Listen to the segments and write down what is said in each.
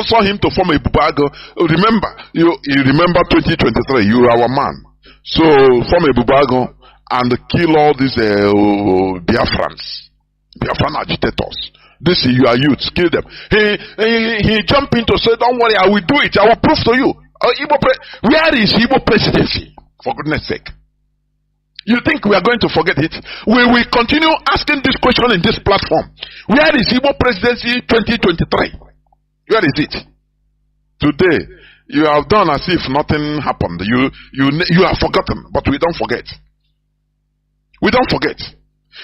sponsor him to form a Bubago. Remember, you remember 2023, you are our man. So form a Bubago and kill all these Biafran agitators. This is your youth, kill them. He jumped in to say, don't worry, I will do it. I will prove to you. Where is Igbo presidency? For goodness sake. You think we are going to forget it? We will continue asking this question in this platform. Where is Igbo presidency 2023? Where is it? Today, you have done as if nothing happened. You have forgotten, but we don't forget. We don't forget.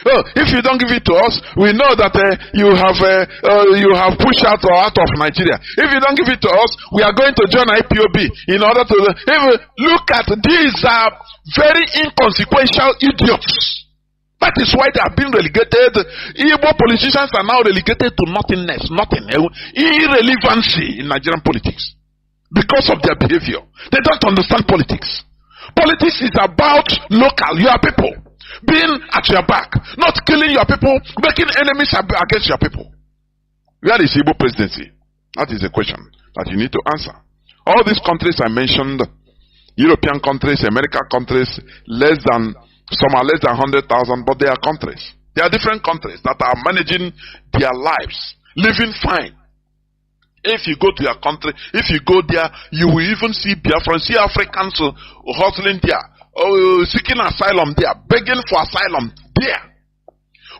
Oh, if you don't give it to us, we know that you have pushed out of Nigeria. If you don't give it to us, we are going to join IPOB in order to look at these very inconsequential idiots. That is why they have been relegated. Igbo politicians are now relegated to nothingness, nothing, irrelevancy in Nigerian politics because of their behavior. They don't understand politics. Politics is about local, your people. Being at your back, not killing your people, making enemies against your people. Where is Igbo presidency? That is a question that you need to answer. All these countries I mentioned, European countries, American countries, some are less than 100,000, but they are countries. They are different countries that are managing their lives, living fine. If you go to your country, if you go there, you will even see Biafra, see Africans hustling there. Seeking asylum there, begging for asylum there.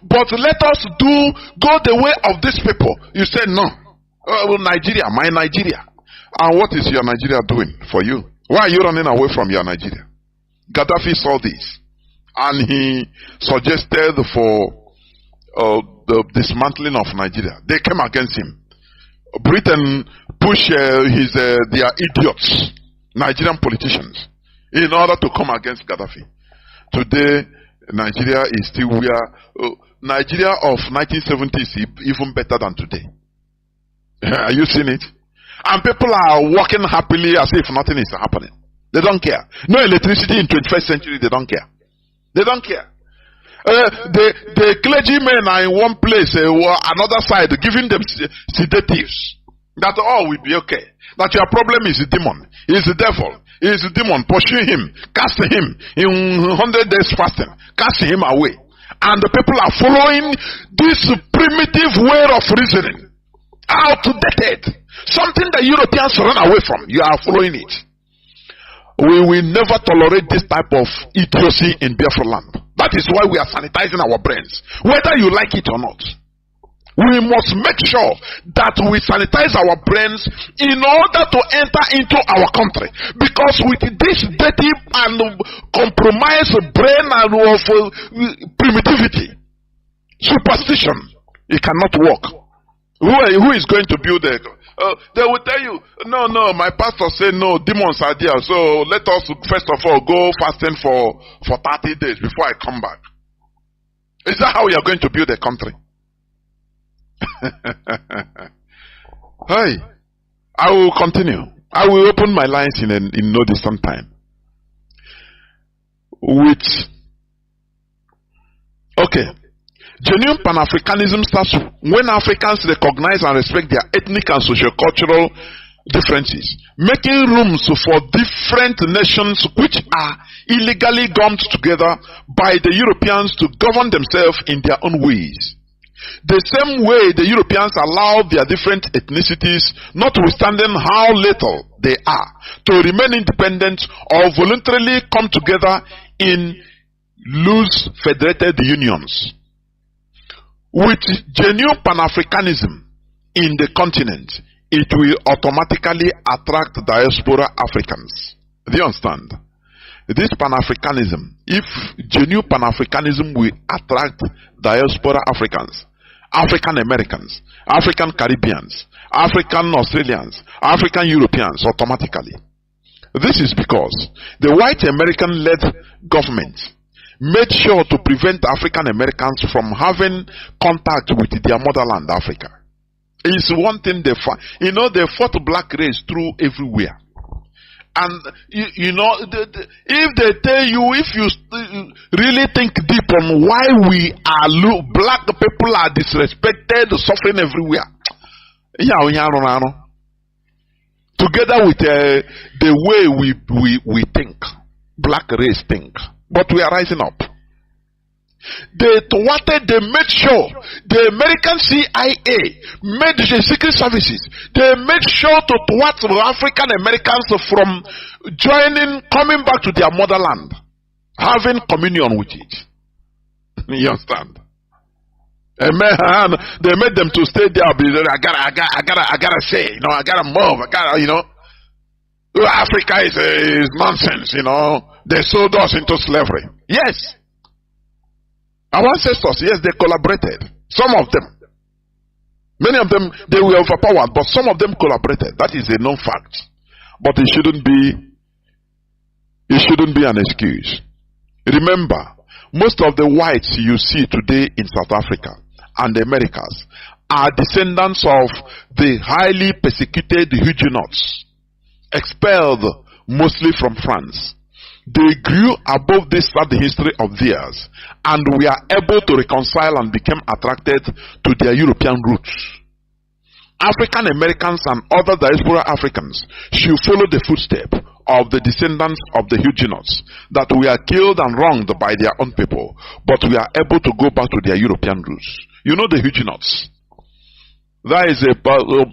But let us go the way of these people. You say no. Nigeria, my Nigeria. And what is your Nigeria doing for you? Why are you running away from your Nigeria? Gaddafi saw this and he suggested for the dismantling of Nigeria. They came against him. Britain pushed their idiots, Nigerian politicians, in order to come against Gaddafi. Today, Nigeria is still where Nigeria of 1970 is even better than today. Are you seeing it? And people are walking happily as if nothing is happening. They don't care. No electricity in 21st century, they don't care. They don't care. The clergymen are in one place, another side, giving them sedatives. That all will be okay. That your problem is a demon, is the devil, is a demon. Pursue him, cast him in 100 days fasting, cast him away. And the people are following this primitive way of reasoning, outdated, something that Europeans run away from. You are following it. We will never tolerate this type of idiocy in Biafra land. That is why we are sanitizing our brains, whether you like it or not. We must make sure that we sanitize our brains in order to enter into our country. Because with this dirty and compromised brain and of primitivity, superstition, it cannot work. Who is going to build it? They will tell you, no, my pastor said no, demons are there. So let us first of all go fasting for 30 days before I come back. Is that how you are going to build a country? Hey, I will continue. I will open my lines in no distant time. Genuine Pan-Africanism starts when Africans recognize and respect their ethnic and socio-cultural differences, making rooms for different nations which are illegally gummed together by the Europeans to govern themselves in their own ways. The same way the Europeans allow their different ethnicities, notwithstanding how little they are, to remain independent or voluntarily come together in loose federated unions. With genuine Pan-Africanism in the continent, it will automatically attract diaspora Africans. Do you understand? This Pan-Africanism, if genuine Pan-Africanism will attract diaspora Africans, African Americans, African Caribbeans, African Australians, African Europeans automatically. This is because the white American-led government made sure to prevent African Americans from having contact with their motherland, Africa. It's one thing they fought. You know, they fought black race through everywhere. And, if they tell you, if you really think deep on why we are black people are disrespected, suffering everywhere. together with the way we think, black race think. But we are rising up. They made sure the American CIA made the secret services. They made sure to thwart African Americans from coming back to their motherland, having communion with it. You understand? Amen. They made them to stay there. I gotta say, I gotta move. Africa is nonsense. They sold us into slavery. Yes. Our ancestors, yes, they collaborated. Some of them. Many of them, they were overpowered, but some of them collaborated. That is a known fact. But it shouldn't be an excuse. Remember, most of the whites you see today in South Africa and the Americas are descendants of the highly persecuted Huguenots, expelled mostly from France. They grew above this sad history of theirs, and we are able to reconcile and become attracted to their European roots. African Americans and other diaspora Africans should follow the footsteps of the descendants of the Huguenots that were killed and wronged by their own people, but we are able to go back to their European roots. You know the Huguenots. That is a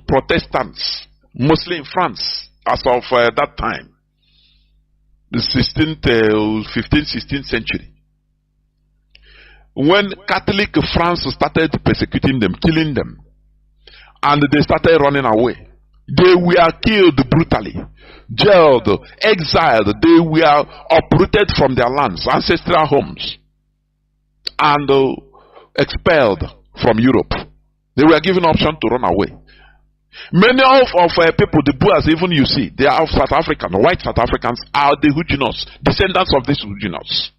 Protestants, mostly in France, as of that time. The 15th, 16th century. When Catholic France started persecuting them, killing them, and they started running away, they were killed brutally, jailed, exiled. They were uprooted from their lands, ancestral homes, and expelled from Europe. They were given option to run away. Many of people, the Boers, even you see, they are South African, white South Africans are the Huguenots, descendants of these Huguenots.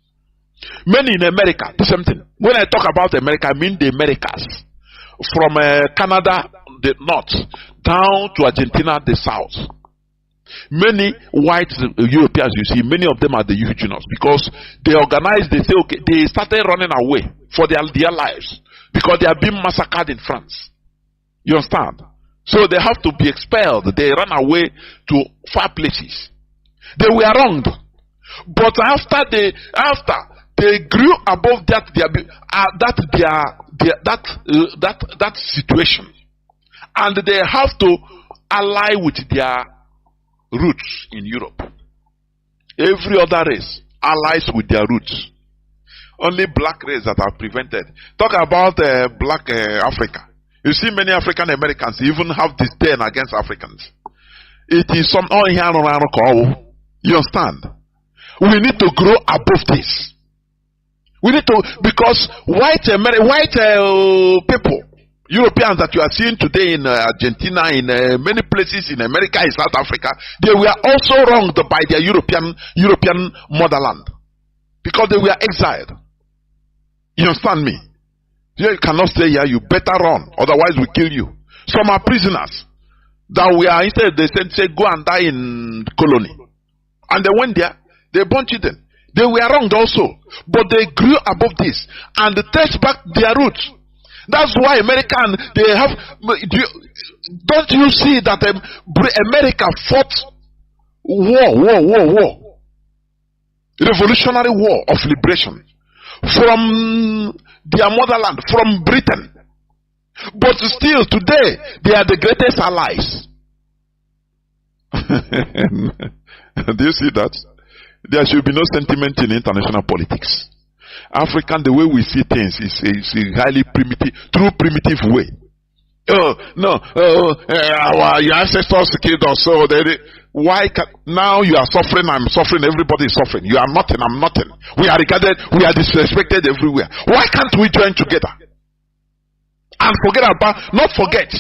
Many in America, the same thing. When I talk about America, I mean the Americas. From Canada, the north, down to Argentina, the south. Many white Europeans, you see, many of them are the Huguenots because they organized, they say, okay, they started running away for their lives because they are being massacred in France. You understand? So they have to be expelled. They run away to far places. They were wronged. But after they grew above that situation, and they have to ally with their roots in Europe. Every other race allies with their roots. Only black race that are prevented. Talk about black Africa. You see, many African Americans even have disdain against Africans. It is some you understand? We need to grow above this. We need to, because white people, Europeans that you are seeing today in Argentina, in many places in America, in South Africa, they were also wronged by their European motherland because they were exiled. You understand me? You cannot stay here, you better run, otherwise we kill you. Some are prisoners that we are, instead they say go and die in colony. And they went there, they born children. They were wronged also, but they grew above this and they traced back their roots. That's why American, they have, don't you see that America fought war, revolutionary war of liberation from their motherland, from Britain. But still today they are the greatest allies. Do you see that? There should be no sentiment in international politics. African, the way we see things is a highly primitive, true primitive way. Your ancestors killed us, so now you are suffering, I'm suffering, everybody is suffering. You are nothing, I'm nothing. We are regarded, we are disrespected everywhere. Why can't we join together and not forget,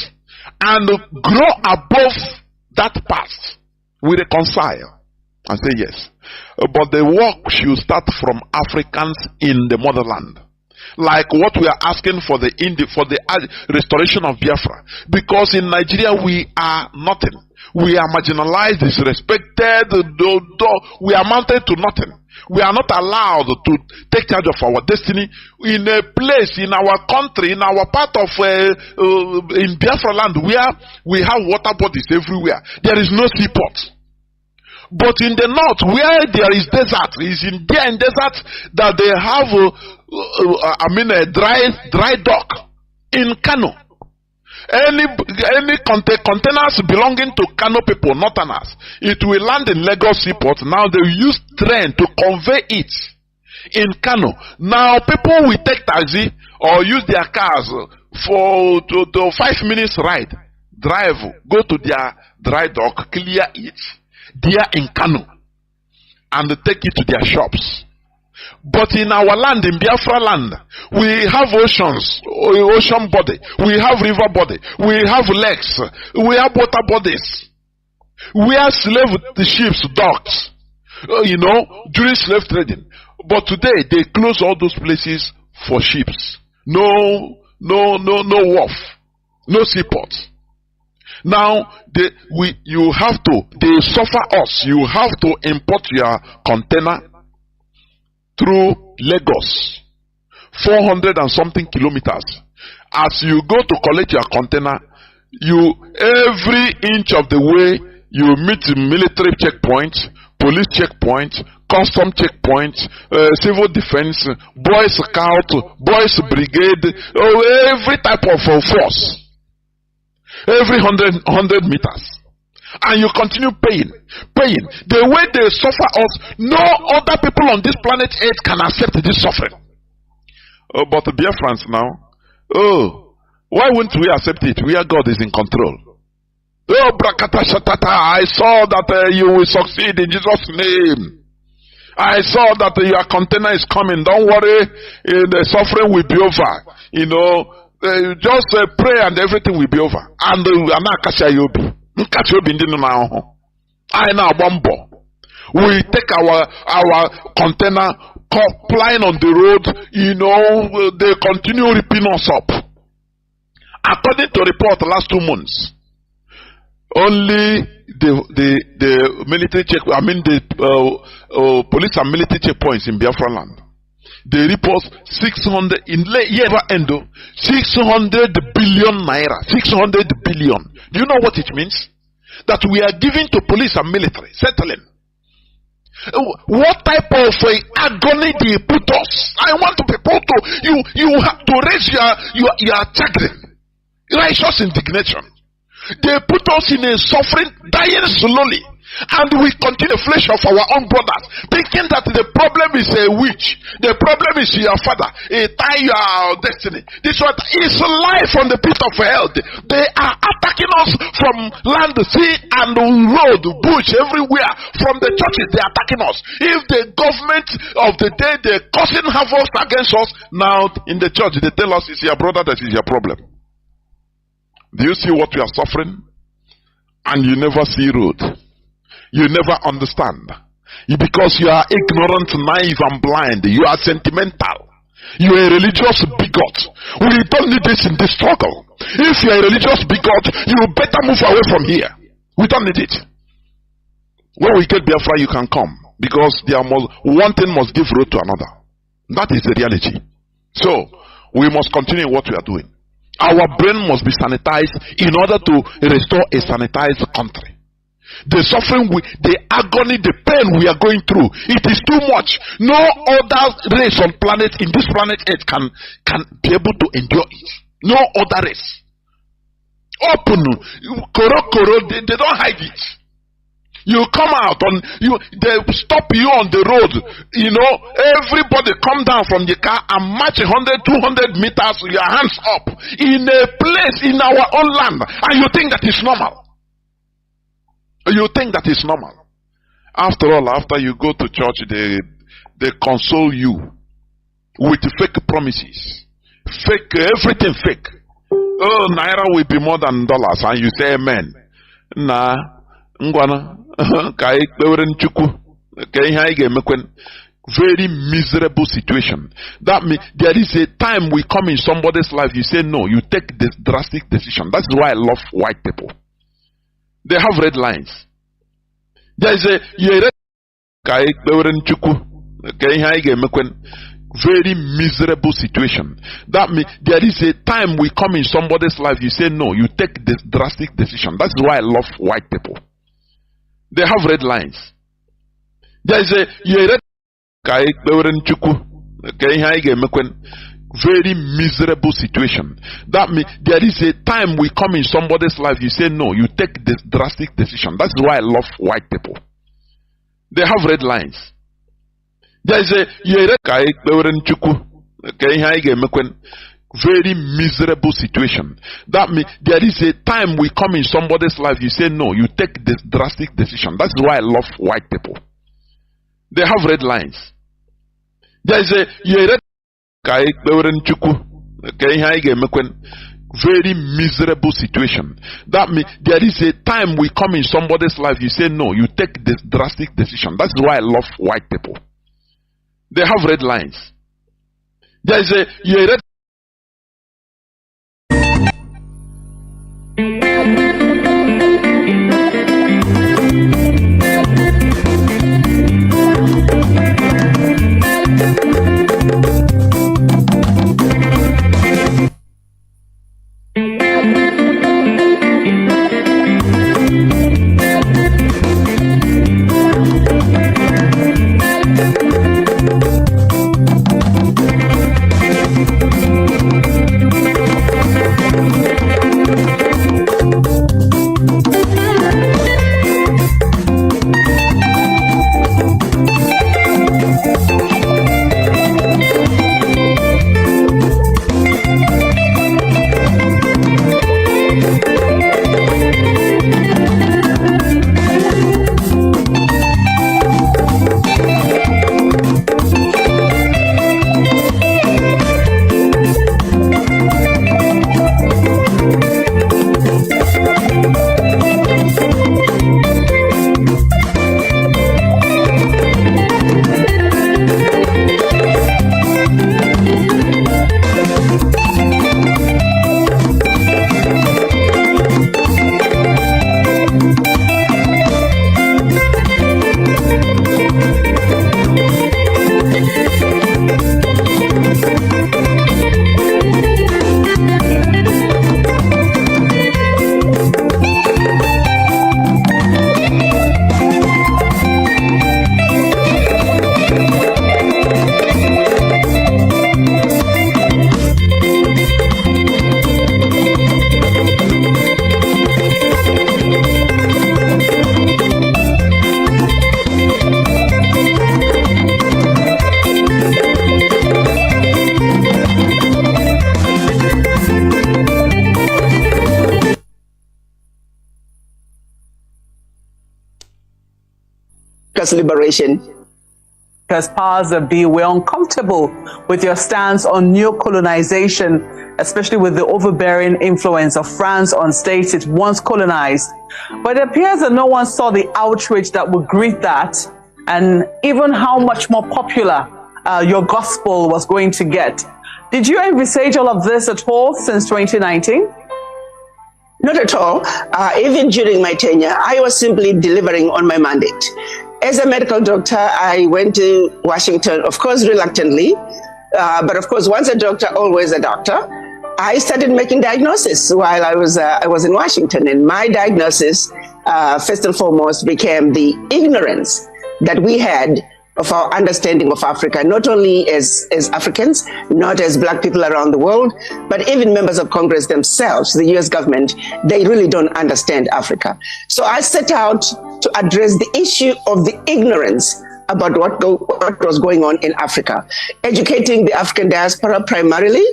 and grow above that past? We reconcile and say yes. But the work should start from Africans in the motherland. like what we are asking for the restoration of Biafra. Because in Nigeria we are nothing. We are marginalized, disrespected, we are mounted to nothing. We are not allowed to take charge of our destiny in a place, in our country, in our part of, in Biafra land, where we have water bodies everywhere. There is no seaport. But in the north, where there is desert, is in desert that they have, a dry dock in Kanu. Any containers belonging to Kanu people, northerners, it will land in Lagos seaport. Now they use train to convey it in Kanu. Now people will take taxi or use their cars for to 5 minutes ride, drive, go to their dry dock, clear it there in Kanu, and take it to their shops. But in our land, in Biafra land, we have oceans, ocean body, we have river body, we have lakes, we have water bodies. We are slave ships, docks, during slave trading. But today, they close all those places for ships. No wharf, no seaport. Now, they suffer us. You have to import your container through Lagos, 400 and something kilometers. As you go to collect your container, every inch of the way you meet military checkpoints, police checkpoints, custom checkpoints, civil defense, boy scout, boys brigade, every type of force, every 100 meters. And you continue paying. The way they suffer us, no other people on this planet Earth can accept this suffering. But the Biafrans now, why wouldn't we accept it? Where God is in control. Brakata Shatata, I saw that you will succeed in Jesus' name. I saw that your container is coming. Don't worry, the suffering will be over. Just pray and everything will be over. And Anakasha Yobi. We take our container, flying on the road, they continue ripping us up. According to report last 2 months, only the military police and military checkpoints in Biafra land, they report 600 in year end, 600 billion naira, 600 billion. Do you know what it means? That we are giving to police and military, settling. What type of agony they put us? I want people to, you have to raise your chagrin, righteous indignation. They put us in a suffering, dying slowly. And we continue flesh of our own brothers, thinking that the problem is a witch, the problem is your father, tie your destiny. This one is life from the pit of hell. They are attacking us from land, sea, and road, bush, everywhere. From the churches, they are attacking us. If the government of the day, they're causing havoc against us, now in the church, they tell us it's your brother that is your problem. Do you see what we are suffering? And you never see road. You never understand. Because you are ignorant, naive, and blind. You are sentimental. You are a religious bigot. We don't need this in this struggle. If you are a religious bigot, you better move away from here. We don't need it. When we get Biafra, you can come. Because one thing must give road to another. That is the reality. So, we must continue what we are doing. Our brain must be sanitized in order to restore a sanitized country. The suffering, the agony, the pain we are going through, it is too much. No other race on in this planet Earth can be able to endure it. No other race. Open, they don't hide it. You come out they stop you on the road. Everybody come down from the car and march 100, 200 meters with your hands up in a place in our own land, and you think that is normal. You think that is normal. After all, after you go to church, they console you with fake promises. Fake, everything fake. Oh, naira will be more than dollars, and you say amen. Nah, very miserable situation. That means there is a time we come in somebody's life, you say no, you take this drastic decision. That's why I love white people. They have red lines. There is a very miserable situation. That means there is a time we come in somebody's life, you say no, you take this drastic decision. That's why I love white people. They have red lines. There is a very miserable situation. That means there is a time we come in somebody's life, you say no, you take this drastic decision. That's why I love white people. They have red lines. There is a very miserable situation. That means there is a time we come in somebody's life, you say no, you take this drastic decision. That's why I love white people. They have red lines. There is a very miserable situation. That means there is a time we come in somebody's life, you say no, you take this drastic decision. That's why I love white people. They have red lines. There is a liberation. As powers that be, we're uncomfortable with your stance on new colonization, especially with the overbearing influence of France on states it once colonized. But it appears that no one saw the outrage that would greet that, and even how much more popular your gospel was going to get. Did you envisage all of this at all since 2019? Not at all. Even during my tenure, I was simply delivering on my mandate. As a medical doctor, I went to Washington, of course, reluctantly. But of course, once a doctor, always a doctor. I started making diagnosis while I was in Washington. And my diagnosis, first and foremost, became the ignorance that we had of our understanding of Africa, not only as Africans, not as Black people around the world, but even members of Congress themselves, the US government, they really don't understand Africa. So I set out to address the issue of the ignorance about what was going on in Africa, educating the African diaspora primarily,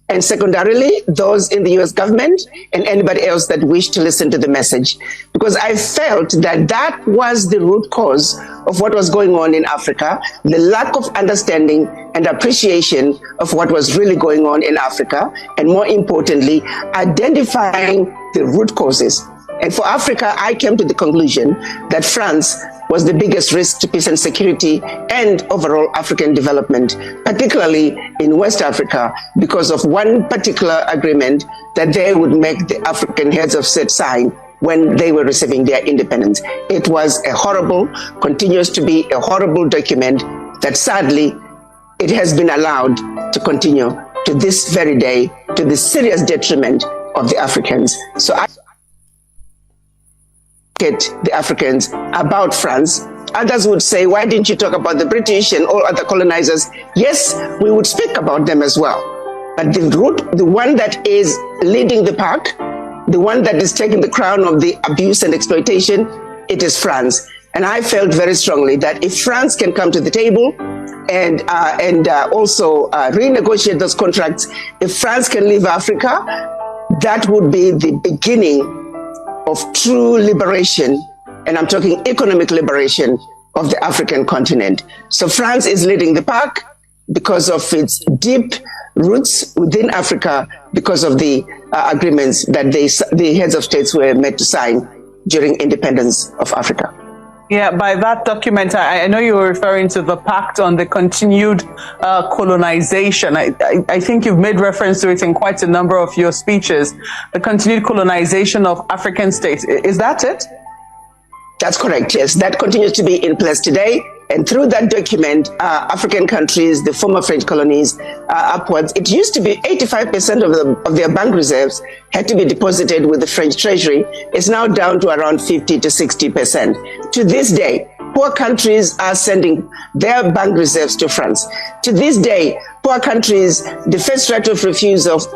and secondarily, those in the US government and anybody else that wished to listen to the message. Because I felt that that was the root cause of what was going on in Africa, the lack of understanding and appreciation of what was really going on in Africa, and more importantly, identifying the root causes And for Africa, I came to the conclusion that France was the biggest risk to peace and security and overall African development, particularly in West Africa, because of one particular agreement that they would make the African heads of state sign when they were receiving their independence. It was a horrible, continues to be a horrible document that sadly it has been allowed to continue to this very day, to the serious detriment of the Africans. So I get the Africans about France. Others would say, why didn't you talk about the British and all other colonizers? Yes, we would speak about them as well. But the one that is leading the pack, the one that is taking the crown of the abuse and exploitation, it is France. And I felt very strongly that if France can come to the table and also renegotiate those contracts, if France can leave Africa, that would be the beginning of true liberation, and I'm talking economic liberation of the African continent. So France is leading the pack because of its deep roots within Africa, because of the agreements that the heads of states were made to sign during independence of Africa. Yeah, by that document, I know you were referring to the Pact on the Continued Colonization. I think you've made reference to it in quite a number of your speeches. The continued colonization of African states. Is that it? That's correct, yes. That continues to be in place today. And through that document, African countries, the former French colonies, upwards, it used to be 85% of their bank reserves had to be deposited with the French treasury. It's now down to around 50 to 60%. To this day, poor countries are sending their bank reserves to France. To this day, poor countries, the first right of refusal of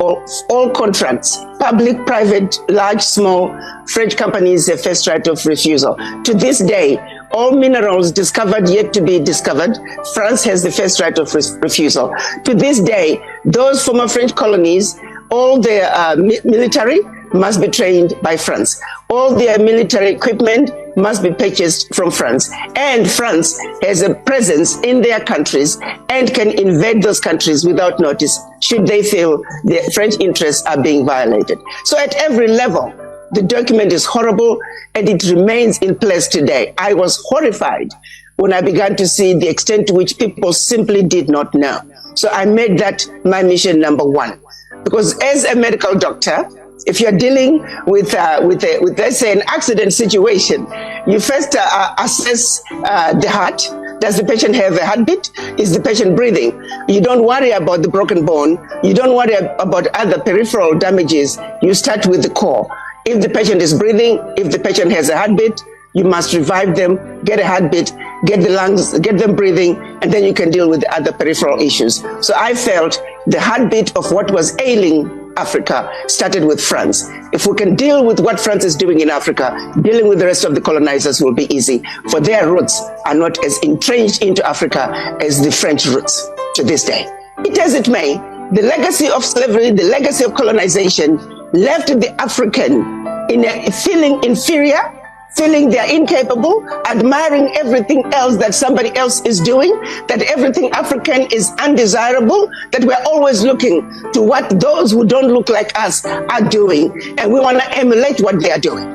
all contracts, public, private, large, small, French companies, the first right of refusal. To this day, all minerals discovered yet to be discovered, France has the first right of refusal. To this day, those former French colonies, all their military must be trained by France. All their military equipment must be purchased from France. And France has a presence in their countries and can invade those countries without notice should they feel their French interests are being violated. So at every level, the document is horrible and it remains in place today. I was horrified when I began to see the extent to which people simply did not know. So I made that my mission number one. Because as a medical doctor, if you're dealing with let's say, an accident situation, you first assess the heart. Does the patient have a heartbeat? Is the patient breathing? You don't worry about the broken bone. You don't worry about other peripheral damages. You start with the core. If the patient is breathing, if the patient has a heartbeat, you must revive them, get a heartbeat, get the lungs, get them breathing, and then you can deal with the other peripheral issues. So I felt the heartbeat of what was ailing Africa started with France. If we can deal with what France is doing in Africa, dealing with the rest of the colonizers will be easy, for their roots are not as entrenched into Africa as the French roots to this day. It as it may, the legacy of slavery, the legacy of colonization left the African in feeling inferior, feeling they're incapable, admiring everything else that somebody else is doing, that everything African is undesirable, that we're always looking to what those who don't look like us are doing, and we want to emulate what they are doing.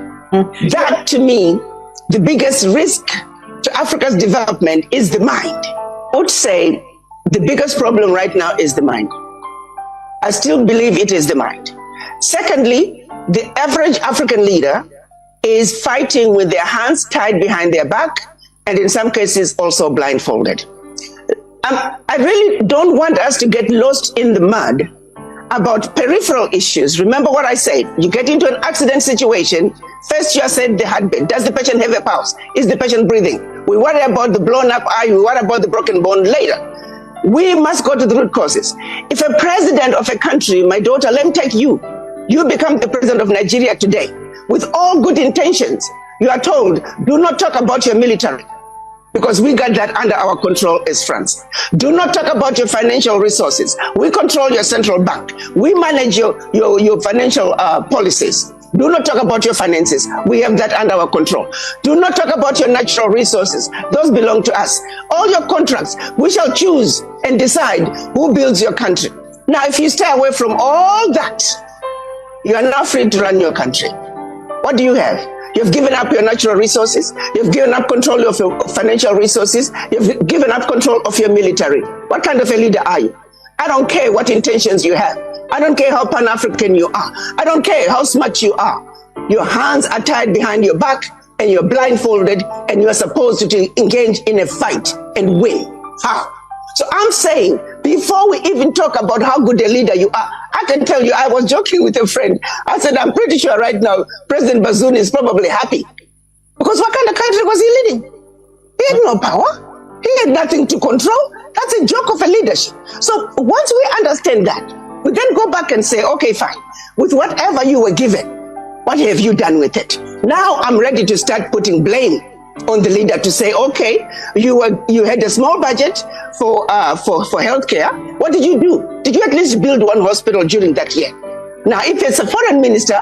That, to me, the biggest risk to Africa's development is the mind. I would say the biggest problem right now is the mind. I still believe it is the mind. Secondly, the average African leader is fighting with their hands tied behind their back, and in some cases also blindfolded. I really don't want us to get lost in the mud about peripheral issues. Remember what I said, you get into an accident situation, first you said the heartbeat. Does the patient have a pulse? Is the patient breathing? We worry about the blown up eye, we worry about the broken bone later. We must go to the root causes. If a president of a country, my daughter, let me take you, you become the president of Nigeria today, with all good intentions, you are told, do not talk about your military, because we got that under our control as France. Do not talk about your financial resources. We control your central bank. We manage your financial policies. Do not talk about your finances. We have that under our control. Do not talk about your natural resources. Those belong to us. All your contracts, we shall choose and decide who builds your country. Now, if you stay away from all that, you are now free to run your country. What What do you have? You've given up your natural resources. You've given up control of your financial resources. You've given up control of your military. What kind of a leader are you? I don't care what intentions you have. I don't care how Pan-African you are. I don't care how smart you are. Your hands are tied behind your back and you're blindfolded and you're supposed to engage in a fight and win. How? So I'm saying, before we even talk about how good a leader you are, I can tell you, I was joking with a friend. I said, I'm pretty sure right now, President Bazoum is probably happy. Because what kind of country was he leading? He had no power. He had nothing to control. That's a joke of a leadership. So once we understand that, we then go back and say, okay, fine. With whatever you were given, what have you done with it? Now I'm ready to start putting blame on the leader to say, okay, you had a small budget for healthcare. What did you do? Did you at least build one hospital during that year? Now, if it's a foreign minister,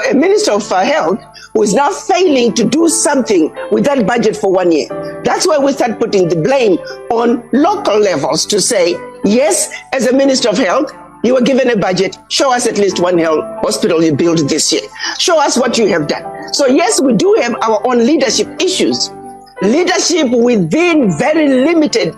a minister of health, who is now failing to do something with that budget for 1 year, that's why we start putting the blame on local levels to say, yes, as a minister of health, you were given a budget. Show us at least one health hospital you built this year. Show us what you have done. So yes, we do have our own leadership issues. Leadership within very limited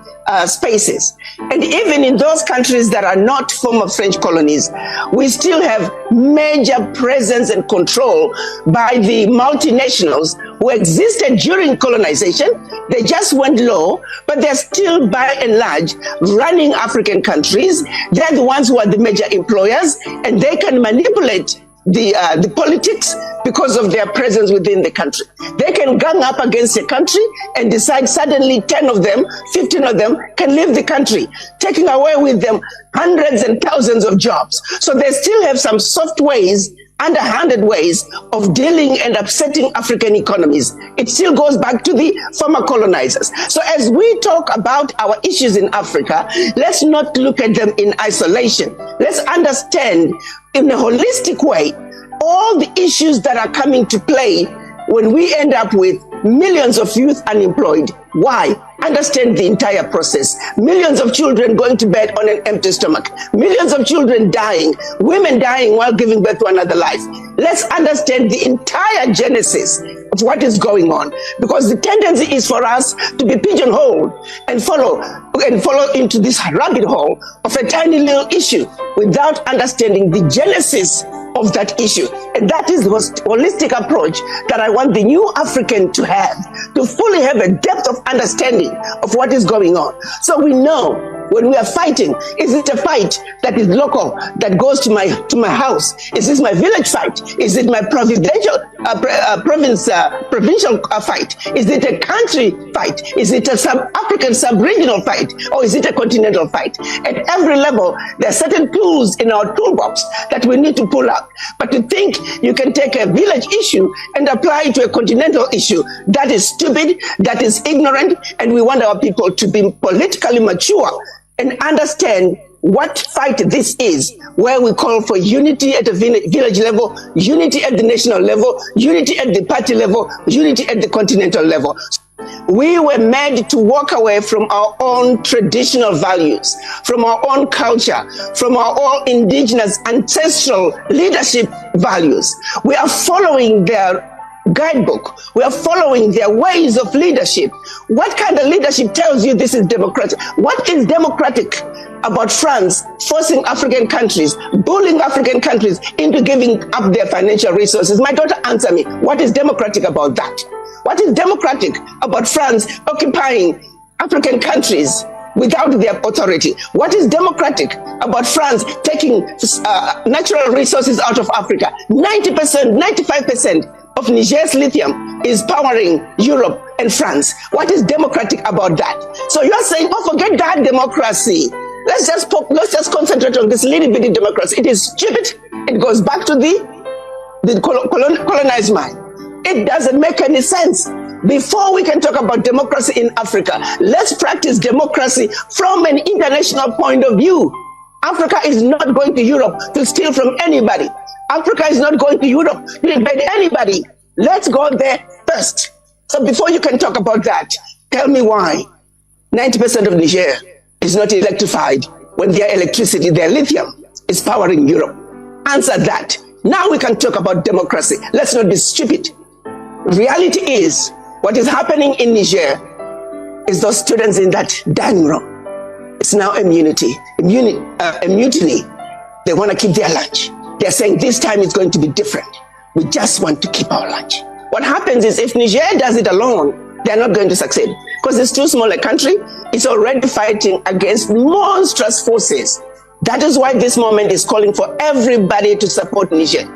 spaces. And even in those countries that are not former French colonies, we still have major presence and control by the multinationals who existed during colonization. They just went low, but they're still by and large running African countries. They're the ones who are the major employers, and they can manipulate the politics because of their presence within the country. They can gang up against a country and decide suddenly 10 of them, 15 of them can leave the country, taking away with them hundreds and thousands of jobs. So they still have some soft ways, underhanded ways of dealing and upsetting African economies. It still goes back to the former colonizers. So as we talk about our issues in Africa, let's not look at them in isolation. Let's understand in a holistic way all the issues that are coming to play when we end up with millions of youth unemployed. Why? Understand the entire process. Millions of children going to bed on an empty stomach. Millions of children dying. Women dying while giving birth to another life. Let's understand the entire genesis of what is going on. Because the tendency is for us to be pigeonholed and follow into this rabbit hole of a tiny little issue without understanding the genesis of that issue. And that is the holistic approach that I want the new African to have, to fully have a depth of understanding of what is going on. So we know when we are fighting, is it a fight that is local, that goes to my house? Is this my village fight? Is it my provincial fight? Is it a country fight? Is it a sub-African sub-regional fight? Or is it a continental fight? At every level, there are certain tools in our toolbox that we need to pull out. But to think you can take a village issue and apply it to a continental issue, that is stupid, that is ignorant, and we want our people to be politically mature and understand what fight this is, where we call for unity at the village level, unity at the national level, unity at the party level, unity at the continental level. We were made to walk away from our own traditional values, from our own culture, from our own indigenous ancestral leadership values. We are following their guidebook. We are following their ways of leadership. What kind of leadership tells you this is democratic? What is democratic about France forcing African countries, bullying African countries into giving up their financial resources? My daughter, answer me. What is democratic about that? What is democratic about France occupying African countries without their authority? What is democratic about France taking natural resources out of Africa? 90%, 95% of Niger's lithium is powering Europe and France. What is democratic about that? So you're saying, oh, forget that democracy. Let's just concentrate on this little bitty democracy. It is stupid. It goes back to the colonized mind. It doesn't make any sense. Before we can talk about democracy in Africa, let's practice democracy from an international point of view. Africa is not going to Europe to steal from anybody. Africa is not going to Europe to invade anybody. Let's go there first. So before you can talk about that, tell me why 90% of Niger is not electrified when their electricity, their lithium, is powering Europe. Answer that. Now we can talk about democracy. Let's not be stupid. Reality is, what is happening in Niger is those students in that dining room. It's now a mutiny. They want to keep their lunch. They're saying this time it's going to be different. We just want to keep our lunch. What happens is if Niger does it alone, they're not going to succeed because it's too small a country. It's already fighting against monstrous forces. That is why this moment is calling for everybody to support Niger.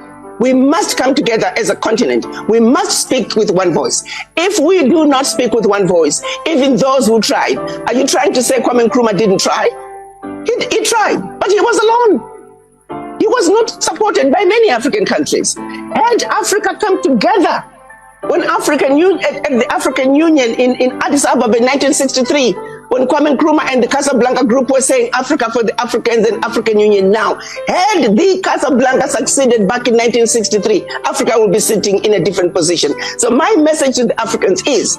We must come together as a continent. We must speak with one voice. If we do not speak with one voice, even those who tried, are you trying to say Kwame Nkrumah didn't try? He tried, but he was alone. He was not supported by many African countries. Had Africa come together, when at the African Union in Addis Ababa in 1963, when Kwame Nkrumah and the Casablanca group were saying Africa for the Africans and African Union now, had the Casablanca succeeded back in 1963, Africa will be sitting in a different position. So my message to the Africans is,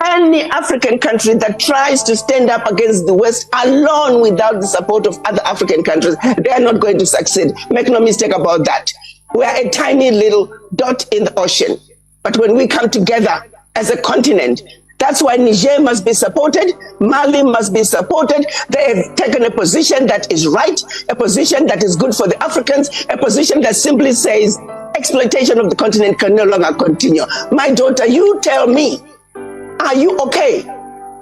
any African country that tries to stand up against the West alone without the support of other African countries, they are not going to succeed. Make no mistake about that. We are a tiny little dot in the ocean. But when we come together as a continent, that's why Niger must be supported, Mali must be supported. They have taken a position that is right, a position that is good for the Africans, a position that simply says exploitation of the continent can no longer continue. My daughter, you tell me, are you okay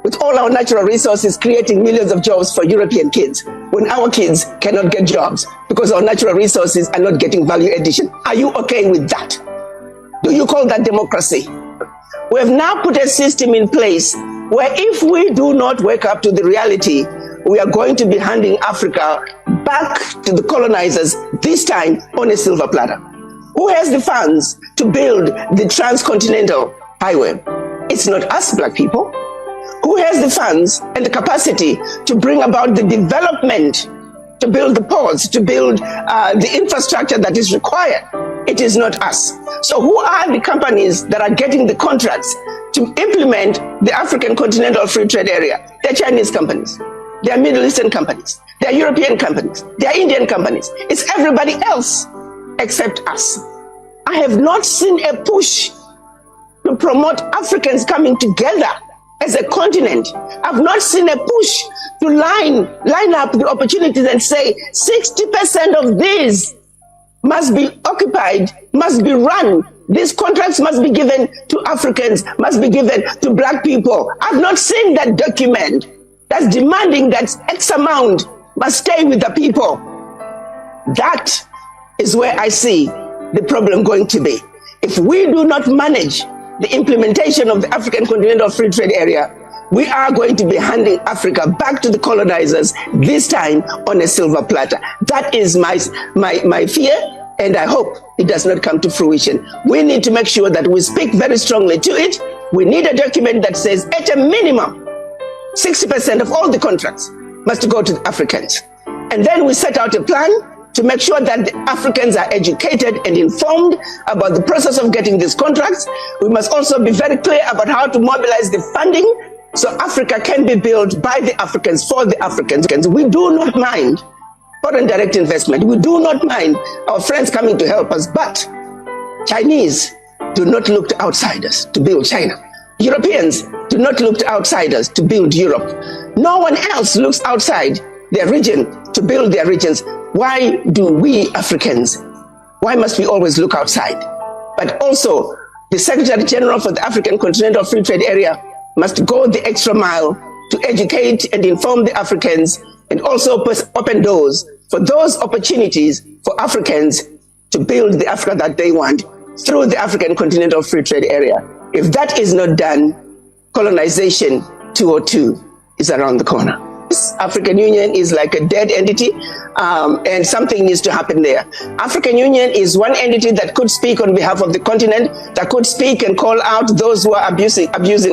with all our natural resources creating millions of jobs for European kids when our kids cannot get jobs because our natural resources are not getting value addition? Are you okay with that? Do you call that democracy? We have now put a system in place where if we do not wake up to the reality, we are going to be handing Africa back to the colonizers, this time on a silver platter. Who has the funds to build the transcontinental highway? It's not us, black people. Who has the funds and the capacity to bring about the development, to build the ports, to build the infrastructure that is required? It is not us. So who are the companies that are getting the contracts to implement the African Continental Free Trade Area? They're Chinese companies. They're Middle Eastern companies. They're European companies. They're Indian companies. It's everybody else except us. I have not seen a push to promote Africans coming together as a continent. I've not seen a push to line up the opportunities and say 60% of these must be occupied, must be run. These contracts must be given to Africans, must be given to black people. I've not seen that document that's demanding that X amount must stay with the people. That is where I see the problem going to be. If we do not manage the implementation of the African Continental Free Trade Area, we are going to be handing Africa back to the colonizers, this time on a silver platter. That is my fear, and I hope it does not come to fruition. We need to make sure that we speak very strongly to it. We need a document that says at a minimum, 60% of all the contracts must go to the Africans. And then we set out a plan to make sure that the Africans are educated and informed about the process of getting these contracts. We must also be very clear about how to mobilize the funding so Africa can be built by the Africans for the Africans. We do not mind foreign direct investment. We do not mind our friends coming to help us, but Chinese do not look to outsiders to build China. Europeans do not look to outsiders to build Europe. No one else looks outside their region to build their regions. Why do we Africans, why must we always look outside? But also, the Secretary General for the African Continental Free Trade Area must go the extra mile to educate and inform the Africans and also open doors for those opportunities for Africans to build the Africa that they want through the African Continental Free Trade Area. If that is not done, colonization 202 is around the corner. This African Union is like a dead entity, and something needs to happen there. African Union is one entity that could speak on behalf of the continent, that could speak and call out those who are abusing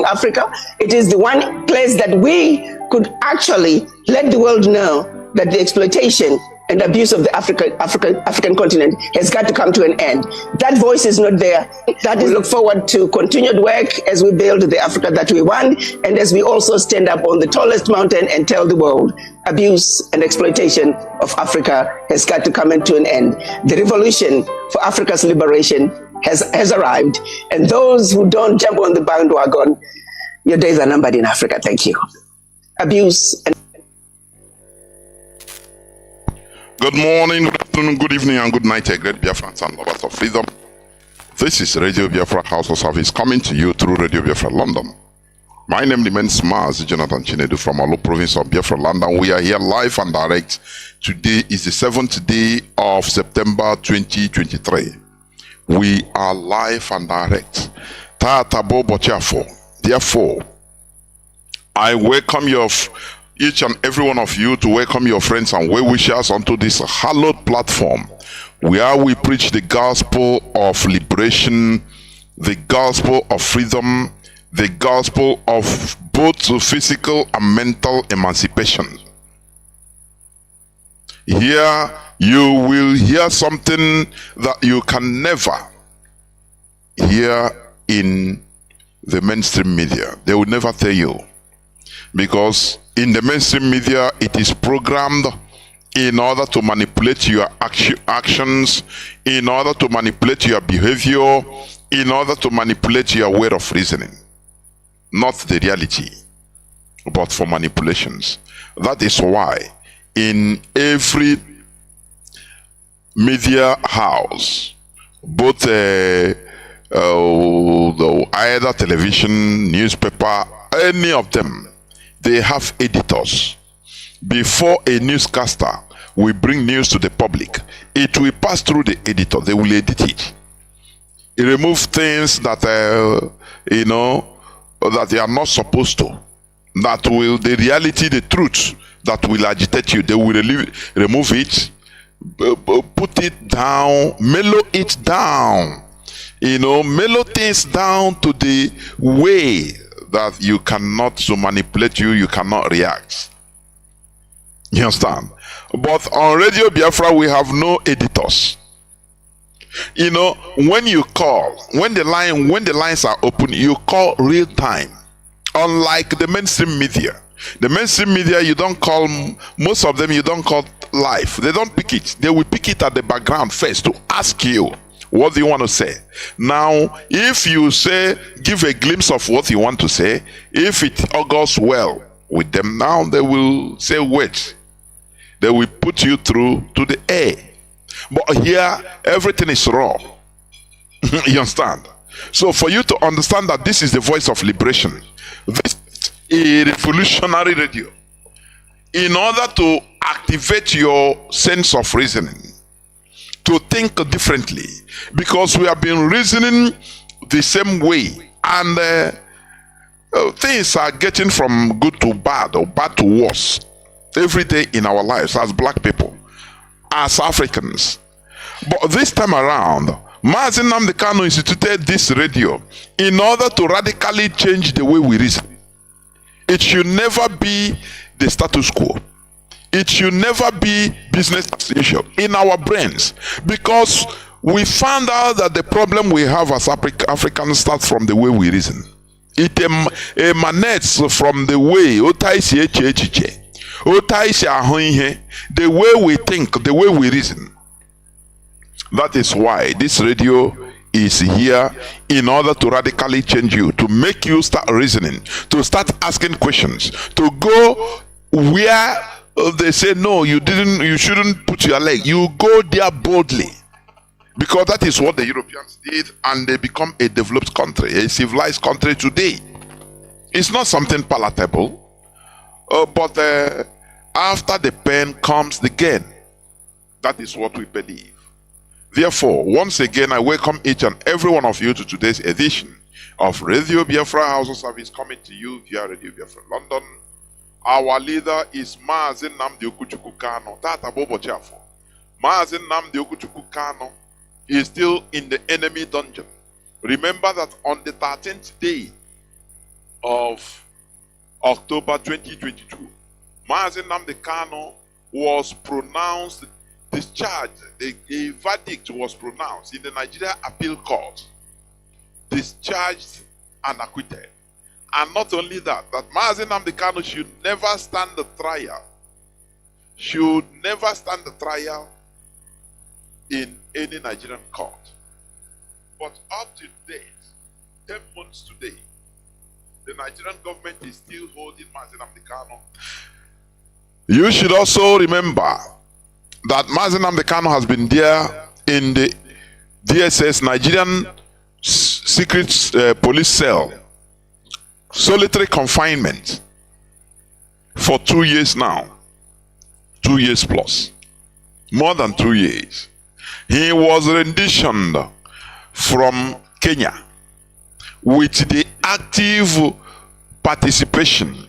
Africa. It is the one place that we could actually let the world know that the exploitation and abuse of the African continent has got to come to an end. That voice is not there. That is, we look forward to continued work as we build the Africa that we want, and as we also stand up on the tallest mountain and tell the world abuse and exploitation of Africa has got to come into an end. The revolution for Africa's liberation has arrived, and those who don't jump on the bandwagon, your days are numbered in Africa. Thank you. Abuse and good morning, good afternoon, good evening, and good night, great Biafrans and lovers of freedom. This is Radio Biafra House of Service coming to you through Radio Biafra London. My name remains Mazi Chinedu from Olu province of Biafra London. We are here live and direct. Today is the 7th day of September 2023. We are live and direct. Therefore, I welcome each and every one of you to welcome your friends and well-wishers onto this hallowed platform where we preach the gospel of liberation, the gospel of freedom, the gospel of both physical and mental emancipation. Here you will hear something that you can never hear in the mainstream media. They will never tell you, because in the mainstream media it is programmed in order to manipulate your actions, in order to manipulate your behavior, in order to manipulate your way of reasoning. Not the reality, but for manipulations. That is why in every media house, both either television, newspaper, any of them, they have editors. Before a newscaster will bring news to the public, it will pass through the editor. They will edit it. Remove things that that they are not supposed to. That will, the reality, the truth that will agitate you, they will remove it, put it down, mellow it down. Mellow things down to the way that you cannot manipulate you cannot react. You understand? But on Radio Biafra we have no editors. When you call, when the lines are open, you call real time. Unlike the mainstream media. The mainstream media, you don't call, most of them you don't call live. They don't pick it. They will pick it at the background first to ask you, what do you want to say? Now, if you say, give a glimpse of what you want to say, if it augurs well with them, now they will say, wait. They will put you through to the air. But here, everything is raw. You understand? So for you to understand that this is the voice of liberation, this is a revolutionary radio. In order to activate your sense of reasoning, to think differently, because we have been reasoning the same way, and things are getting from good to bad or bad to worse every day in our lives as black people, as Africans. But this time around, Mazi Nnamdi Kanu instituted this radio in order to radically change the way we reason. It should never be the status quo. It should never be business as usual in our brains, because we found out that the problem we have as Africans starts from the way we reason. It emanates from the way the way we think, the way we reason. That is why this radio is here, in order to radically change you, to make you start reasoning, to start asking questions, to go where they say no, you shouldn't put your leg. You go there boldly, because that is what the Europeans did, and they become a developed country, a civilized country today. It's not something palatable, but after the pain comes the gain. That is what we believe. Therefore, once again, I welcome each and every one of you to today's edition of Radio Biafra HAUSA-SERVICE, coming to you via Radio Biafra London. Our leader is Mazi Nnamdi Kanu. Mazi Nnamdi Kanu is still in the enemy dungeon. Remember that on the 13th day of October 2022, Mazi Nnamdi Kanu was pronounced discharged, a verdict was pronounced in the Nigeria Appeal Court, discharged and acquitted. And not only that, that Mazi Nnamdi Kanu should never stand the trial. Should never stand the trial in any Nigerian court. But up to date, 10 months today, the Nigerian government is still holding Mazi Nnamdi Kanu. You should also remember that Mazi Nnamdi Kanu has been there in the DSS, Nigerian Secret Police Cell, solitary confinement for 2 years now. 2 years plus. More than 2 years. He was renditioned from Kenya with the active participation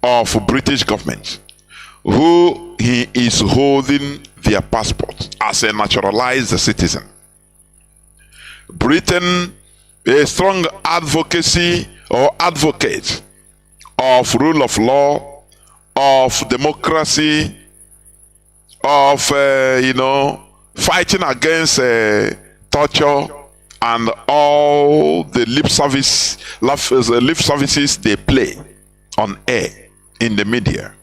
of British government, who he is holding their passport as a naturalized citizen. Britain, a strong advocacy or advocate of rule of law, of democracy, of fighting against torture and all the lip services they play on air in the media.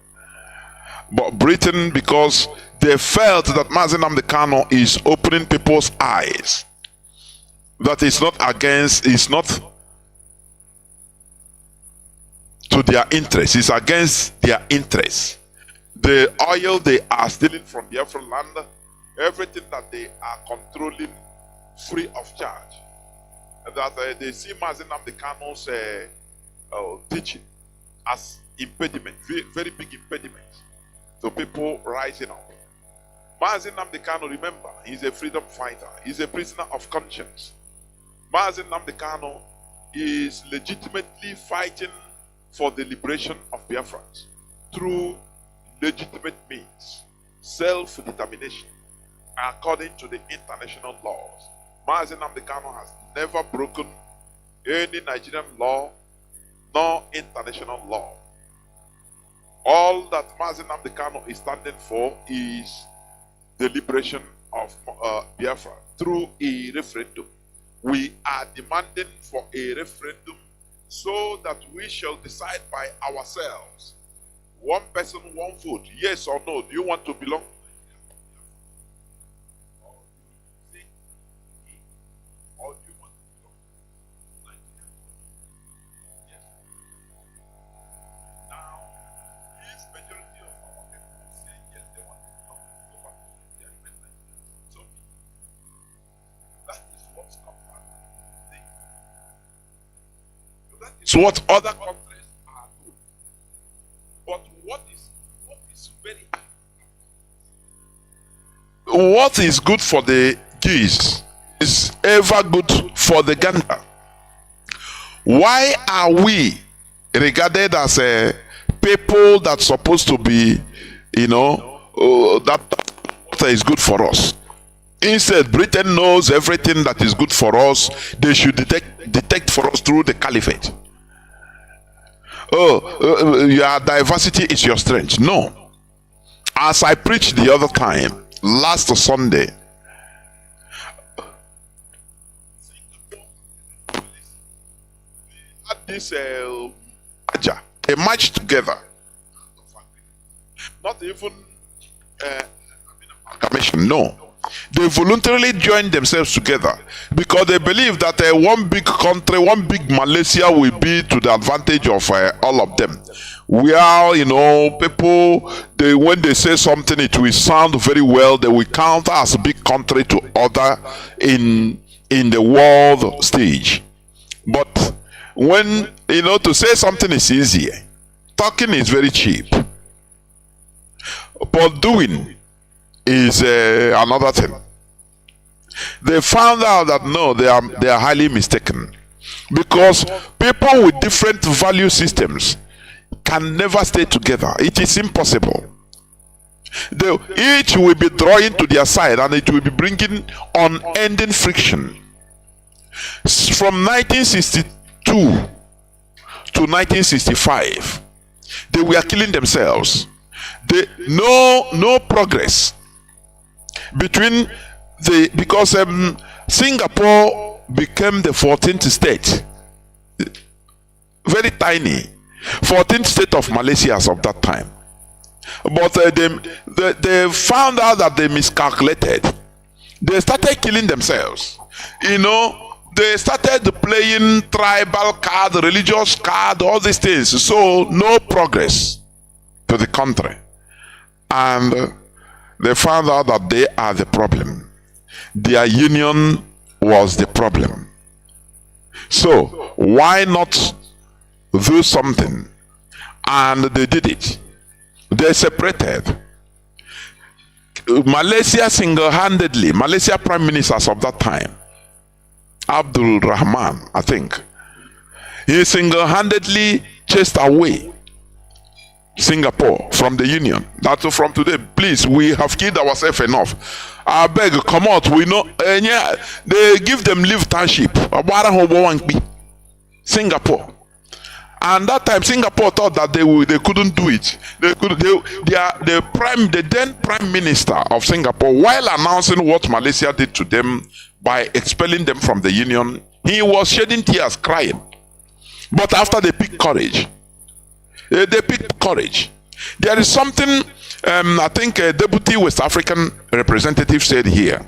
But Britain, because they felt that Mazi Nnamdi Kanu is opening people's eyes, that it's not to their interests, it's against their interests. The oil they are stealing from Biafra land, everything that they are controlling free of charge, that they see Mazi Nnamdi Kanu's teaching as impediment, very big impediment to people rising up. Mazi Nnamdi Kanu, remember, he's a freedom fighter, he's a prisoner of conscience. Mazi Nnamdi Kanu is legitimately fighting for the liberation of Biafrans through legitimate means, self-determination, according to the international laws. Mazi Nnamdi Kanu has never broken any Nigerian law nor international law. All that Mazi Nnamdi Kanu is standing for is the liberation of Biafra through a referendum. We are demanding for a referendum so that we shall decide by ourselves. One person, one vote, yes or no. Do you want to belong? Or do you want to belong to Nigeria? Yes. Now, this majority of our people say yes, they want to belong to their independence. So, that is what's common. It's what other countries are doing. But what is very what is good for the geese is ever good for the gander. Why are we regarded as a people that's supposed to be, that is good for us? Instead, Britain knows everything that is good for us. They should detect for us through the caliphate. Your diversity is your strength. No. As I preached the other time, last Sunday, we had this a match together. Not even amalgamation, no. They voluntarily joined themselves together because they believe that one big country, one big Malaysia will be to the advantage of all of them. We are, people, when they say something, it will sound very well. They will count as a big country to other in the world stage. But when, to say something is easier, talking is very cheap. But doing is another thing. They found out that no, they are highly mistaken, because people with different value systems can never stay together. It is impossible. Each will be drawing to their side, and it will be bringing unending friction. From 1962 to 1965, they were killing themselves. No progress. between because Singapore became the 14th state, very tiny, 14th state of Malaysia as of that time. But they found out that they miscalculated. They started killing themselves. You know, they started playing tribal card, religious card, all these things. So no progress to the country. And they found out that they are the problem. Their union was the problem. So why not do something? And they did it. They separated. Malaysia single-handedly, Malaysia prime ministers of that time, Abdul Rahman, I think, he single-handedly chased away Singapore from the union. That's from today. Please, we have killed ourselves enough. I beg, come out. We know. Yeah, they give them leave township. Singapore. And that time, Singapore thought that they couldn't do it. The then prime minister of Singapore, while announcing what Malaysia did to them by expelling them from the union, he was shedding tears, crying. But after they picked courage, There is something I think a deputy West African representative said here.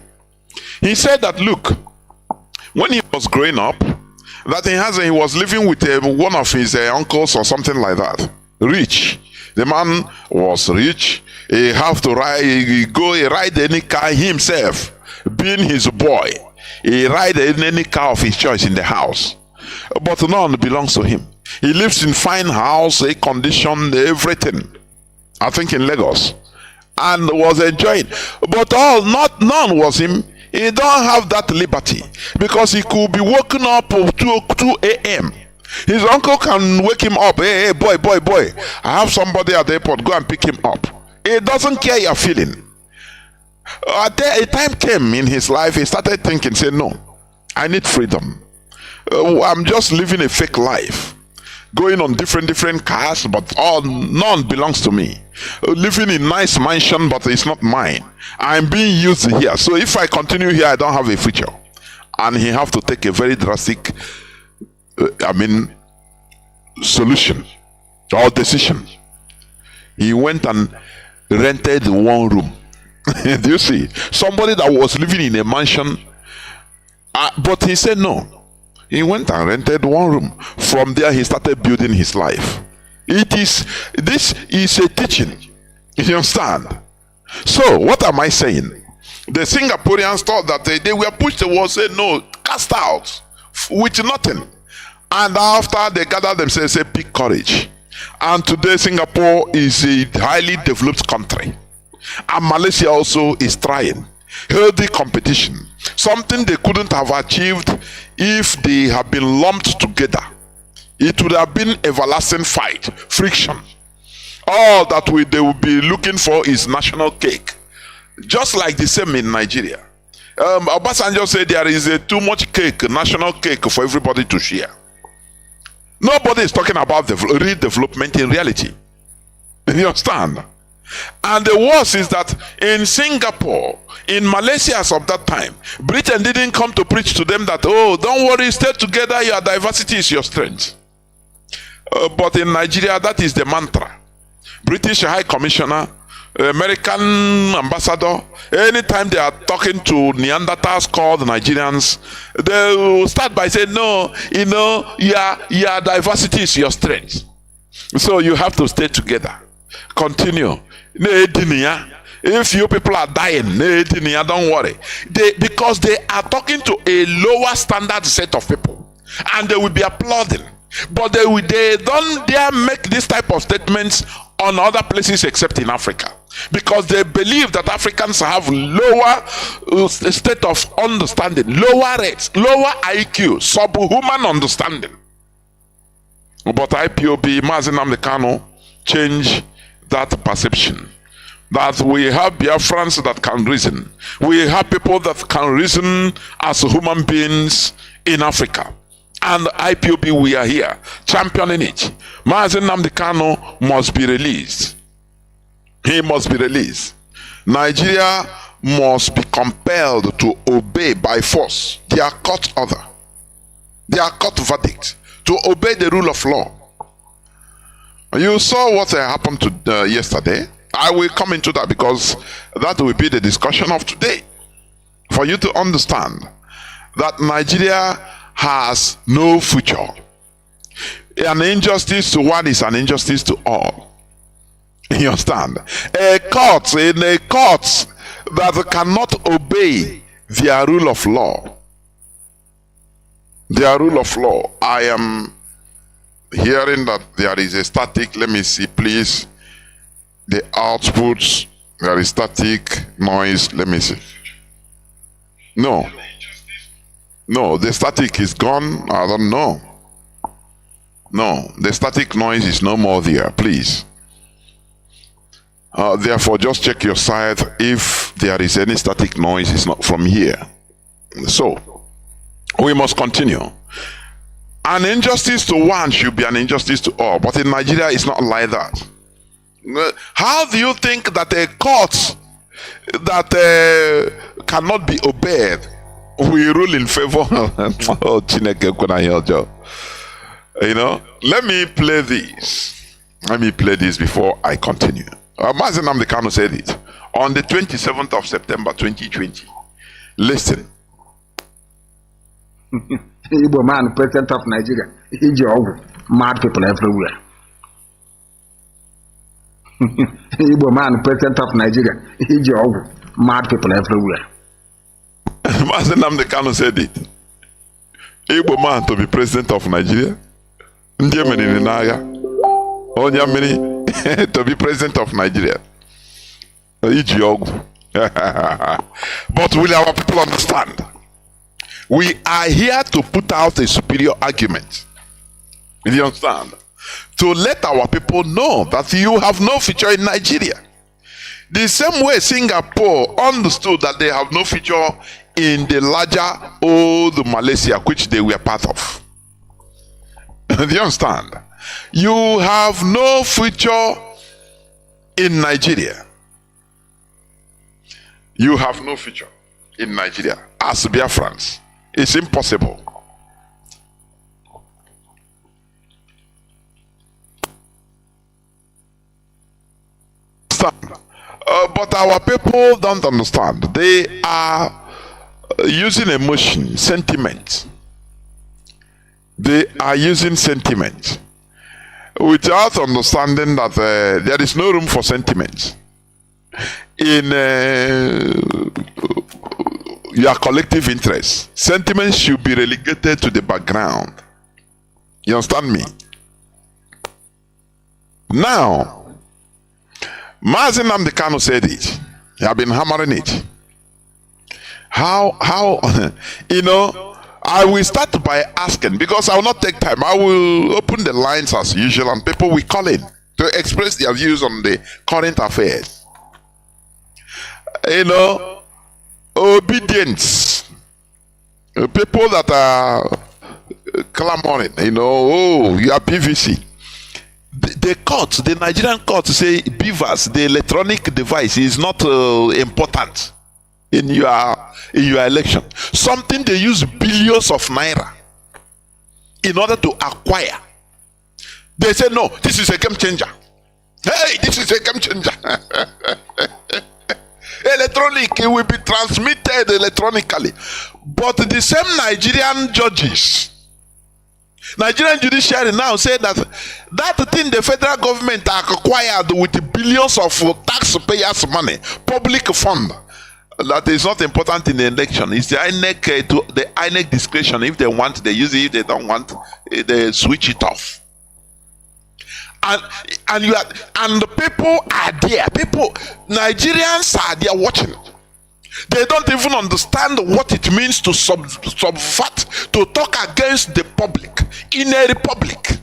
He said that, look, when he was growing up, that he was living with one of his uncles or something like that, rich. The man was rich. He have to ride any car himself, being his boy. He ride any car of his choice in the house, but none belongs to him. He lives in fine house, air conditioned, everything, I think in Lagos, and was enjoying. But none was him. He don't have that liberty because he could be woken up at 2 a.m. His uncle can wake him up. Hey, boy, I have somebody at the airport. Go and pick him up. He doesn't care your feeling. A time came in his life, he started thinking, say, no, I need freedom. I'm just living a fake life. Going on different cars, but none belongs to me. Living in nice mansion, but it's not mine. I'm being used here. So if I continue here, I don't have a future. And he have to take a very drastic, solution or decision. He went and rented one room. Do you see? Somebody that was living in a mansion, but he said no. He went and rented one room. From there, he started building his life. This is a teaching. You understand? So, what am I saying? The Singaporeans thought that they were pushed towards, say, no, cast out with nothing. And after they gathered themselves, say, pick courage. And today, Singapore is a highly developed country. And Malaysia also is trying. Healthy competition. Something they couldn't have achieved if they had been lumped together. It would have been everlasting fight, friction. All that they will be looking for is national cake. Just like the same in Nigeria. Obasanjo said there is too much cake, national cake for everybody to share. Nobody is talking about the real development in reality. You understand? And the worst is that in Singapore, in Malaysia as of that time, Britain didn't come to preach to them that, oh, don't worry, stay together, your diversity is your strength. But in Nigeria, that is the mantra. British High Commissioner, American ambassador, anytime they are talking to Neanderthals called Nigerians, they will start by saying, no, your diversity is your strength. So you have to stay together. Continue. If you people are dying, don't worry. Because they are talking to a lower standard set of people, and they will be applauding. But they don't dare make this type of statements on other places except in Africa, because they believe that Africans have lower state of understanding, lower rates, lower IQ, subhuman understanding. But IPOB, Mazi Nnamdi Kanu, change that perception. That we have Biafrans that can reason. We have people that can reason as human beings in Africa. And IPOB, we are here championing it. Mazi Nnamdi Kanu must be released. He must be released. Nigeria must be compelled to obey by force their court order, their court verdict, to obey the rule of law. You saw what happened to yesterday. I will come into that because that will be the discussion of today. For you to understand that Nigeria has no future. An injustice to one is an injustice to all. You understand? In a court that cannot obey their rule of law. Their rule of law. I am hearing that there is a static. Let me see, please. The outputs. There is static noise. Let me see. No. No, the static is gone. I don't know. No, the static noise is no more there, please. Therefore, just check your side. If there is any static noise, it's not from here. So, we must continue. An injustice to one should be an injustice to all. But in Nigeria, it's not like that. How do you think that a court that cannot be obeyed will rule in favor? Oh, Chineke, when I hear Joe. You know, let me play this. Let me play this before I continue. Mazi Nnamdi Kanu said it on the 27th of September 2020. Listen. Igbo man, president of Nigeria, mad people everywhere. Igbo man, president of Nigeria, mad people everywhere. Mazi Nnamdi Kanu said it. Igbo man to be president of Nigeria. To be president of Nigeria. But will our people understand? We are here to put out a superior argument. Do you understand? To let our people know that you have no future in Nigeria. The same way Singapore understood that they have no future in the larger old Malaysia, which they were part of. Do you understand? You have no future in Nigeria. You have no future in Nigeria as Biafrans. It's impossible. But our people don't understand. They are using emotion, sentiment. They are using sentiment without understanding that there is no room for sentiment in your collective interest. Sentiments should be relegated to the background. You understand me? Now, Mazi Nnamdi Kanu said it. He have been hammering it. How you know, I will start by asking, because I will not take time. I will open the lines as usual and people will call in to express their views on the current affairs. You know, obedience. People that are clamoring, you know, oh, you are PVC. The courts, the Nigerian courts say BVAS, the electronic device, is not important in your election. Something they use billions of naira in order to acquire. They say no, this is a game changer. Hey, this is a game changer. Electronic, it will be transmitted electronically. But the same Nigerian judges, Nigerian judiciary now say that thing the federal government acquired with billions of taxpayers' money, public fund, that is not important in the election. It's the INEC discretion. If they want, they use it. If they don't want, they switch it off. And the people are there. Nigerians are there watching. They don't even understand what it means to subvert, to talk against the public in a republic.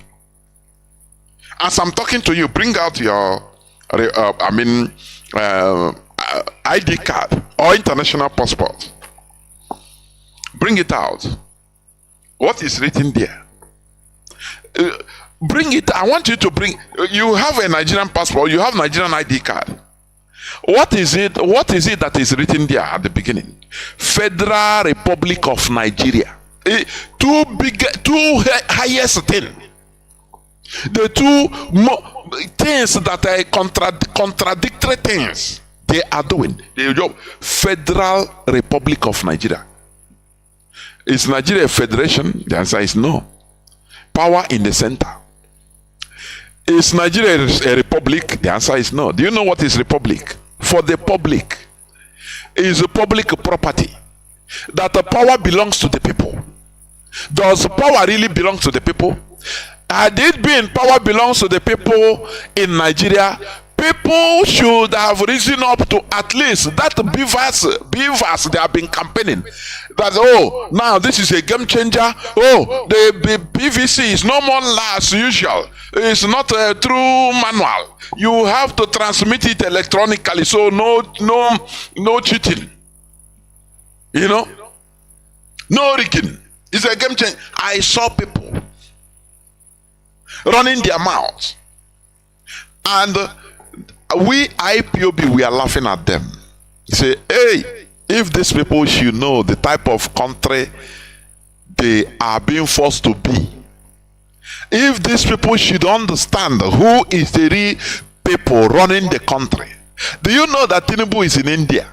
As I'm talking to you, bring out your, ID card or international passport. Bring it out. What is written there? Bring it. I want you to bring. You have a Nigerian passport. You have Nigerian ID card. What is it? What is it that is written there at the beginning? Federal Republic of Nigeria. Two highest thing. The two things that are contradictory things they are doing. Federal Republic of Nigeria. Is Nigeria a federation? The answer is no. Power in the center. Is Nigeria a republic? The answer is no. Do you know what is republic? For the public. Is a public property. That the power belongs to the people. Does power really belong to the people? Had it been power belongs to the people in Nigeria, people should have risen up to at least that beavers they have been campaigning. That, oh, now this is a game changer. Oh, the PVC is no more as usual. It's not a true manual. You have to transmit it electronically, so no cheating. You know, no rigging. It's a game changer. I saw people running their mouths, and we IPOB, we are laughing at them. Say, hey, if these people should know the type of country they are being forced to be, if these people should understand who is the real people running the country. Do you know that Tinubu is in India?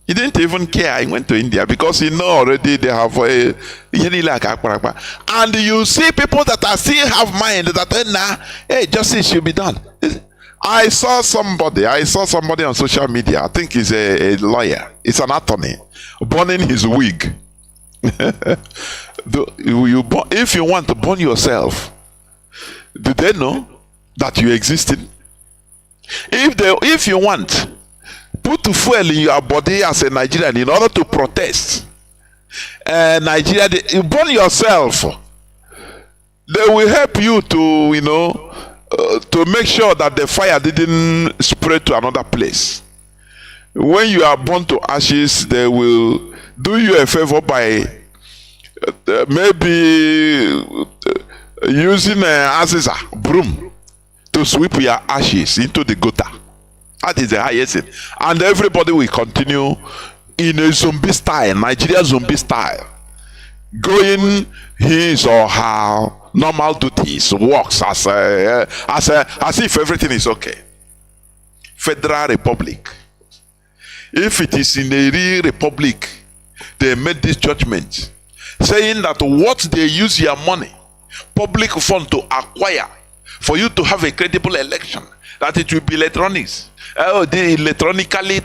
He didn't even care. He went to India because he know already they have a and you see people that are still have mind that hey, justice should be done. I saw somebody on social media. I think he's a lawyer. It's an attorney burning his wig. If you want to burn yourself, do they know that you existed? If you want, put fuel in your body as a Nigerian in order to protest. Nigeria, you burn yourself. They will help you to, to make sure that the fire didn't spread to another place. When you are burned to ashes, they will do you a favor by maybe using a broom to sweep your ashes into the gutter. That is the highest thing. And everybody will continue in a zombie style, Nigeria zombie style, going his or her normal duties, works as if everything is okay. Federal Republic. If it is in a real republic, they made this judgment, saying that what they use your money, public fund to acquire, for you to have a credible election, that it will be electronics. They electronically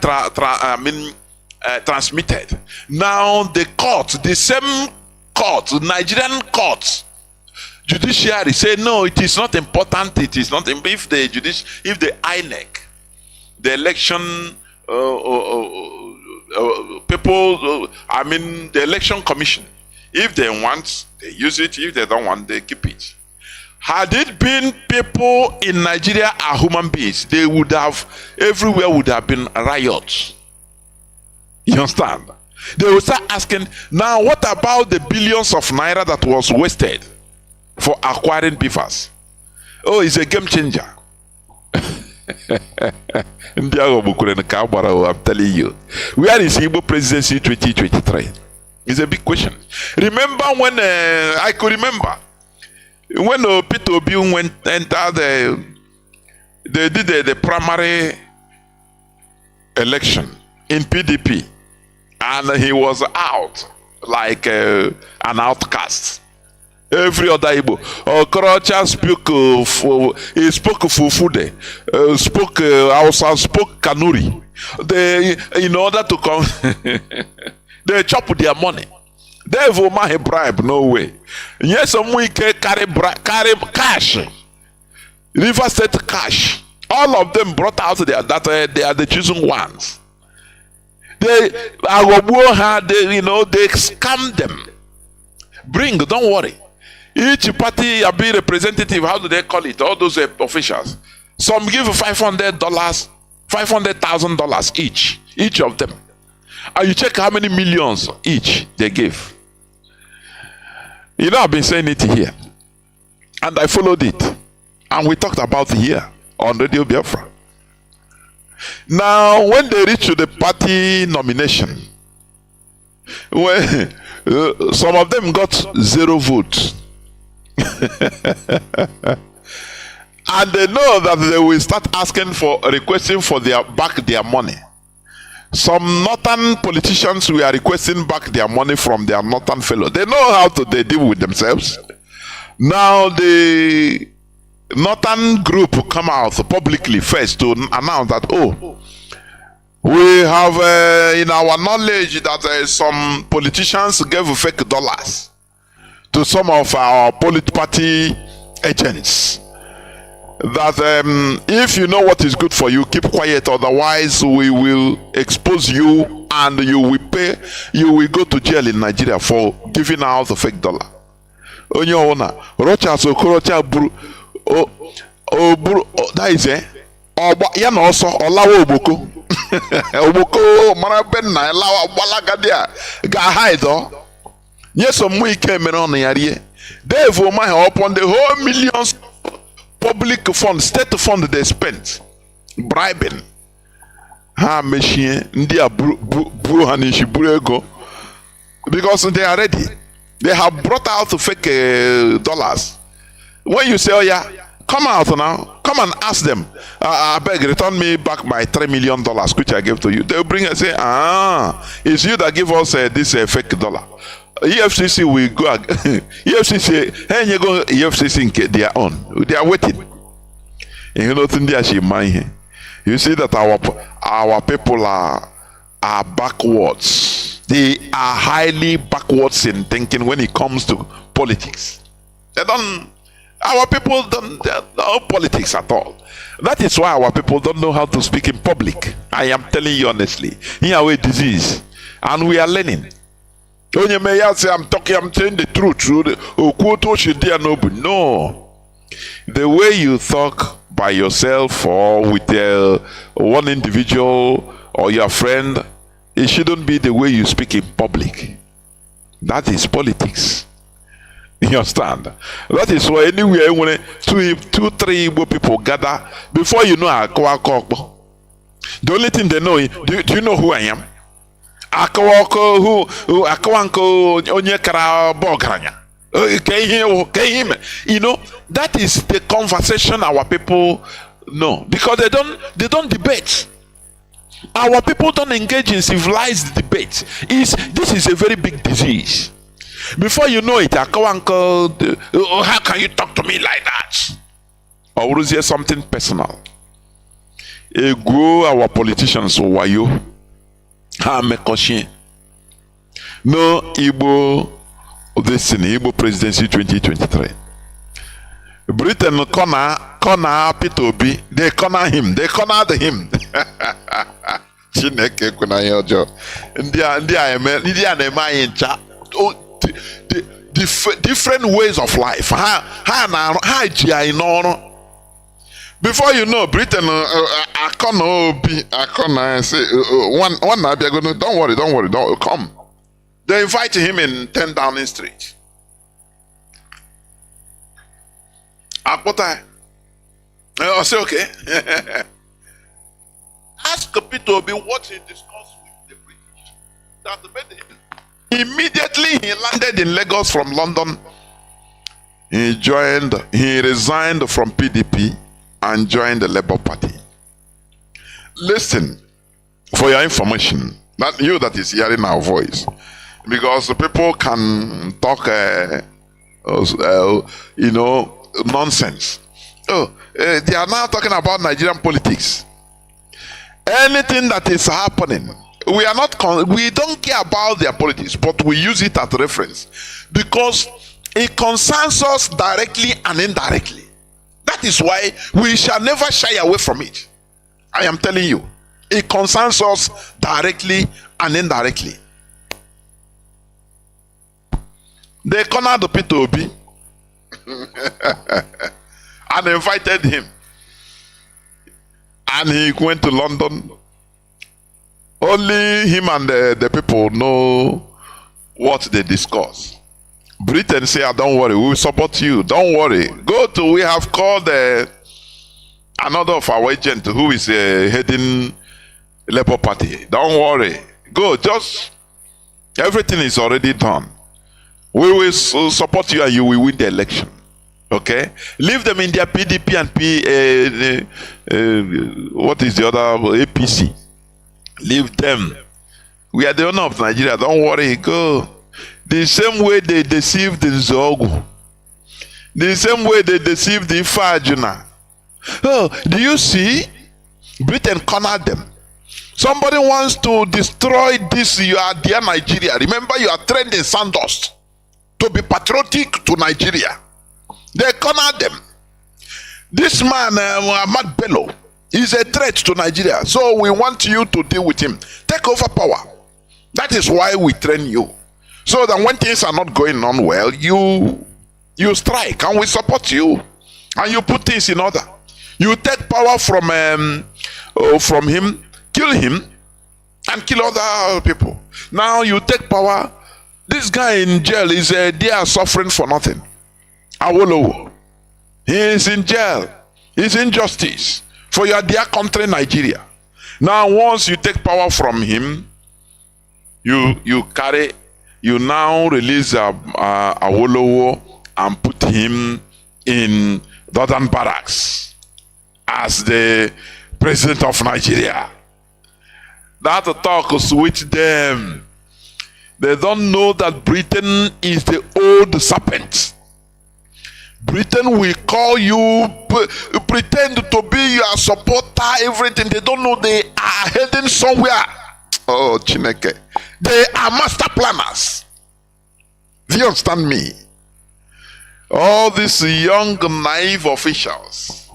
transmitted. Now the court, the same court, Nigerian courts, judiciary say no, it is not important. It is not. If the INEC, the election people, the election commission, if they want, they use it. If they don't want, they keep it. Had it been people in Nigeria are human beings, they would have, everywhere would have been riots. You understand? They will start asking, now what about the billions of naira that was wasted for acquiring beavers? Oh, it's a game changer. I'm telling you. Where is Igbo presidency 2023? It's a big question. Remember when, I could remember, when Peter Obi entered they did the primary election in PDP, and he was out like an outcast. Every other Igbo, Okorocha he spoke Fufude, spoke Hausa, spoke Kanuri. They, in order to come, they chop their money. They've a bribe, no way. Yes, some we carry cash. River State cash. All of them brought out that they are the chosen ones. They scam them. Bring, don't worry. Each party a be representative, how do they call it? All those officials. Some give $500, $500,000 each of them. And you check how many millions each they give. You know, I've been saying it here. And I followed it. And we talked about it here on Radio Biafra. Now, when they reach to the party nomination, when some of them got 0 votes, and they know that they will start asking for requesting for back their money. Some northern politicians were requesting back their money from their northern fellows. They know how to deal with themselves. Now the northern group come out publicly first to announce that, oh, we have in our knowledge that some politicians gave fake dollars to some of our party agents. That if you know what is good for you, keep quiet, otherwise we will expose you and you will go to jail in Nigeria for giving out the fake dollar. Onye ona rocha sokorocha buru that is ya na oso olawa ogboko ogboko mara ben na lawa gbalaga ga hide o nyeso mu ike mere onu yarie Dave Omahe upon the whole millions public fund, state fund they spent bribing. Ha machine India because they are ready. They have brought out fake dollars. When you say, oh yeah, come out now, come and ask them. I beg, return me back my $3 million which I gave to you. They'll bring and say, it's you that give us this fake dollar. EFCC will go. EFCC, hey, you go. EFCC in their own. They are waiting. And you know, you see that our people are backwards. They are highly backwards in thinking when it comes to politics. Our people don't know politics at all. That is why our people don't know how to speak in public. I am telling you honestly. Here we disease, and we are learning. Onye may say I'm saying the truth. No. The way you talk by yourself or with one individual or your friend, it shouldn't be the way you speak in public. That is politics. You understand? That is why anywhere when two, three Igbo people gather, before you know, the only thing they know is, do you know who I am? Akawanko onye kara bogranya. You know, that is the conversation our people know, because they don't debate. Our people don't engage in civilized debate. This is a very big disease. Before you know it, Akawanko, how can you talk to me like that? Or is there something personal? Our politicians wayo. No Igbo destiny, Igbo presidency 2023. Britain corner Peter Obi, they corner him, they cornered him. Chineke kuna yojo. India different ways of life. Before you know, Britain, I say one night they're gonna. Don't worry, don't come. They invite him in 10 Downing Street. I say okay. Ask Peter Obi what he discussed with the British. That immediately he landed in Lagos from London. He resigned from PDP and joined the Labour Party. Listen, for your information, that you that is hearing our voice, because people can talk, nonsense. They are now talking about Nigerian politics. Anything that is happening, we don't care about their politics, but we use it as reference because it concerns us directly and indirectly. That is why we shall never shy away from it. I am telling you, it concerns us directly and indirectly. They cornered Peter Obi and invited him, and he went to London. Only him and the people know what they discuss. Britain say, don't worry, we will support you. Don't worry. We have called another of our agents who is heading Labour Party. Don't worry. Go. Just everything is already done. We will support you and you will win the election. Okay? Leave them in their PDP and what is the other? APC. Leave them. We are the owner of Nigeria. Don't worry. Go. The same way they deceived the Zogu. The same way they deceived the Fajuna. Oh, do you see? Britain cornered them. Somebody wants to destroy this, you are dear Nigeria. Remember, you are trained in sandals to be patriotic to Nigeria. They cornered them. This man, Ahmad Bello, is a threat to Nigeria. So we want you to deal with him. Take over power. That is why we train you. So that when things are not going on well, you strike and we support you. And you put things in order. You take power from him, kill him, and kill other people. Now you take power. This guy in jail is there suffering for nothing. Awolowo. He is in jail. It's injustice for your dear country, Nigeria. Now once you take power from him, you now release Awolowo and put him in Northern Barracks as the president of Nigeria. That talk switch them. They don't know that Britain is the old serpent. Britain will call you, pretend to be your supporter, everything. They don't know they are heading somewhere. Oh, Chineke. They are master planners. Do you understand me? All these young, naive officials,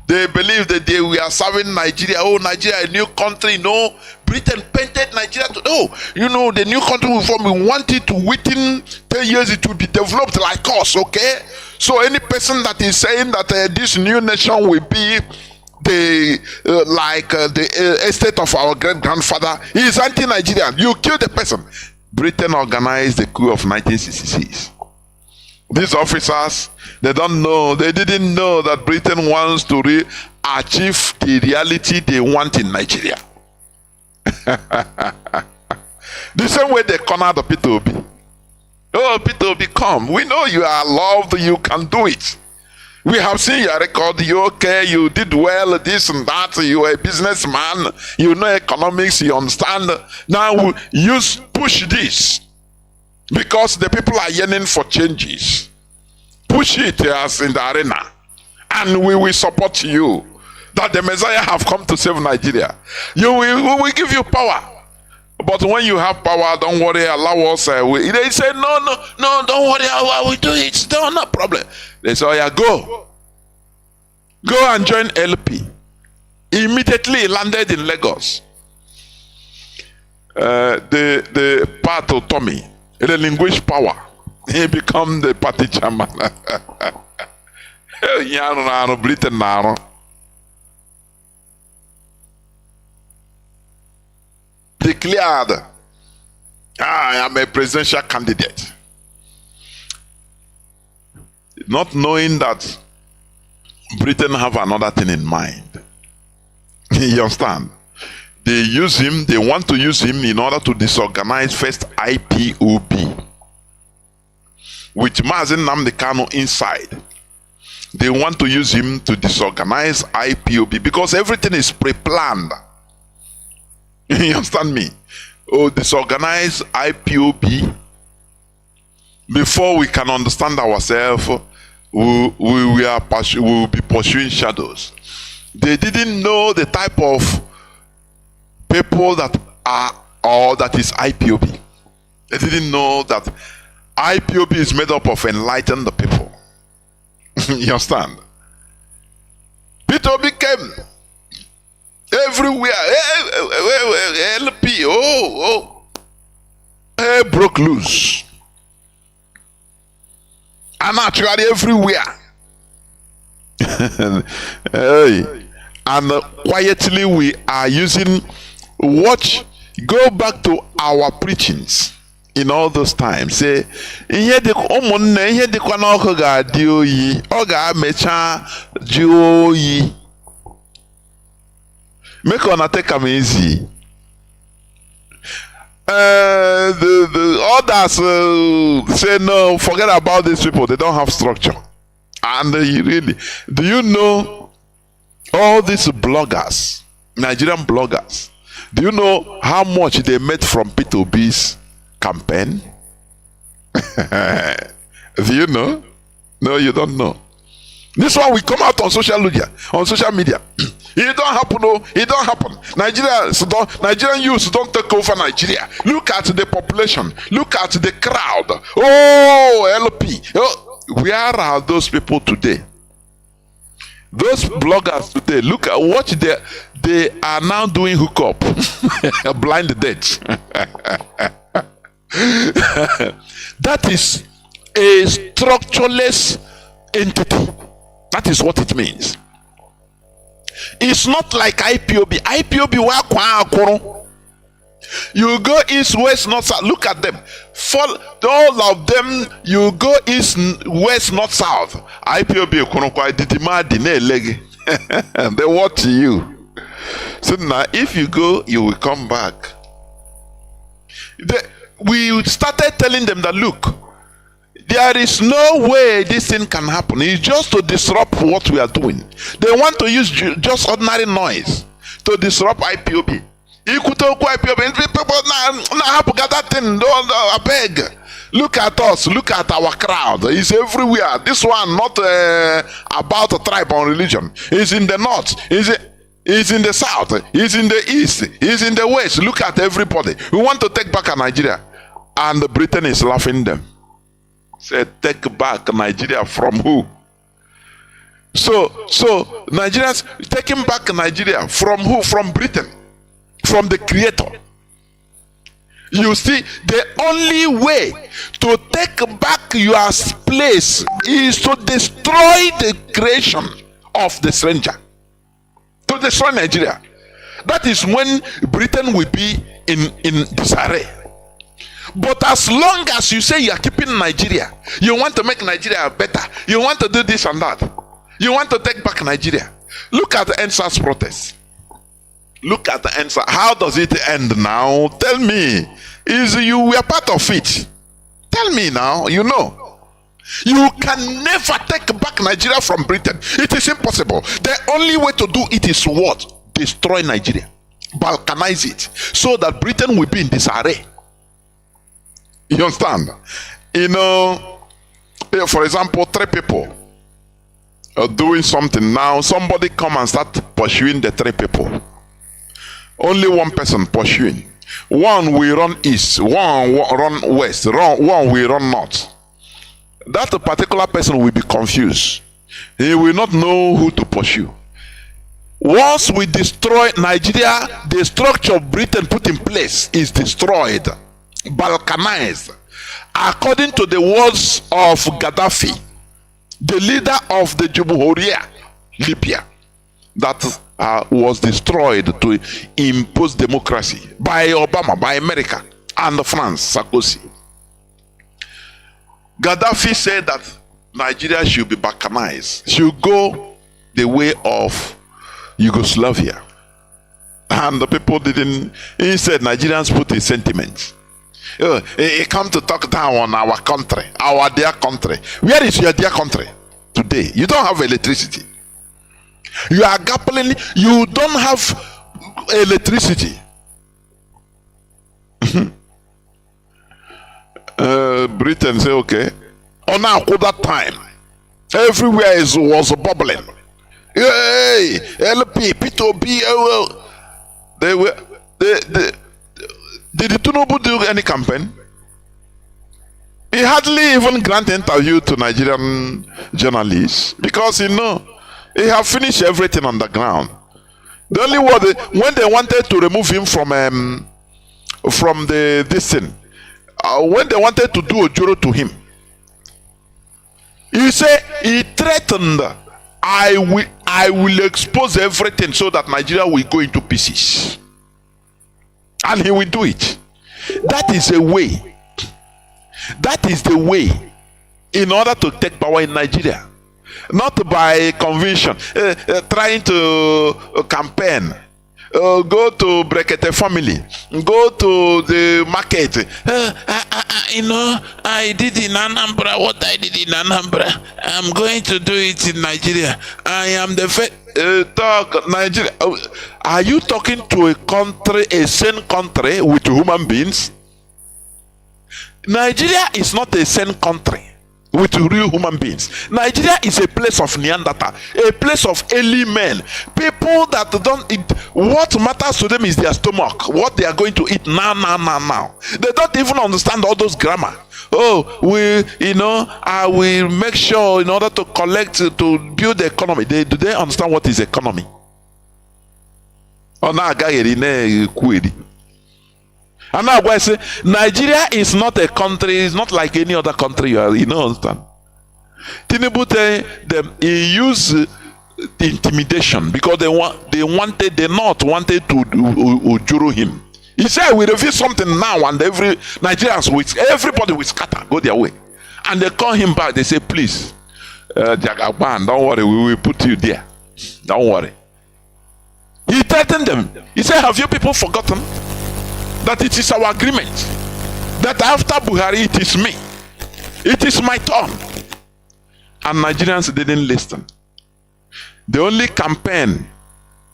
they believe that they were serving Nigeria. Oh, Nigeria, a new country. No, Britain painted Nigeria to, the new country we form. We want it to, within 10 years, it will be developed like us, okay? So any person that is saying that this new nation will be the estate of our great-grandfather, he is anti-Nigerian. You kill the person. Britain organized the coup of 1966. These officers, they didn't know that Britain wants to achieve the reality they want in Nigeria. The same way they cornered the Peter Obi. Oh, Peter Obi, come. We know you are loved, you can do it. We have seen your record, you okay, you did well, this and that, you are a businessman, you know economics, you understand. Now you push this. Because the people are yearning for changes. Push it as in the arena. And we will support you. That the Messiah have come to save Nigeria. We will give you power. But when you have power, don't worry, allow us. They say, no, don't worry, I will do it. No problem. They say, oh yeah, go. Go and join LP. Immediately landed in Lagos. The part of Tommy, relinquished power. He become the party chairman. Britain now. Declared, I am a presidential candidate. Not knowing that Britain have another thing in mind. You understand? They use him, they want to use him in order to disorganize first IPOB. With Mazi Nnamdi Kanu inside. They want to use him to disorganize IPOB because everything is pre-planned. You understand me? Oh, disorganize IPOB. Before we can understand ourselves, we will be pursuing shadows. They didn't know the type of people that are, or that is IPOB. They didn't know that IPOB is made up of enlightened people. You understand? Peter became everywhere. LP, broke loose. And actually everywhere. And quietly we are using, go back to our preachings in all those times. Say, ihe dịkwa n'ọkụ ga-adị oyi, ọ ga-amecha jụọ oyi. Make una take am easy. The others say no, forget about these people. They don't have structure. And really, do you know all these bloggers, Nigerian bloggers? Do you know how much they made from P2B's campaign? Do you know? No, you don't know. This one will come out on social media. It don't happen, no. It don't happen. Nigerian youths don't take over Nigeria. Look at the population. Look at the crowd. Oh, LP. Oh, where are those people today? Those bloggers today, look at what they are now doing hookup. Blind dates. That is a structureless entity. That is what it means. It's not like IPOB. IPOB, you go east, west, north, south. Look at them. For all of them, you go east, west, north, south. IPOB, they watch you. So now, if you go, you will come back. We started telling them that, look, there is no way this thing can happen. It's just to disrupt what we are doing. They want to use just ordinary noise to disrupt IPOB. Look at us, look at our crowd. It's everywhere. This one not about a tribe or religion. It's in the north. It's in the south. It's in the east. It's in the west. Look at everybody. We want to take back Nigeria. And Britain is laughing them. Say, take back Nigeria from who? So Nigerians taking back Nigeria from who? From Britain, from the creator. You see, the only way to take back your place is to destroy the creation of the stranger, to destroy Nigeria. That is when Britain will be in disarray. But as long as you say you are keeping Nigeria, you want to make Nigeria better, you want to do this and that, you want to take back Nigeria. Look at the NSAS protest. Look at the NSAS. How does it end now? Tell me. You were part of it. Tell me now. You know. You can never take back Nigeria from Britain. It is impossible. The only way to do it is what? Destroy Nigeria. Balkanize it. So that Britain will be in disarray. You understand? You know, for example, 3 people are doing something. Now somebody come and start pursuing the 3 people. Only one person pursuing. One will run east, one will run west, one will run north. That particular person will be confused. He will not know who to pursue. Once we destroy Nigeria, the structure of Britain put in place is destroyed, balkanized. According to the words of Gaddafi, the leader of the Jamhuriya, Libya, that was destroyed to impose democracy by Obama, by America, and France, Sarkozy. Gaddafi said that Nigeria should be balkanized, should go the way of Yugoslavia. And the people didn't. He said Nigerians put a sentiment. He come to talk down on our country, our dear country. Where is your dear country today? You don't have electricity. You are grappling. You don't have electricity. Britain say okay. On now that time, everywhere was bubbling. Hey, LP, P2B. Did Tinubu do any campaign? He hardly even grant interview to Nigerian journalists because he have finished everything on the ground. The only word when they wanted to remove him from this thing, when they wanted to do a juro to him, he said he threatened, I will expose everything so that Nigeria will go into pieces. And he will do it. That is a way. That is the way in order to take power in Nigeria. Not by convention, trying to campaign. go to Brekete family, go to the market. I did in Anambra what I did in Anambra. I'm going to do it in Nigeria. I am the talk Nigeria. Are you talking to a country, a sane country with human beings? Nigeria is not a sane country with real human beings. Nigeria is a place of Neanderthal, a place of early men, people that don't eat. What matters to them is their stomach, what they are going to eat now. They don't even understand all those grammar. I will make sure in order to collect, to build the economy. Do they understand what is economy? And now I say Nigeria is not a country, it's not like any other country you understand. Tinubu tell them he used intimidation because they not wanted to ujuru him. He said we reveal something now and everybody will scatter, go their way. And they call him back, they say, please, Jagaban, don't worry, we will put you there. Don't worry. He threatened them. He said, have you people forgotten that it is our agreement that after Buhari it is me, it is my turn? And Nigerians didn't listen. The only campaign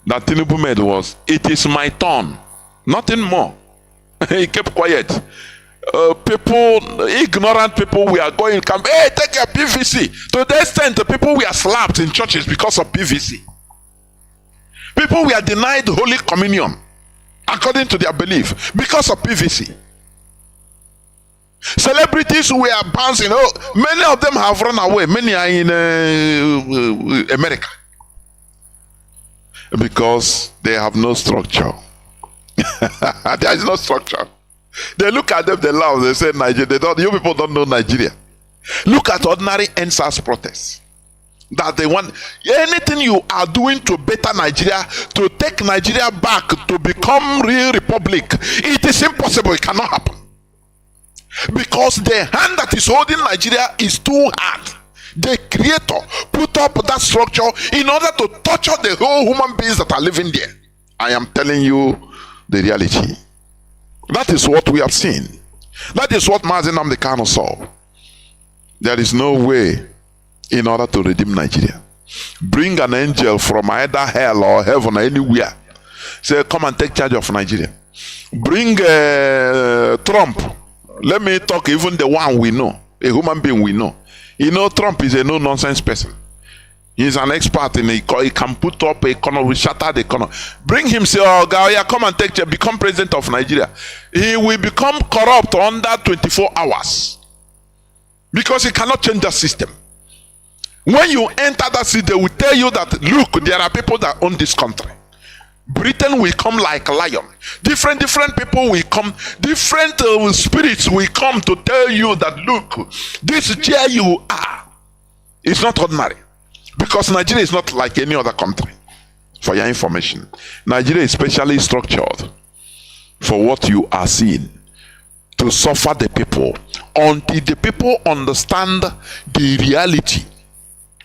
that Tinubu made was, it is my turn, nothing more. He kept quiet. Ignorant people, we are going to come, hey, take your PVC. To the extent the people were slapped in churches because of PVC. People were denied Holy Communion according to their belief because of PVC. Celebrities were bouncing. Many of them have run away. Many are in America because they have no structure. There is no structure. They look at them, they laugh, they say Nigeria. You people don't know Nigeria. Look at ordinary NSAS protests. That they want anything you are doing to better Nigeria, to take Nigeria back to become real republic. It is impossible. It cannot happen because the hand that is holding Nigeria is too hard. The creator put up that structure in order to torture the whole human beings that are living there. I am telling you the reality. That is what we have seen. That is what Mazi Nnamdi Kanu saw. There is no way in order to redeem Nigeria. Bring an angel from either hell or heaven or anywhere. Say, come and take charge of Nigeria. Bring Trump. Let me talk even the one we know, a human being we know. Trump is a no-nonsense person. He's an expert in it. He can put up a economy, shatter the economy. Bring him, say, oh, Gaya, come and take charge, become president of Nigeria. He will become corrupt under 24 hours. Because he cannot change the system. When you enter that city, they will tell you that, look, there are people that own this country. Britain will come like a lion. Different people will come. Different spirits will come to tell you that, look, this chair you are is not ordinary. Because Nigeria is not like any other country. For your information, Nigeria is specially structured for what you are seeing. To suffer the people until the people understand the reality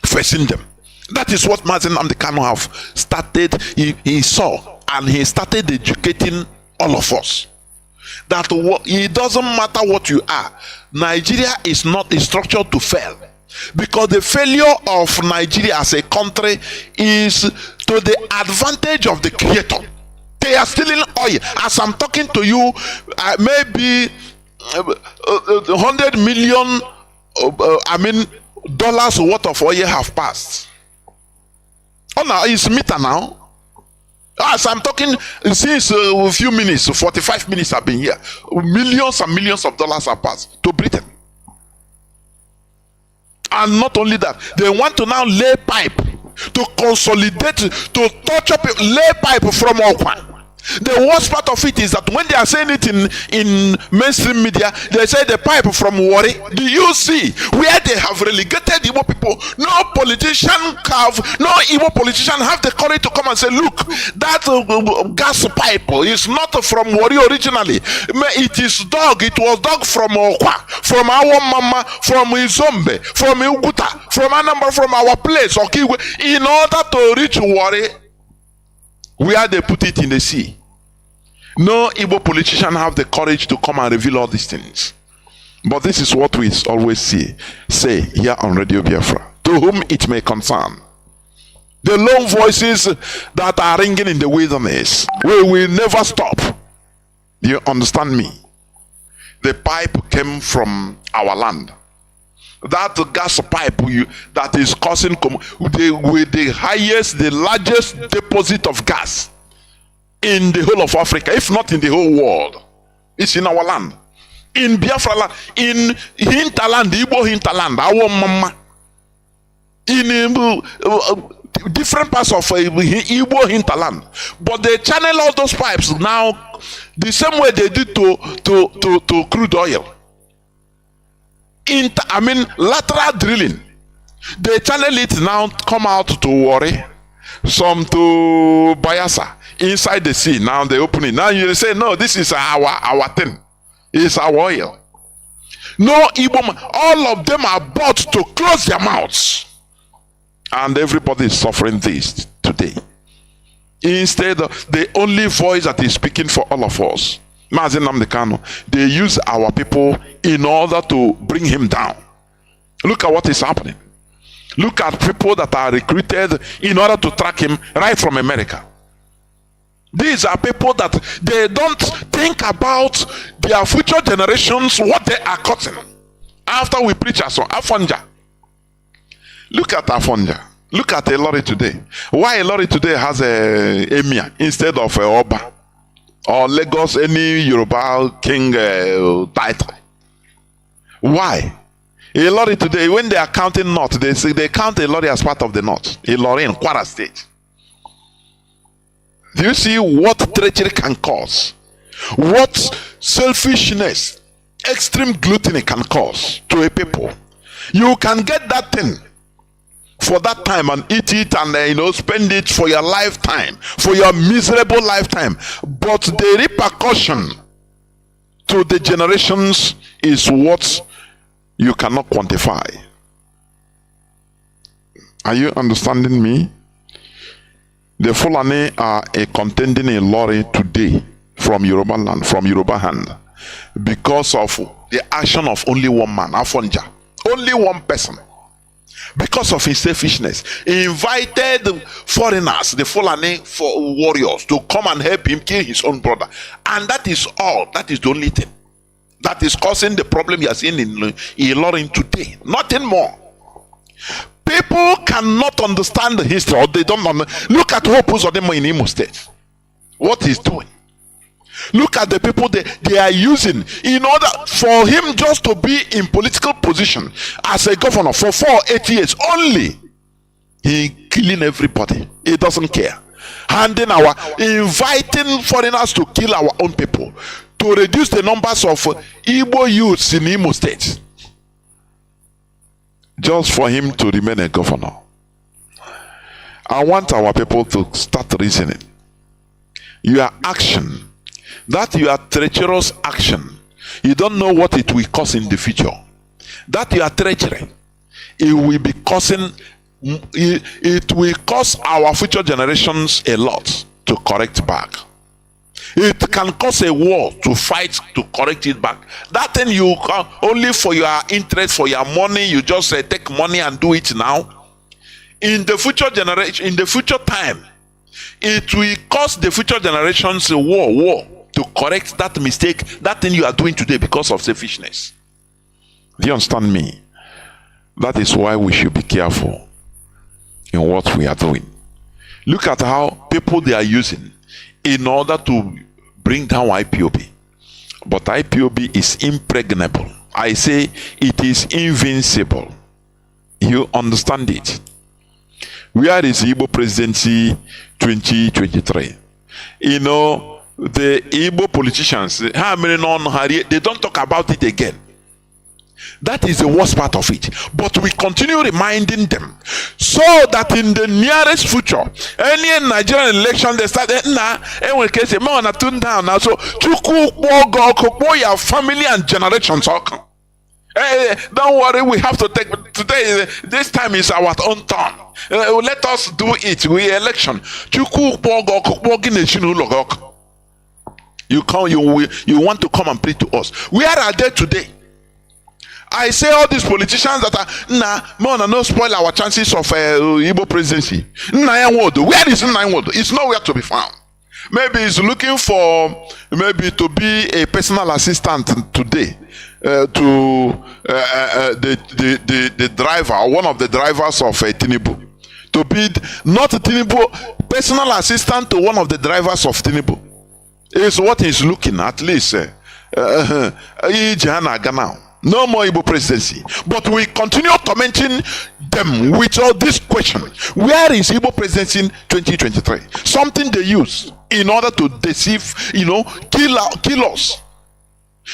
facing them. That is what Mazi Nnamdi Kanu have started. He saw and he started educating all of us that it doesn't matter what you are. Nigeria is not a structure to fail, because the failure of Nigeria as a country is to the advantage of the creator. They are stealing oil. As I'm talking to you, maybe 100 million dollars worth of oil have passed. Oh, now it's meter now. As I'm talking, since a few minutes, 45 minutes I've been here. Millions and millions of dollars have passed to Britain. And not only that, they want to now lay pipe to consolidate, to touch up, lay pipe from Okwa. The worst part of it is that when they are saying it in mainstream media, they say the pipe from Warri. Do you see where they have relegated Igbo people? No politician have the courage to come and say, look, that gas pipe is not from Warri originally. It is dug. It was dug from Okwa, from our mama, from Izombe, from Uguta, from Anambra, from our place, okay, in order to reach Warri. where they put it in the sea. No Igbo politician have the courage to come and reveal all these things. But this is what we always say here on Radio Biafra, to whom it may concern. The lone voices that are ringing in the wilderness, we will never stop. Do you understand me? The pipe came from our land. That gas pipe that is causing with the highest, the largest deposit of gas in the whole of Africa, if not in the whole world. It's in our land. In Biafra land, in hinterland, Igbo hinterland, our mama. In different parts of Igbo hinterland. But they channel all those pipes now the same way they did to crude oil. Lateral drilling. They channel it now, come out to Warri, some to Bayelsa, inside the sea. Now they open it. Now you say, no, this is our thing. It's our oil. No Igbo man, all of them are bought to close their mouths. And everybody is suffering this today. Instead, the only voice that is speaking for all of us, Mazi Nnamdi Kanu, they use our people in order to bring him down. Look at what is happening. Look at people that are recruited in order to track him right from America. These are people that they don't think about their future generations, what they are causing. After we preach us on Afonja. Look at Afonja. Look at Elori today. Why Elori today has a emir instead of a Oba? Or Lagos, any Yoruba king title. Why? Elori today, when they are counting north, they say they count Elori as part of the north. Elori in Kwara State. Do you see what treachery can cause? What selfishness, extreme gluttony can cause to a people? You can get that thing for that time and eat it and spend it for your lifetime, for your miserable lifetime. But the repercussion to the generations is what you cannot quantify. Are you understanding me? The Fulani are contending a lorry today from Yoruba land, from Yoruba hand, because of the action of only one man, Afonja, only one person. Because of his selfishness, he invited foreigners, the Fulani warriors, to come and help him kill his own brother. And that is all. That is the only thing that is causing the problem you are seeing in Ilorin today. Nothing more. People cannot understand the history, or they don't understand. Look at Hope Uzodinma in Imo State. What he's doing. Look at the people they are using in order for him just to be in political position as a governor for 8 years only. He killing everybody. He doesn't care. Inviting foreigners to kill our own people, to reduce the numbers of Igbo youths in Imo State, just for him to remain a governor. I want our people to start reasoning. Your action, that your treacherous action, you don't know what it will cause in the future. That your treachery, it will be causing, it will cost our future generations a lot to correct back. It can cause a war to fight to correct it back. That thing you only for your interest, for your money, you just take money and do it now. In the future generation, in the future time, it will cost the future generations a war to correct that mistake, that thing you are doing today because of selfishness. Do you understand me? That is why we should be careful in what we are doing. Look at how people they are using in order to bring down IPOB. But IPOB is impregnable. I say it is invincible. You understand it? Where is Igbo presidency 2023? You know, the Igbo politicians, they don't talk about it again. That is the worst part of it. But we continue reminding them so that in the nearest future, any Nigerian election, they start tune down now. So your family and generations all come. Don't worry, we have to take today. This time is our own turn. Let us do it. We election. You come. You want to come and preach to us. Where are they today? I say all these politicians that are no spoil our chances of Igbo presidency. Where is Nnamdi? It's nowhere to be found. Maybe he's looking for to be a personal assistant today to the driver, one of the drivers of Tinubu, to be not Tinubu, personal assistant to one of the drivers of Tinubu is what he's looking at least. No more Igbo presidency. But we continue tormenting them with all this question. Where is Igbo presidency in 2023? Something they use in order to deceive, kill us.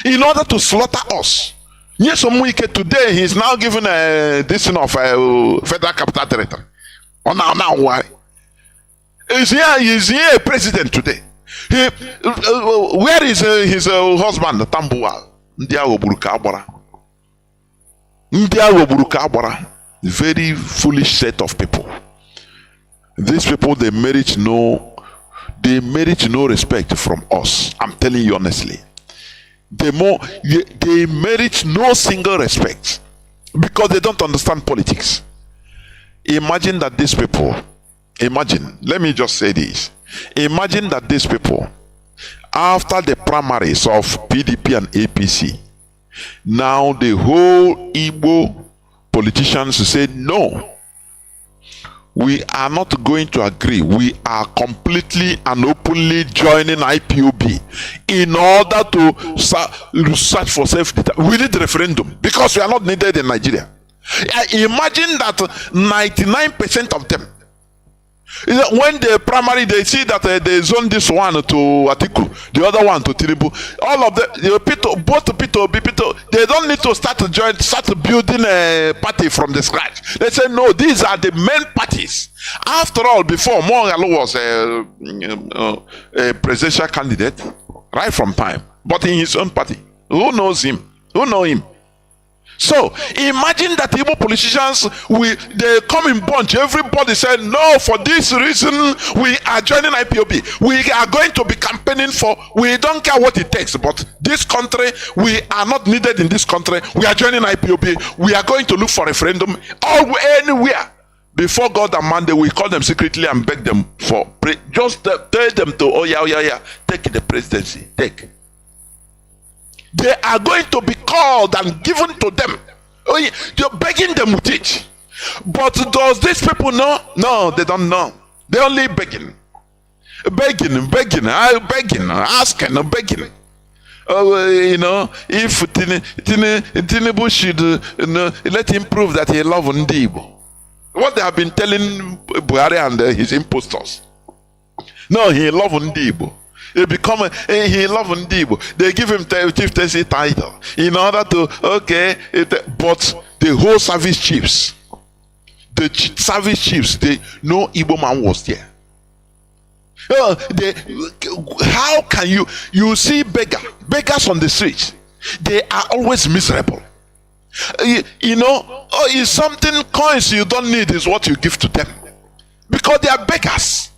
In order to slaughter us. Yes, today he's now given a decision of federal capital territory. Now why? Is he a president today? Where is his husband, Tambuwal? Very foolish set of people. These people, they merit no respect from us. I'm telling you honestly. They merit no single respect because they don't understand politics. Imagine that these people, let me just say this. Imagine that these people, after the primaries of PDP and APC, now the whole Igbo politicians say no, we are not going to agree. We are completely and openly joining IPOB in order to search for self-determination. We need referendum because we are not needed in Nigeria. Imagine that 99% of them, when the primary, they see that they zone this one to Atiku, the other one to Tinubu. All of them, both Peter, they don't need to start building a party from the scratch. They say no, these are the main parties. After all, before Mongalo was a presidential candidate, right from time, but in his own party. Who knows him? Who know him? So imagine that Igbo politicians, they come in bunch. Everybody said no, for this reason we are joining IPOB. We are going to be campaigning for, we don't care what it takes, but this country, we are not needed in this country. We are joining IPOB. We are going to look for referendum anywhere. Before God and man, they will call them secretly and beg them for just tell them to take the presidency, take. They are going to be called and given to them. You're begging them with it. But does these people know? No, they don't know. They're only begging. Begging, asking, begging. If Tinubu should let him prove that he loves Ndibo. What they have been telling Buhari and his impostors. No, he loves Ndibo. He love Ndibo. They give him chieftaincy title in order to but the whole service chiefs, they know Igbo man was there. How can you see beggars on the streets? They are always miserable. It's something coins you don't need is what you give to them because they are beggars.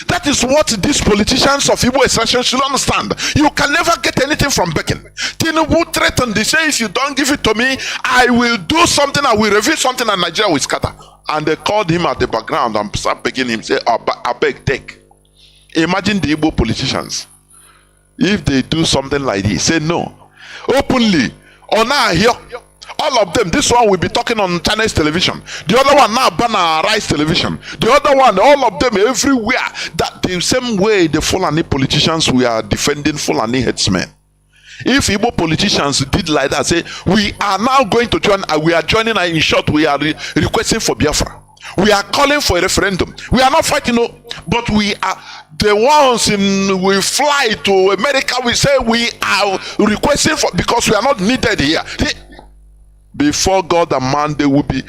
That is what these politicians of Igbo extraction should understand. You can never get anything from begging. Tinubu threatened, they say, if you don't give it to me, I will do something, I will reveal something, and Nigeria will scatter. And they called him at the background and started begging him, say, I beg, take. Imagine the Igbo politicians. If they do something like this, say no. Openly, or now here, all of them, this one will be talking on Chinese television. The other one now Bana Rice television. The other one, all of them everywhere. That the same way the Fulani politicians we are defending Fulani headsmen. If Igbo politicians did like that, say we are now going to join, we are joining, in short, we are requesting for Biafra. We are calling for a referendum. We are not fighting, no, but we are the ones we fly to America. We say we are requesting for, because we are not needed here. Before God and man, they will be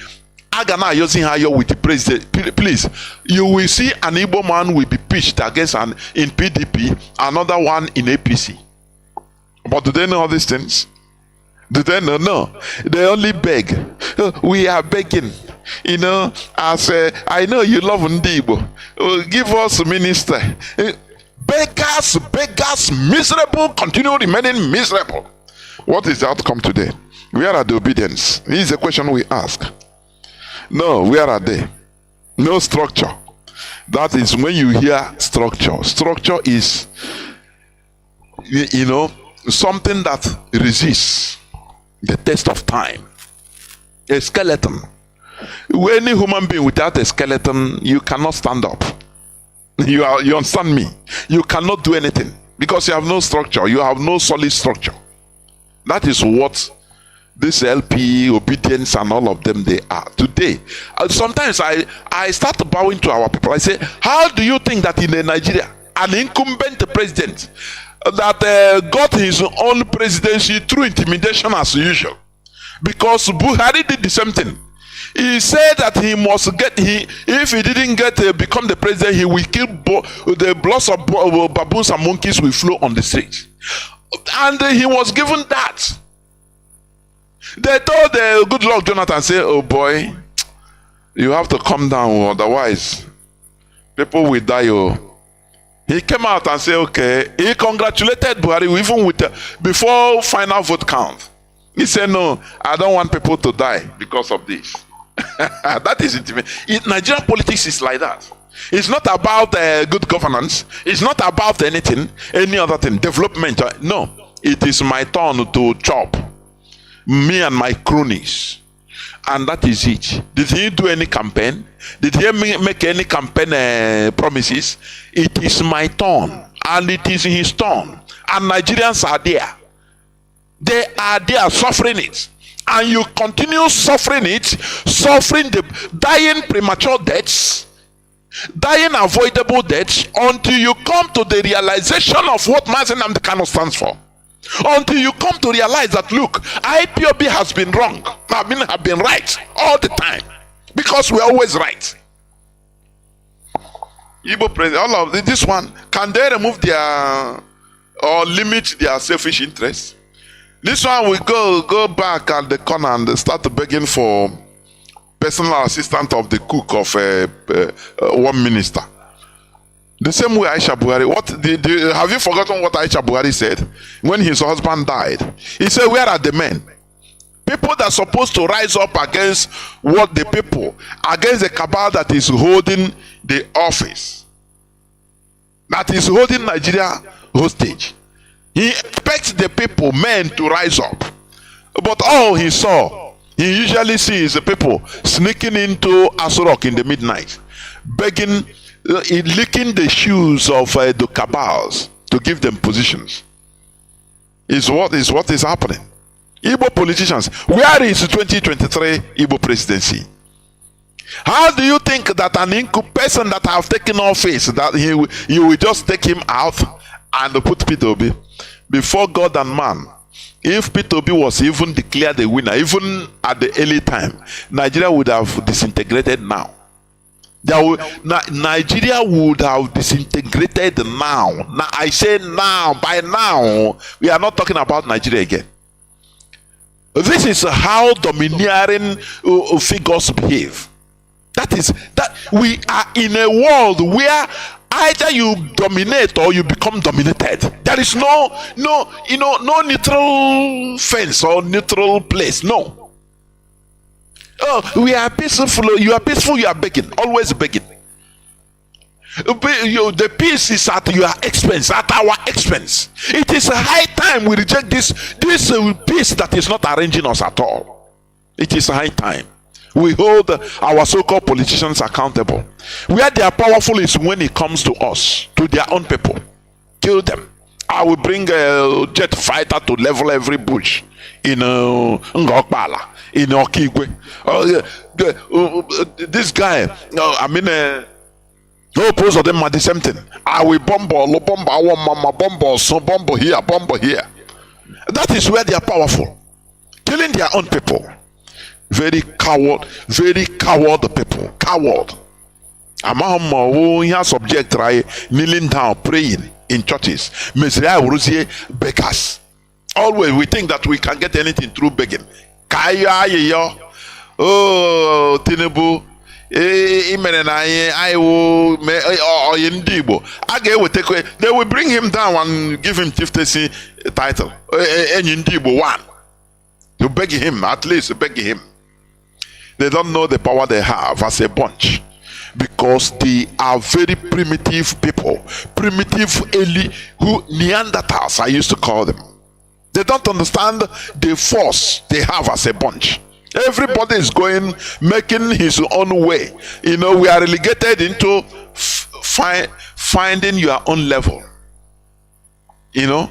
Agana using higher with the president. Please, you will see an Igbo man will be pitched against in PDP, another one in APC. But do they know all these things? Do they know? No. They only beg. We are begging. You know, as I know you love Ndibo. Give us a minister. Beggars, miserable, continue remaining miserable. What is the outcome today? Where are the obedience? This is the question we ask. No, where are they? No structure. That is when you hear structure. Structure is, you know, something that resists the test of time. A skeleton. Any human being without a skeleton, you cannot stand up. You understand me? You cannot do anything because you have no structure. You have no solid structure. That is what this LP, obedience, and all of them they are today. Sometimes I start bowing to our people. I say, how do you think that in Nigeria, an incumbent president that got his own presidency through intimidation as usual? Because Buhari did the same thing. He said that he must if he didn't become the president, he will kill the bloods of baboons and monkeys will flow on the street. And he was given that. They told the good Lord Jonathan, say, oh boy, you have to calm down, otherwise people will die. Oh. He came out and said, okay. He congratulated Buhari even with before final vote count. He said, no, I don't want people to die because of this. That is intimate. Nigerian politics is like that. It's not about good governance. It's not about anything, any other thing, development. No, it is my turn to chop. Me and my cronies. And that is it. Did he do any campaign? Did he make any campaign promises? It is my turn. And it is his turn. And Nigerians are there. They are there suffering it. And you continue suffering it, suffering the dying premature deaths, dying avoidable deaths, until you come to the realization of what Mazi Nnamdi Kanu stands for. Until you come to realize that, look, IPOB has been wrong, have been right all the time, because we're always right. Igbo president, all of this one, can they remove their or limit their selfish interests? This one will go back at the corner and start begging for personal assistant of the cook of one minister. The same way Aisha Buhari. Have you forgotten what Aisha Buhari said when his husband died? He said, where are the men? People that are supposed to rise up against what the people, against the cabal that is holding the office, that is holding Nigeria hostage. He expects the people, men, to rise up. But all he saw, he usually sees the people sneaking into Asorok in the midnight, begging, licking the shoes of the cabals to give them positions. Is what is happening. Igbo politicians, where is the 2023 Igbo presidency? How do you think that an person that have taken office, that you will just take him out and put Peter Obi before God and man? If Peter Obi was even declared the winner, even at the early time, Nigeria would have disintegrated now. Nigeria would have disintegrated now. Now I say now. By now, we are not talking about Nigeria again. This is how domineering figures behave. That we are in a world where either you dominate or you become dominated. There is no neutral fence or neutral place. No. Oh, we are peaceful. You are peaceful. You are begging. Always begging. The peace is at your expense, at our expense. It is a high time we reject this peace that is not arranging us at all. It is a high time. We hold our so-called politicians accountable. Where they are powerful is when it comes to us, to their own people. Kill them. I will bring a jet fighter to level every bush in Ngokbala, in Okigwe. This guy, both of them are the same thing. I will bomb here. That is where they are powerful. Killing their own people. Very coward people. Coward. Among subject right, kneeling down, praying in churches. Beggars. Always we think that we can get anything through begging. Kaya yo. Oh, Tinubu. They will bring him down and give him chieftaincy title. One. You beg him, at least beg him. They don't know the power they have as a bunch, because they are very primitive people, primitive who Neanderthals I used to call them. They don't understand the force they have as a bunch. Everybody is going, making his own way. You know, we are relegated into finding your own level. You know,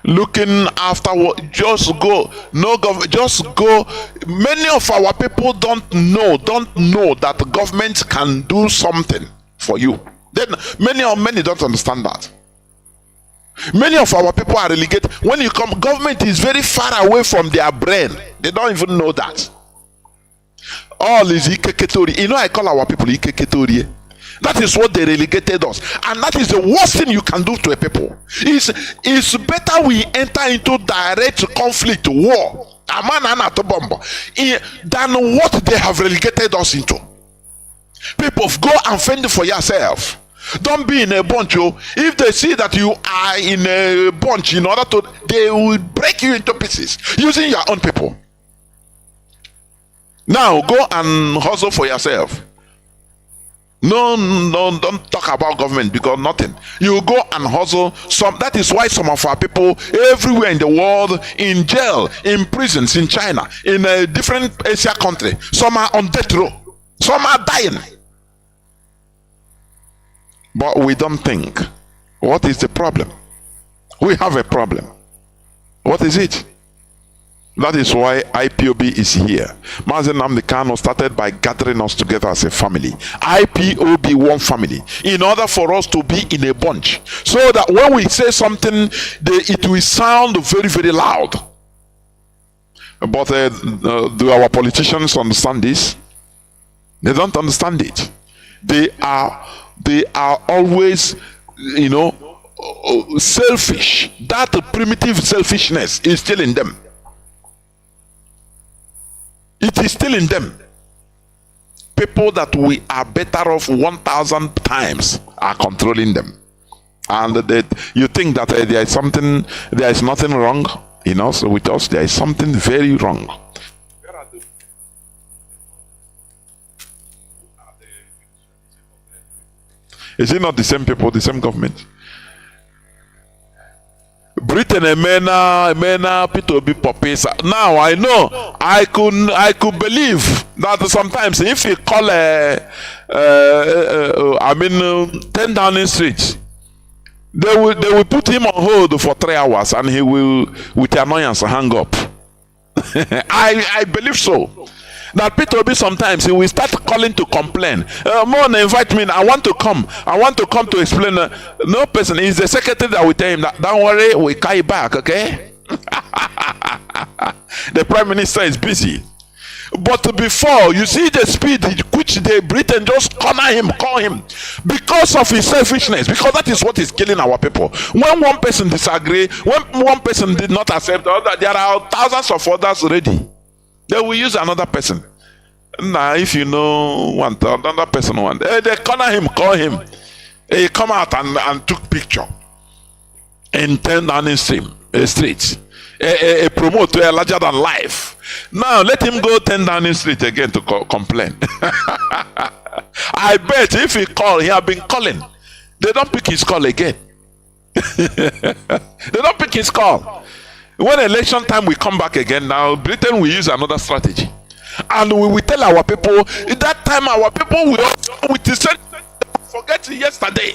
looking after what, just go. No government, just go. Many of our people don't know that the government can do something for you. Then many don't understand that. Many of our people are relegated. When you come, government is very far away from their brain. They don't even know that. All is ikeketori. You know, I call our people ikeketori. That is what they relegated us, and that is the worst thing you can do to a people. It's better we enter into direct conflict, war, than what they have relegated us into. People, go and fend for yourself. Don't be in a bunch. If they see that you are in a bunch, in order to, they will break you into pieces using your own people. Now go and hustle for yourself. No, don't talk about government, because nothing. You go and hustle. That is why some of our people everywhere in the world, in jail, in prisons, in China, in a different Asia country. Some are on death row. Some are dying. But we don't think. What is the problem? We have a problem. What is it? That is why IPOB is here. Mazi Nnamdi Kanu started by gathering us together as a family. IPOB, one family. In order for us to be in a bunch. So that when we say something, it will sound very, very loud. But do our politicians understand this? They don't understand it. They are always, you know, selfish. That primitive selfishness is still in them. It is still in them. People that we are better off 1,000 times are controlling them. And you think that there is nothing wrong, you know, so with us there is something very wrong. Is it not the same people, the same government? Britain, Emena, P2B puppies. Now I know I could believe that sometimes if you call 10 Downing Street, they will put him on hold for 3 hours and he will, with annoyance, hang up. I believe so. That P2B sometimes he will start calling to complain. More invite me. I want to come to explain. No person is the secretary that will tell him that don't worry, we carry back, okay? The prime minister is busy. But before, you see the speed which the Britain just call him because of his selfishness, because that is what is killing our people. When one person disagree, when one person did not accept the other, there are thousands of others ready. They will use another person. Now, if you know another person they corner him, call him. He come out and took picture in 10 Downing Street. A promoter larger than life. Now let him go 10 Downing Street again to complain. I bet if he call, he have been calling. They don't pick his call again. They don't pick his call. When election time we come back again, now Britain will use another strategy, and we will tell our people. At that time, our people will forget yesterday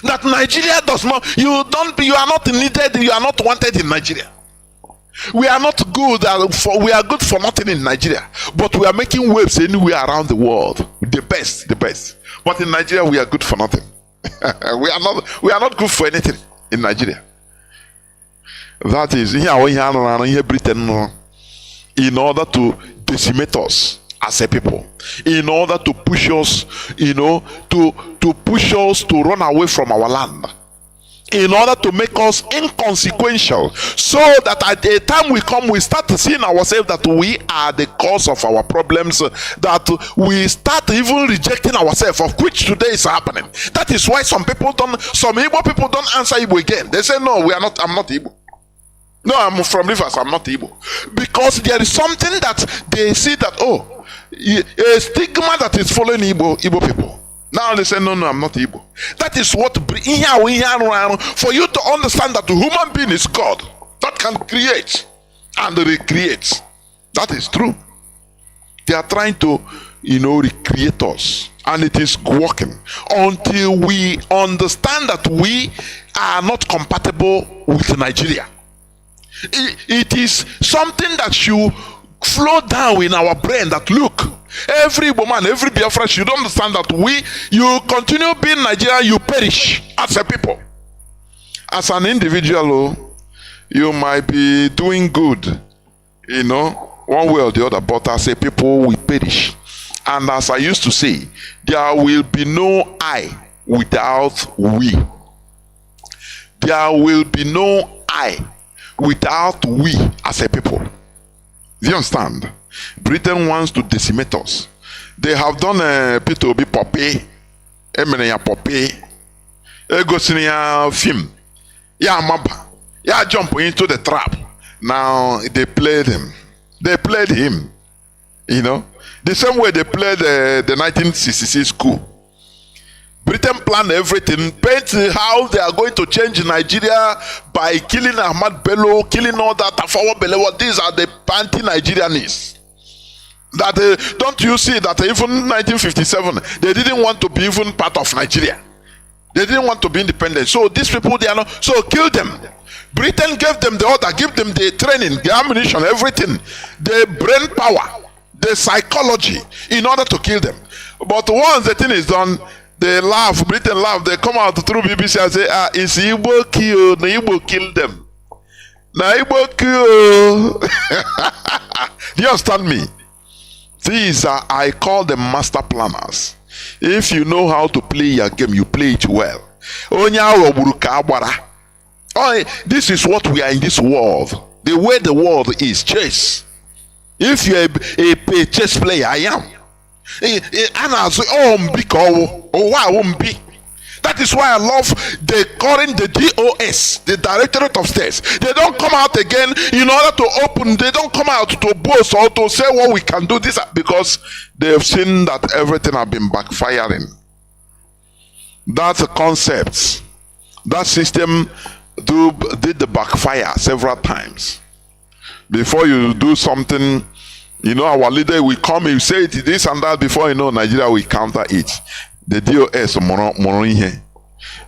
that Nigeria does not. You are not needed. You are not wanted in Nigeria. We are not good. We are good for nothing in Nigeria, but we are making waves anywhere around the world. The best. But in Nigeria, we are good for nothing. We are not good for anything in Nigeria. That is here Britain, in order to decimate us as a people, in order to push us, to push us to run away from our land. in order to make us inconsequential, so that at the time we come, we start seeing ourselves that we are the cause of our problems, that we start even rejecting ourselves, of which today is happening. That is why some Igbo people don't answer Igbo again. They say, no, we are not, I'm not Igbo. No, I'm from Rivers, I'm not Igbo. Because there is something that they see that, oh, a stigma that is following Igbo people. Now they say, no, I'm not Igbo. That is what, for you to understand that the human being is God that can create and recreate. That is true. They are trying to, recreate us. And it is working until we understand that we are not compatible with Nigeria. It is something that should flow down in our brain that, look, every woman, every Biafra should understand that you continue being Nigerian, you perish as a people. As an individual, you might be doing good, one way or the other, but as a people, we perish. And as I used to say, there will be no I without we. There will be no I without we as a people. Do you understand? Britain wants to decimate us. They have done a P2B Poppy, Emenia Poppy, Egosinia film. Yeah, Mamba. Yeah, jump into the trap. Now they played him. They played him. The same way they played the 1966 coup. Britain planned everything, paint how they are going to change Nigeria by killing Ahmad Bello, killing all that Tafawa Belewa. These are the anti-Nigerianists. That don't you see that even 1957 they didn't want to be even part of Nigeria. They didn't want to be independent. So these people, they are not. So kill them. Britain gave them the order, give them the training, the ammunition, everything, the brain power, the psychology, in order to kill them. But once the thing is done, they laugh. Britain laugh. They come out through BBC and say, it's Igbo kill. Na Igbo kill them. Na Igbo kill. Do you understand me? These are, I call them master planners. If you know how to play your game, you play it well. This is what we are in this world. The way the world is, chess. If you're a chess player, I am. That is why I love the DOS, the Directorate of States. They don't come out again in order to open. They don't come out to boast or to say what we can do this, because they have seen that everything has been backfiring. That's a concept. That system did the backfire several times. Before you do something, our leader will come, he will say it, this and that, before Nigeria will counter it. The DOS moro ihe.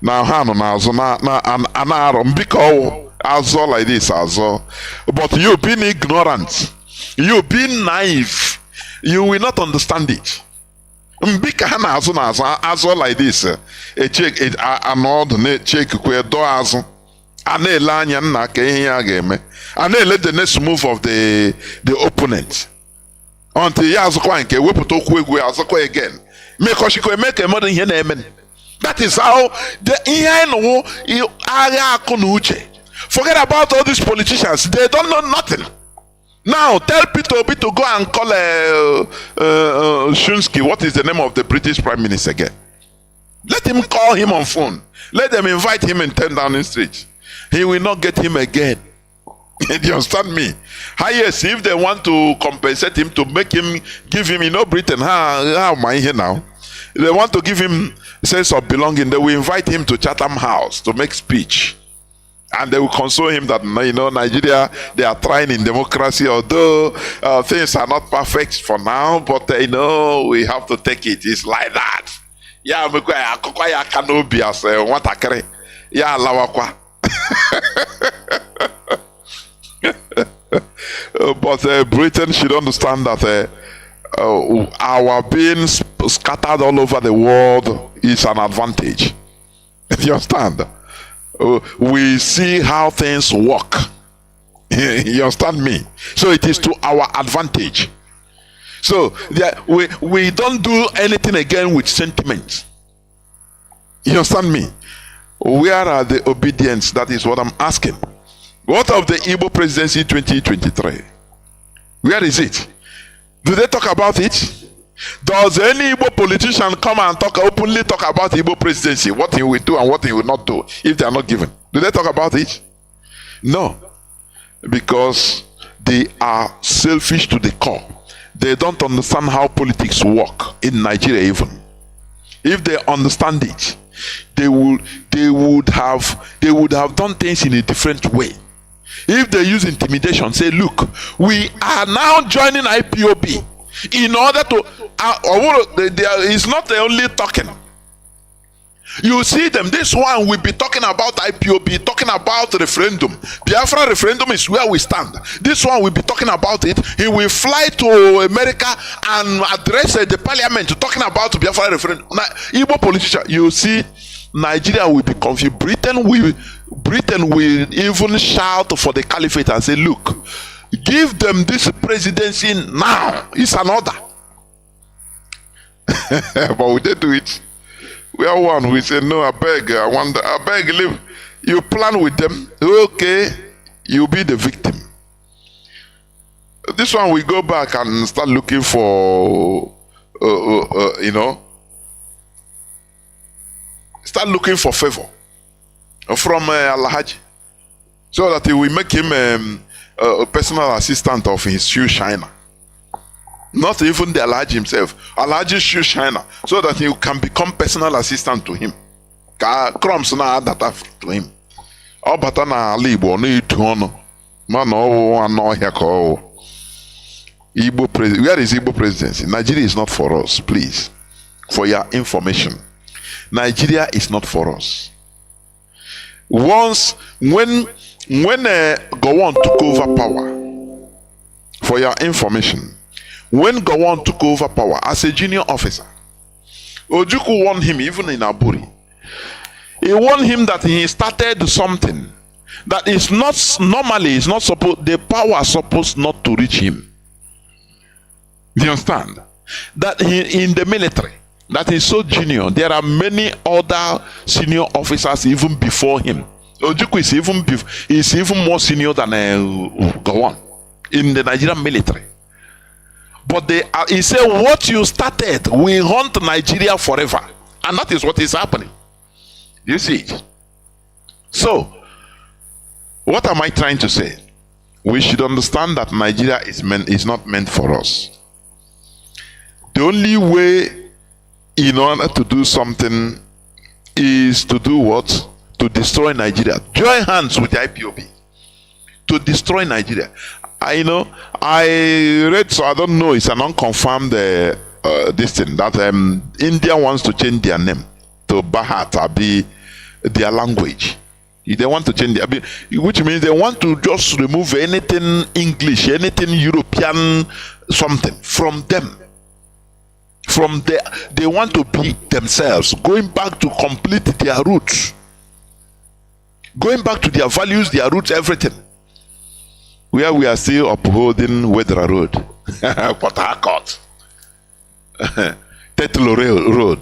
Now hand on azo na mbiko azo like this azo. But you being ignorant, you being naive, you will not understand it. Mbika hana azo like this. A check it anod ne check kwe do azo. Ane lanya na ke ihe ya ga-eme. Ane let the next move of the opponent. Until ya azokwa nke wepụta okwu egwu azokwa again. Make a modern here. That is how the forget about all these politicians. They don't know nothing. Now tell Peter Obi to go and call Shunsky. What is the name of the British Prime Minister again? Let him call him on phone. Let them invite him in 10 Downing Street. He will not get him again. Do you understand me? Yes, if they want to compensate him, to make him, give him, Britain, how am I here now? They want to give him sense of belonging. They will invite him to Chatham House to make speech. And they will console him that, Nigeria, they are trying in democracy, although things are not perfect for now, but we have to take it. It's like that. Yeah, Kanu bias, yeah, lawakwa. But Britain should understand that our being scattered all over the world is an advantage. You understand? We see how things work. You understand me? So it is to our advantage. So we don't do anything again with sentiment. You understand me? Where are the obedience? That is what I'm asking. What of the Igbo presidency 2023? Where is it? Do they talk about it? Does any Igbo politician come and openly talk about Igbo presidency? What he will do and what he will not do if they are not given? Do they talk about it? No. Because they are selfish to the core. They don't understand how politics work in Nigeria even. If they understand it, they would have done things in a different way. If they use intimidation, say, look, we are now joining IPOB in order to it's not the only talking. You see them, this one will be talking about IPOB, talking about referendum. Biafra referendum is where we stand. This one will be talking about it. He will fly to America and address the parliament talking about Biafra referendum. Now, Igbo politician, you see, Nigeria will be confused. Britain will even shout for the caliphate and say, look, give them this presidency now. It's an order. But we didn't do it. We are one. We say, no, I beg, leave. You plan with them. Okay, you'll be the victim. This one, we go back and start looking for, start looking for favor from Alhaji, so that he will make him a personal assistant of his shoe shiner. Not even the Alhaji himself, Alhaji shoe shiner, so that he can become personal assistant to him. Crumbs na that to him. Oh, but na Igbo no itu ono. Man oh no here ko. Where is Igbo presidency? Nigeria is not for us, please. For your information, Nigeria is not for us. Once when Gowon took over power, for your information, when Gowon took over power as a junior officer, Ojukwu warned him, even in Aburi. He warned him that he started something that is not normally, is not supposed, the power is supposed not to reach him. Do you understand? That he in the military, that is so junior, there are many other senior officers even before him. Ojukwu is even more senior than Gowon in the Nigerian military. But he said, what you started will haunt Nigeria forever. And that is what is happening. You see it? So, what am I trying to say? We should understand that Nigeria is not meant for us. The only way in order to do something is to do what? To destroy Nigeria. Join hands with the IPOB to destroy Nigeria. I read, so I don't know, it's an unconfirmed this thing, that India wants to change their name to Bharat, be their language. They want to change which means they want to just remove anything English, anything European, something from them. They want to be themselves, going back to complete their roots, going back to their values, their roots, everything. Where we are still upholding Wedra Road, Port Harcourt, Tetlo Road,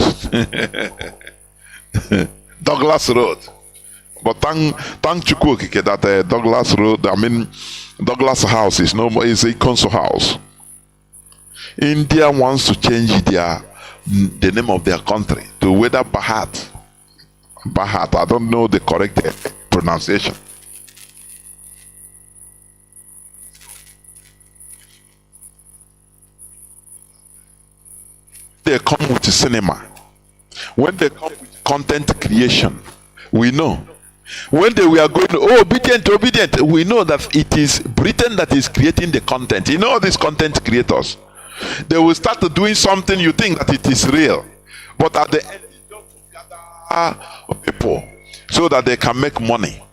Douglas Road. But thank Chukwuokike that Douglas Road, Douglas House is no more, is a council house. India wants to change the name of their country to whether Bharat. I don't know the correct pronunciation. They come with cinema. When they come with content creation, we know. When they were going, obedient, we know that it is Britain that is creating the content. You know all these content creators. They will start doing something, you think that it is real. But at the end, it's just to gather people so that they can make money.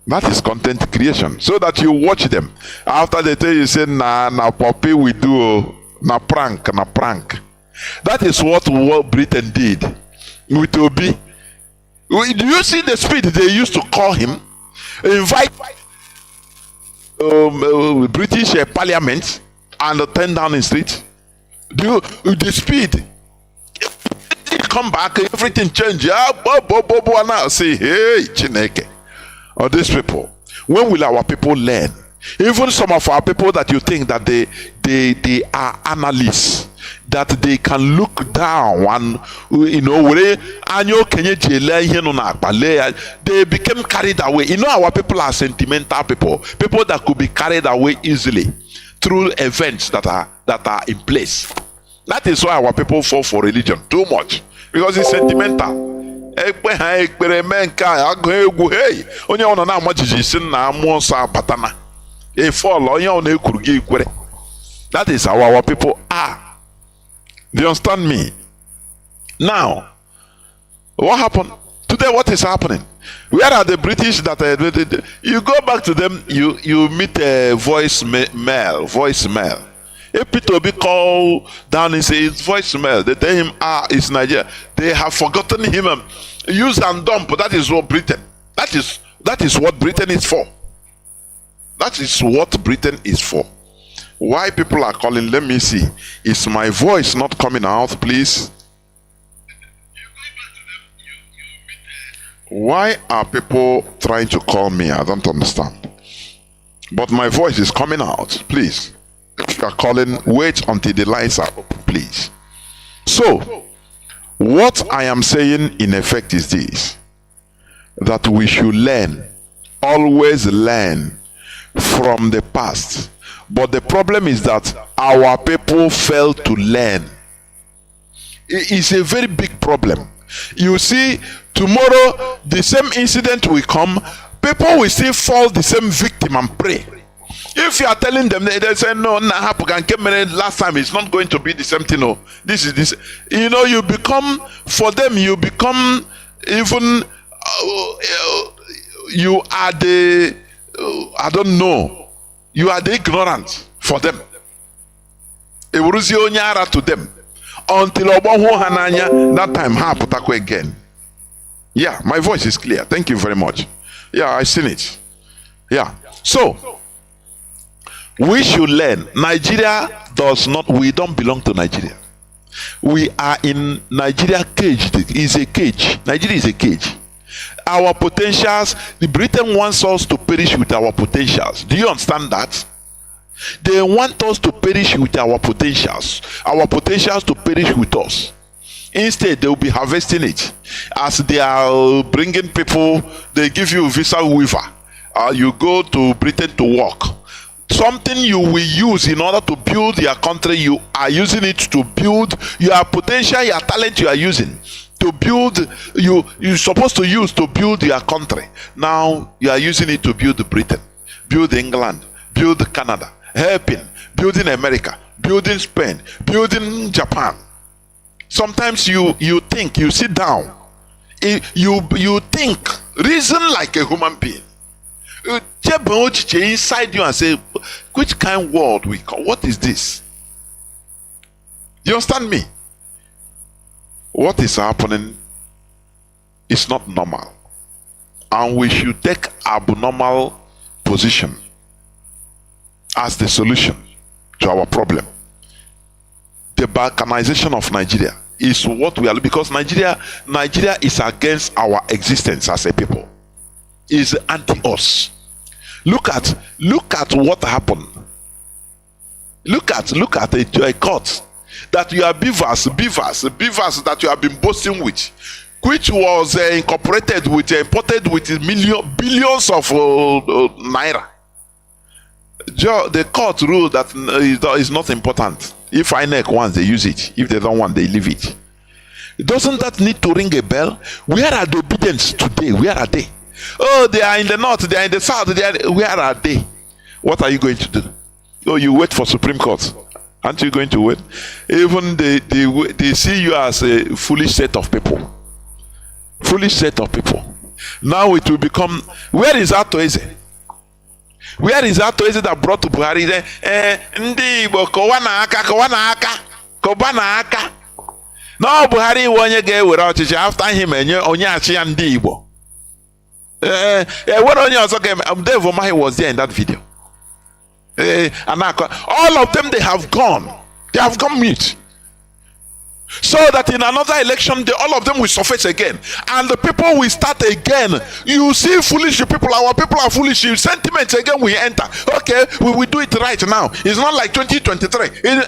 That is content creation. So that you watch them. After they tell you, say, na puppy we do, na prank. That is what Britain did with Obi. Do you see the speed they used to call him? Invite British Parliament and turn down the street. The speed. come back, everything change. And I say, hey, Chineke. Or these people. When will our people learn? Even some of our people that you think that they are analysts, that they can look down and they became carried away. Our people are sentimental people that could be carried away easily through events that are in place. That is why our people fall for religion too much, because it's sentimental. That is how our people are. Do you understand me? Now, what happened? Today, what is happening? Where are the British that you go back to them, you meet a voicemail. If people be called down and say it's voicemail, they tell him, it's Nigeria. They have forgotten him. Use and dump. That is what Britain. That is what Britain is for. That is what Britain is for. Why people are calling? Let me see. Is my voice not coming out, please? Why are people trying to call me? I don't understand. But my voice is coming out. Please. If you are calling, wait until the lines are open, please. So, what I am saying in effect is this: that we should learn, always learn from the past. But the problem is that our people fail to learn. It is a very big problem. You see, tomorrow the same incident will come, people will still fall the same victim and pray. If you are telling them, they say, no, last time it's not going to be the same thing. No, this is this. You become, for them, you become even, you are the, I don't know, you are the ignorant for them. To them. Until that time, again. Yeah, my voice is clear. Thank you very much. Yeah, I seen it. Yeah. So, we should learn. Nigeria we don't belong to Nigeria. We are in Nigeria caged. It is a cage. Nigeria is a cage. Our potentials, the Britain wants us to perish with our potentials. Do you understand that? They want us to perish with our potentials to perish with us. Instead, they will be harvesting it. As they are bringing people, they give you visa waiver. You go to Britain to work. Something you will use in order to build your country, you are using it to build your potential, your talent you are using to build, you're supposed to use to build your country. Now you are using it to build Britain, build England, build Canada, building America, building Spain, building Japan. Sometimes you think, you sit down, you think, reason like a human being. Inside you and say, which kind of world we call? What is this? You understand me? What is happening is not normal, and we should take abnormal position as the solution to our problem. The balkanization of Nigeria is what we are, because Nigeria is against our existence as a people. Is anti-us. Look at what happened. Look at a court that you are beavers that you have been boasting with, which was imported with billions of naira. The court ruled that is not important. If INEC wants, they use it. If they don't want, they leave it. Doesn't that need to ring a bell? Where are the obedience today? Where are they? Oh, they are in the north, they are in the south, where are they? What are you going to do? Oh, you wait for Supreme Court. Aren't you going to wait? Even they see you as a foolish set of people. Foolish set of people. Now it will become, where is Atoeze? Where is Atoeze that brought to Buhari? Ndi Igbo kowana aka. Now Buhari wonye ge were ọchịchị after him onye achị ya ndị Igbo. What on your Dave Omahi was there in that video. All of them, they have gone mute. So that in another election, all of them will surface again. And the people will start again. You see foolish people, our people are foolish. Sentiments again will enter. Okay, we will do it right now. It's not like 2023.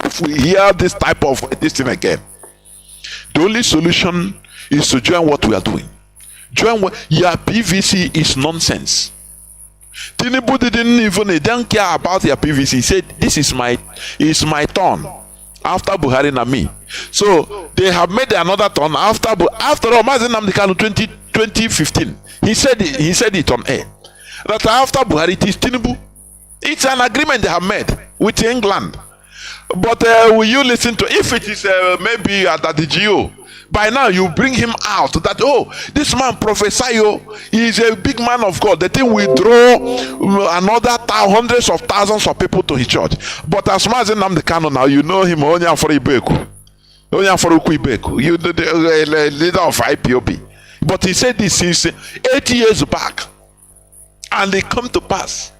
If we hear this type of this thing again, the only solution is to join what we are doing. Join what your PVC is nonsense. Tinubu didn't care about your PVC. He said, "This is my turn after Buhari and me." So they have made another turn after all. Mazi Nnamdi Kanu 2015. He said it on air that after Buhari it is Tinubu. It's an agreement they have made with England. But will you listen to, if it is maybe at the GO, by now you bring him out that, oh, this man Professor, he is a big man of God. The thing will draw another hundreds of thousands of people to his church. But as Mazi Nnamdi Kanu now, you know him only for Ibeku. Only for Ibeku. You the leader of IPOB. But he said this since 8 years back. And they come to pass.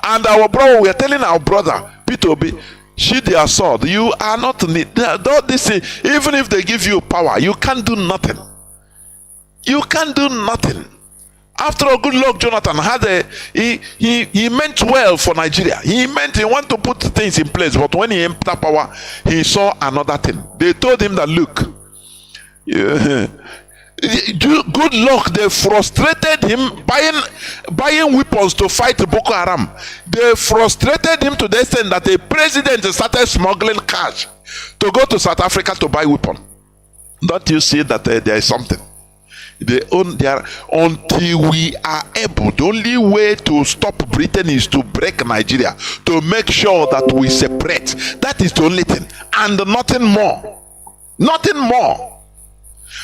And our brother, we are telling our brother, Peter Obi, sheath their sword. You are not need. This, even if they give you power, you can't do nothing. You can't do nothing. After all, good luck, Jonathan had he meant well for Nigeria. He want to put things in place, but when he entered power, he saw another thing. They told him that, look, good luck, they frustrated him buying weapons to fight Boko Haram. They frustrated him to the extent that the president started smuggling cash to go to South Africa to buy weapons. Don't you see that there is something? Until we are able, the only way to stop Britain is to break Nigeria, to make sure that we separate. That is the only thing, and nothing more. Nothing more.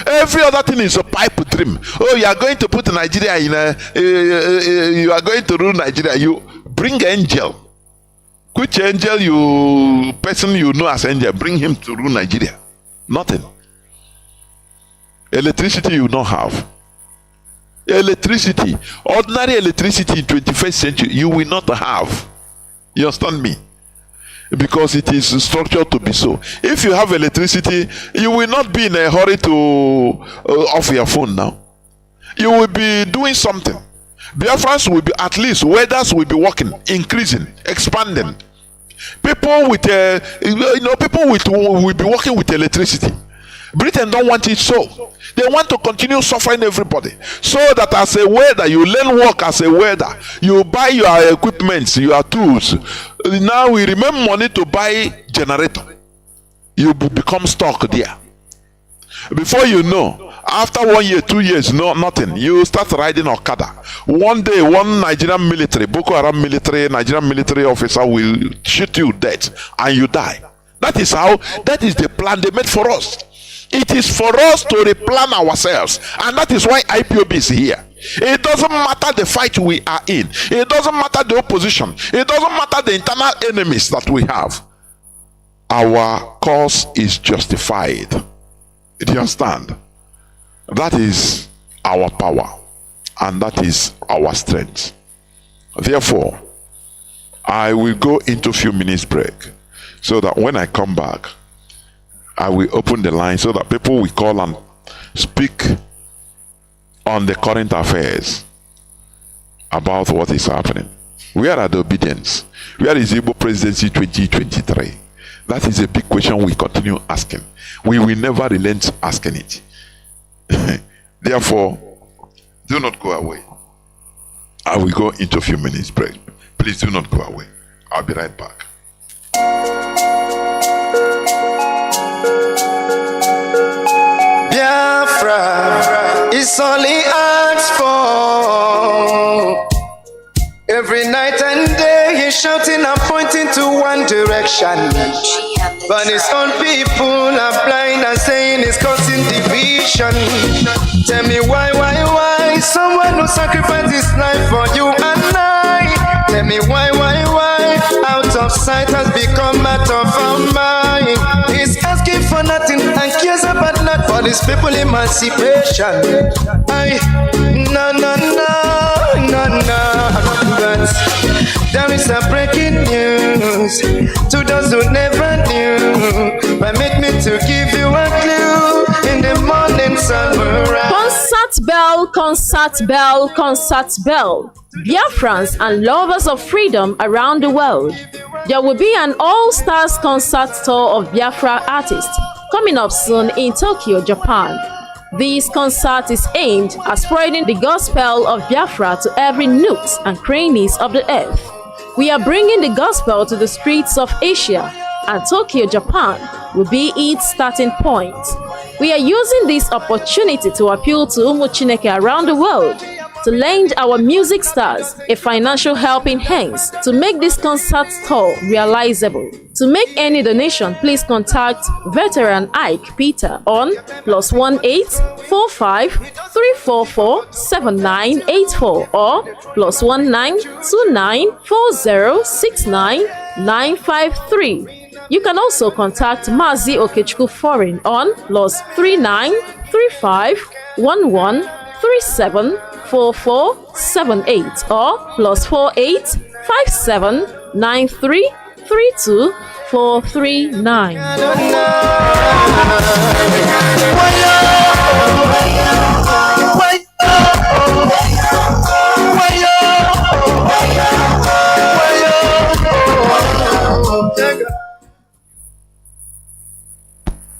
Every other thing is a pipe dream. Oh, you are going to put Nigeria in you are going to rule Nigeria. You bring angel. Which angel person you know as angel, bring him to rule Nigeria? Nothing. Electricity you don't have. Electricity, ordinary electricity in 21st century, you will not have. You understand me? Because it is structured to be so. If you have electricity, you will not be in a hurry to off your phone now. You will be doing something. Biafrans will be, at least weathers will be working, increasing, expanding. People with will be working with electricity. Britain don't want it so. They want to continue suffering everybody. So that as a welder, you learn work as a welder. You buy your equipment, your tools. Now we remember money to buy generator. You become stuck there. Before you know, after 1 year, 2 years, nothing. You start riding Okada. One day, one Nigerian military, Boko Haram military, Nigerian military officer will shoot you dead and you die. That is the plan they made for us. It is for us to replan ourselves, and that is why IPOB is here. It doesn't matter the fight we are in. It doesn't matter the opposition. It doesn't matter the internal enemies that we have. Our cause is justified. Do you understand? That is our power, and that is our strength. Therefore, I will go into a few minutes break, so that when I come back, I will open the line so that people will call and speak on the current affairs about what is happening. Where are the obedience? Where is Igbo presidency 2023? That is a big question we continue asking. We will never relent asking it. Therefore, do not go away. I will go into a few minutes break. Please do not go away. I'll be right back. Biafra is only asked for. Every night and day he's shouting and pointing to one direction. But his own people are blind and saying it's causing division. Tell me why someone who sacrificed his life for you and I. Tell me why out of sight has become out of our mind. He's asking for nothing and cares about not for these people emancipation. No. But there is a breaking news. news to those who never knew. Permit me to give you a clue in the morning sun will rise. Concert bell, concert bell, concert bell. Biafrans and lovers of freedom around the world. There will be an all-stars concert tour of Biafra artists coming up soon in Tokyo, Japan. This concert is aimed at spreading the gospel of Biafra to every nooks and crannies of the earth. We are bringing the gospel to the streets of Asia, and Tokyo, Japan will be its starting point. We are using this opportunity to appeal to Umu Chineke around the world to lend our music stars a financial helping hands to make this concert tour realizable. To make any donation, please contact Veteran Ike Peter on +18 45 344 7984 or +19 29 40 69 953. You can also contact Mazi Okechukwu Foreign on +39 35 11 37 4478 or +48 57 93 32 439.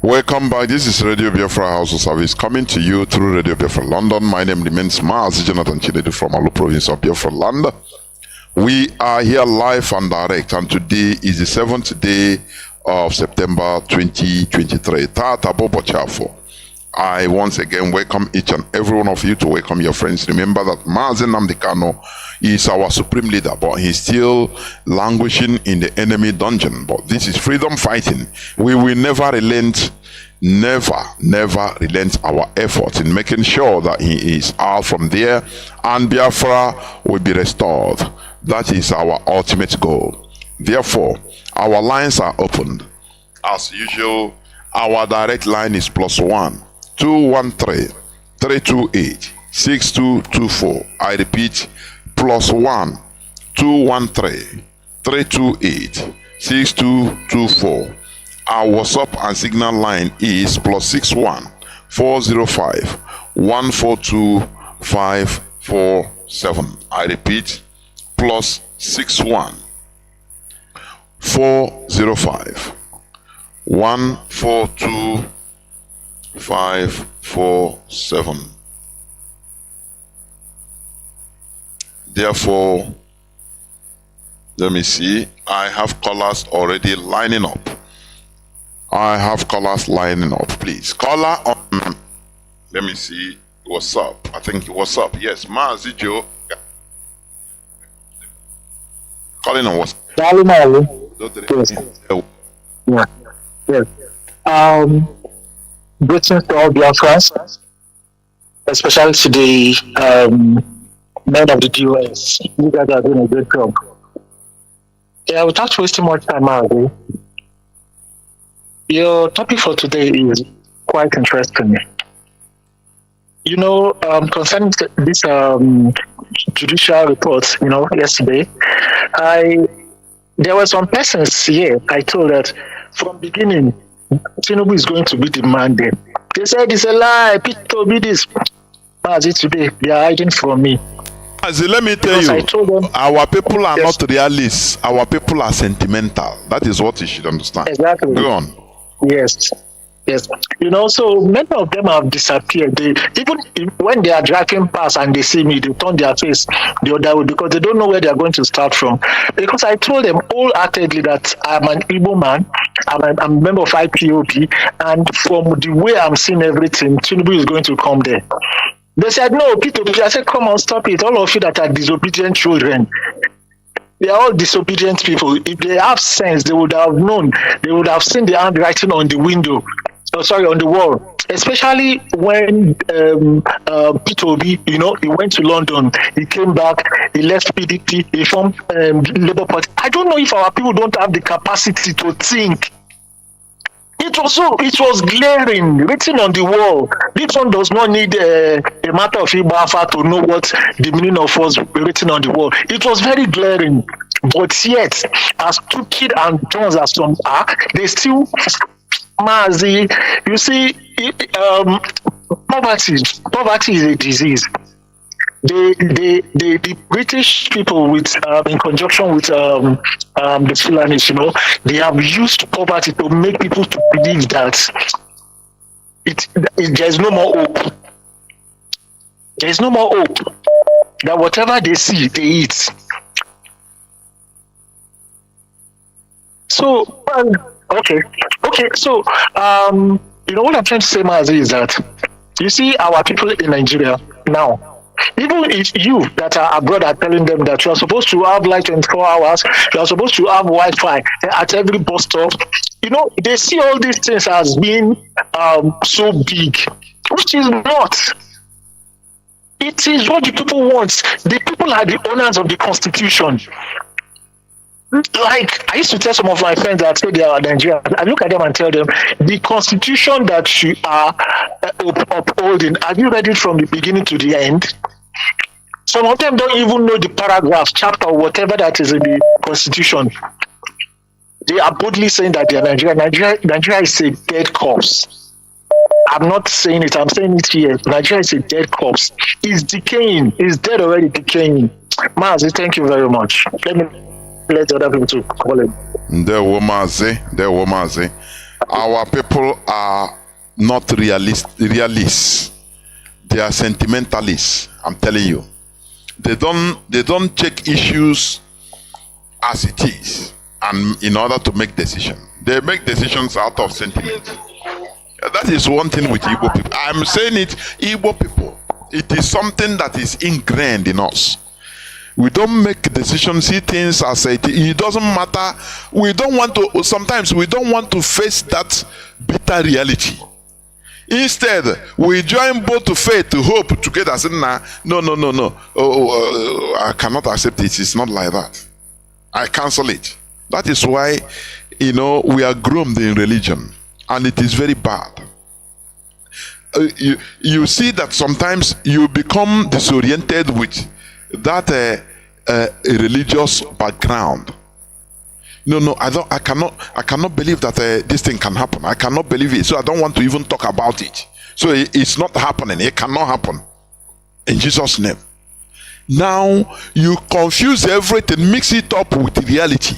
Welcome back. This is Radio Biafra House of Service coming to you through Radio Biafra London. My name remains Mazi Chinedu from Alu province of Biafra land. We are here live and direct, and today is the 7th day of September 2023. Tata Bobo Chafo. I once again welcome each and every one of you to welcome your friends. Remember that Mazi Nnamdi Kanu is our supreme leader, but he's still languishing in the enemy dungeon. But this is freedom fighting. We will never relent, never relent our effort in making sure that he is out from there and Biafra will be restored. That is our ultimate goal. Therefore, our lines are opened. As usual, our direct line is +1 213 328 6224. I repeat, +1 213 328 6224. Our WhatsApp and Signal line is +61 405 142 547. I repeat, +61 405 142 547. Therefore, let me see. I have callers already lining up. Please, caller on. Let me see. What's up? I think what's up. Yes, Mazi Joe. Calling on what's. Yes. Yeah. Yes. Greetings to all Biafrans, especially to the men of the DOS. You guys are doing a good job. Yeah, without wasting more time, Mazi, your topic for today is quite interesting. You know, concerning this judicial report, yesterday, there were some persons here. I told that from beginning, Chinedu is going to be the mandate. They said it's a lie. Peter told me this. Today, they are hiding from me. Let me tell you, our people are not realists. Our people are sentimental. That is what you should understand. Exactly. Go on. Yes. So many of them have disappeared. Even when they are driving past and they see me, they turn their face the other way because they don't know where they are going to start from. Because I told them wholeheartedly that I'm an Igbo man, I'm a member of IPOB, and from the way I'm seeing everything, Chinedu is going to come there. They said, no, Peter. I said, come on, stop it. All of you that are disobedient children, they are all disobedient people. If they have sense, they would have known. They would have seen the handwriting on the window. On the wall. Especially when Peter Obi, he went to London. He came back. He left PDP. He formed Labour Party. I don't know if our people don't have the capacity to think. It was glaring, written on the wall. This one does not need a matter of Biafra to know what the meaning of was written on the wall. It was very glaring. But yet, as stupid and dumb as some are, they still Mazi. You see, poverty is a disease. The British people, with in conjunction with the Fulanis, they have used poverty to make people to believe that there's no more hope. There's no more hope. That whatever they see, they eat. So, okay. So, what I'm trying to say, Mazi, is that you see our people in Nigeria now. Even if you that are abroad are telling them that you are supposed to have like 24 hours, you are supposed to have Wi-Fi at every bus stop, they see all these things as being so big, which is not. It is what the people want. The people are the owners of the Constitution. Like, I used to tell some of my friends that say they are Nigerians, I look at them and tell them, the Constitution that you are upholding, have you read it from the beginning to the end? Some of them don't even know the paragraph, chapter, or whatever that is in the Constitution. They are boldly saying that they are Nigerian. Nigeria is a dead corpse. I'm not saying it, I'm saying it here. Nigeria is a dead corpse. It's decaying. It's dead already, decaying. Mazi, thank you very much. Let other people to call it. There were Mazi. Our people are not realists. They are sentimentalists. I'm telling you. They don't check issues as it is, and in order to make decisions. They make decisions out of sentiment. That is one thing with Igbo people. I'm saying it, Igbo people. It is something that is ingrained in us. We don't make decisions, see things as it doesn't matter. Sometimes we don't want to face that bitter reality. Instead, we join both faith to hope together. Say, no. I cannot accept it. It's not like that. I cancel it. That is why, we are groomed in religion, and it is very bad. You see that sometimes you become disoriented with that religious background. I cannot believe that this thing can happen. I cannot believe it, so I don't want to even talk about it. So it's not happening. It cannot happen in Jesus' name. Now you confuse everything, mix it up with reality,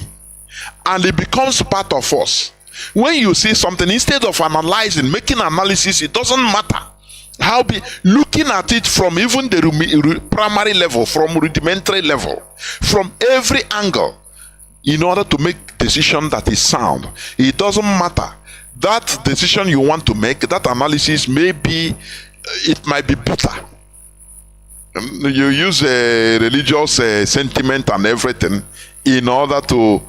and it becomes part of us. When you see something, instead of analyzing, making analysis, it doesn't matter how looking at it from even the primary level, from rudimentary level, from every angle, in order to make decision that is sound. It doesn't matter. That decision you want to make, that analysis it might be bitter. You use a religious sentiment and everything in order to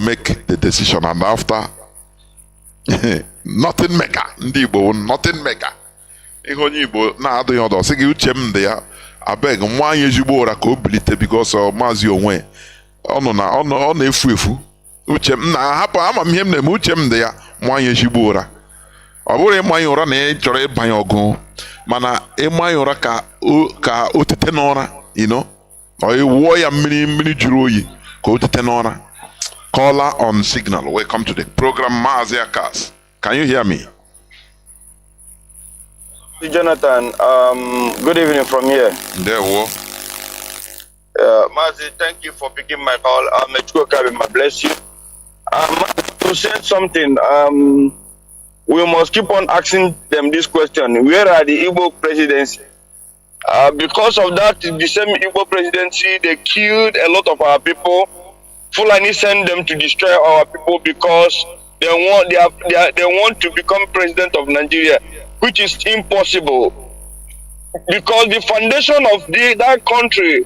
make the decision, and after nothing mega. Nothing mega. Ihe onye Igbo na-adịghị ọdọ sị gị uche m dị ya abeg nwa anyị ezigbo ụra ka o bilite because Mazi onwe ọ na-efu uche m na-ahapụ amamihe m na-eme uche m dị ya nwa anyị ezigbo ụra ọ bụrụ ịmanye ụra na ị chọrọ ịbanye ọgụ mana ịmanye ụra ka o tete n'ụra ọ wụọ ya mmiri juru oyi ka o tete n'ụra. Caller on signal, welcome to the program. Mazi Akas, can you hear me? Jonathan, good evening from here. There we go. Mazi, thank you for picking my call. I bless you. To say something, we must keep on asking them this question: where are the Igbo presidency? Because of that, the same Igbo presidency, they killed a lot of our people. Fulani sent them to destroy our people because they want to become president of Nigeria, which is impossible. Because the foundation of that country,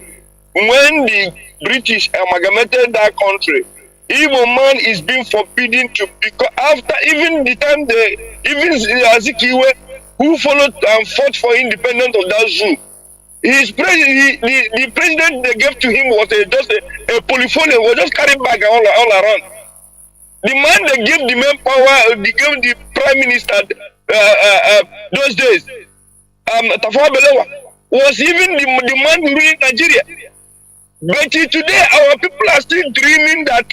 when the British amalgamated that country, Igbo man is being forbidden to, because after even the time Azikiwe, who followed and fought for independence of that zoo, the president they gave to him was just a polyphony, was just carried back all around. The man they gave the main power, they gave the prime minister those days, Tafawa Balewa, was even the man ruling Nigeria. But today, our people are still dreaming that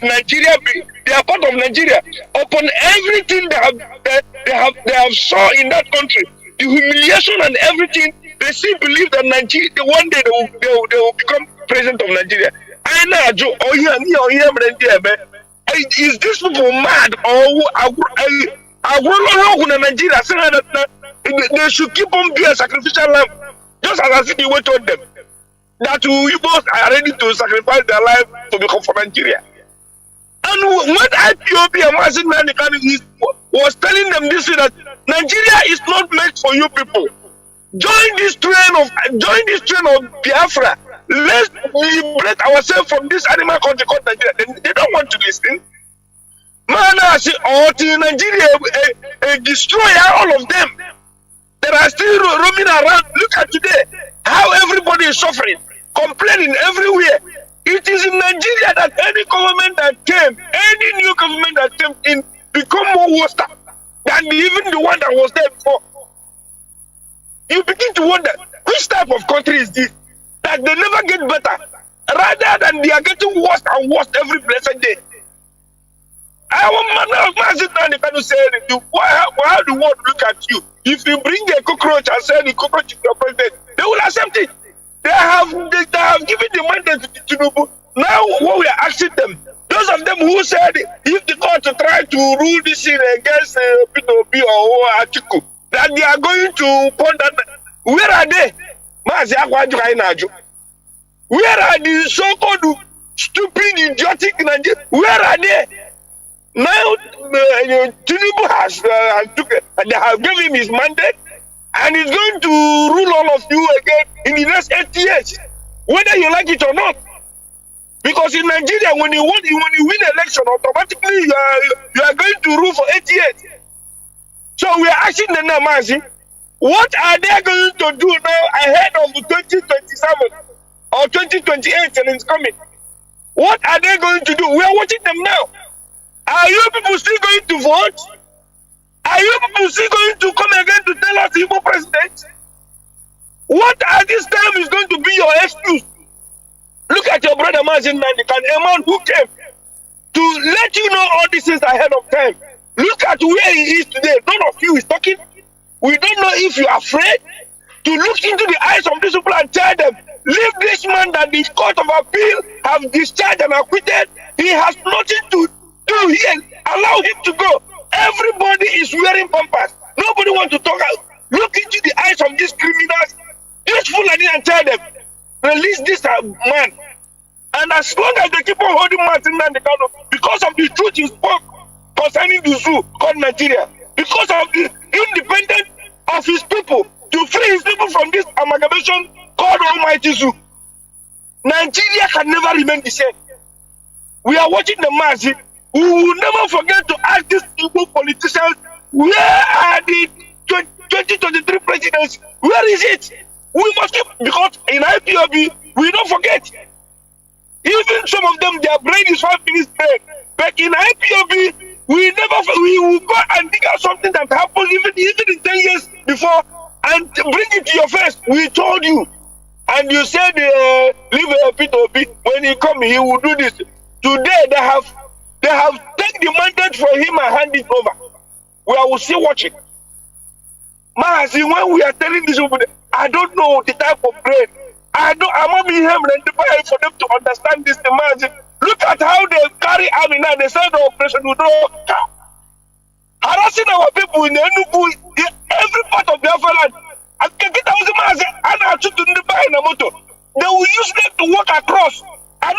they are part of Nigeria. Upon everything they have saw in that country, the humiliation and everything, they still believe that Nigeria, one day they will become president of Nigeria. I know, Joe. Is this people mad Nigeria saying that they should keep on being a sacrificial lamb, just as I see the way told them that Igbos are ready to sacrifice their life to become for Nigeria. And when IPOB and Mazi was telling them this, that Nigeria is not meant for you people. Join this train of Biafra. Let's liberate ourselves from this animal country called Nigeria. They don't want to listen. Man, I say, Nigeria destroy all of them. They are still roaming around. Look at today, how everybody is suffering, complaining everywhere. It is in Nigeria that any government that came, any new government that came in, become more worse than even the one that was there before. You begin to wonder, which type of country is this? That they never get better, rather than they are getting worse and worse every blessed day. I want Mazi Nnamdi Kanu say, how the world look at you? If you bring a cockroach and say the cockroach is your president, they will accept it. They have given the mandate to Chinedu. Now what we are asking them, those of them who said if the court try to rule this thing against P2P or Atiku, that they are going to put that, where are they? Where are the so-called stupid, idiotic Nigerians? Where are they? Now Chinedu they have given him his mandate, and he's going to rule all of you again in the next 8 years, whether you like it or not. Because in Nigeria, when you win election, automatically you are going to rule for 8 years. So we are asking them now, Mazi, what are they going to do now ahead of 2027 or 2028 and it's coming? What are they going to do? We are watching them now. Are you people still going to vote? Are you people still going to come again to tell us Igbo president? What at this time is going to be your excuse? Look at your brother Mazi Nnamdi, a man who came to let you know all this is ahead of time. Look at where he is today. None of you is talking. We don't know if you are afraid to look into the eyes of these people and tell them, leave this man that the court of appeal have discharged and acquitted. He has nothing to do here. Allow him to go. Everybody is wearing pampers. Nobody wants to talk out. Look into the eyes of these criminals, this Fulani, and tell them, release this man. And as long as they keep on holding Mazi Nnamdi Kanu, because of the truth he spoke concerning the zoo called Nigeria, because of the independence of his people, to free his people from this amalgamation called Almighty Zoo, Nigeria can never remain the same. We are watching the Mazi. We will never forget to ask these people politicians, where are the 2023 presidents? Where is it? We must keep, because in IPOB, we don't forget. Even some of them, their brain is 5 minutes brain. But in IPOB, we will go and dig out something that happened even in 10 years before and bring it to your face. We told you. And you said, leave a P2P. When he come, he will do this. Today, they have taken the mandate for him and hand it over. We are still watching. Mazi, when we are telling this over, I don't know the type of brain. I'm not being him for them to understand this. Mazi, look at how they carry army now. They said the operation will not harassing our people in Enugu, every part of Biafra land. They will use them to walk across. Are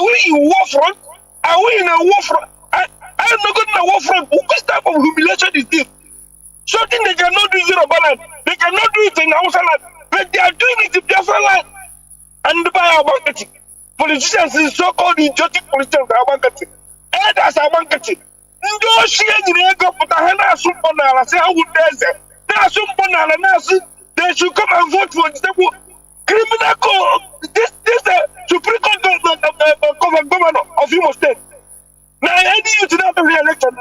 we in war front? Are we in a war front? I'm not going to a war front. What type of humiliation is this? Something they cannot do in Yoruba land. They cannot do it in Hausa land. But they are doing it in Biafra land. And by our marketing. Politicians is so-called idiotic politicians are marketing. Elders are marketing. Ndo shie nyine ego puta ha na asumpo na ala say how would they na asumpo na ala they should come and vote for the criminal code. This Supreme Court governor of Imo State. Now any you to that re-election.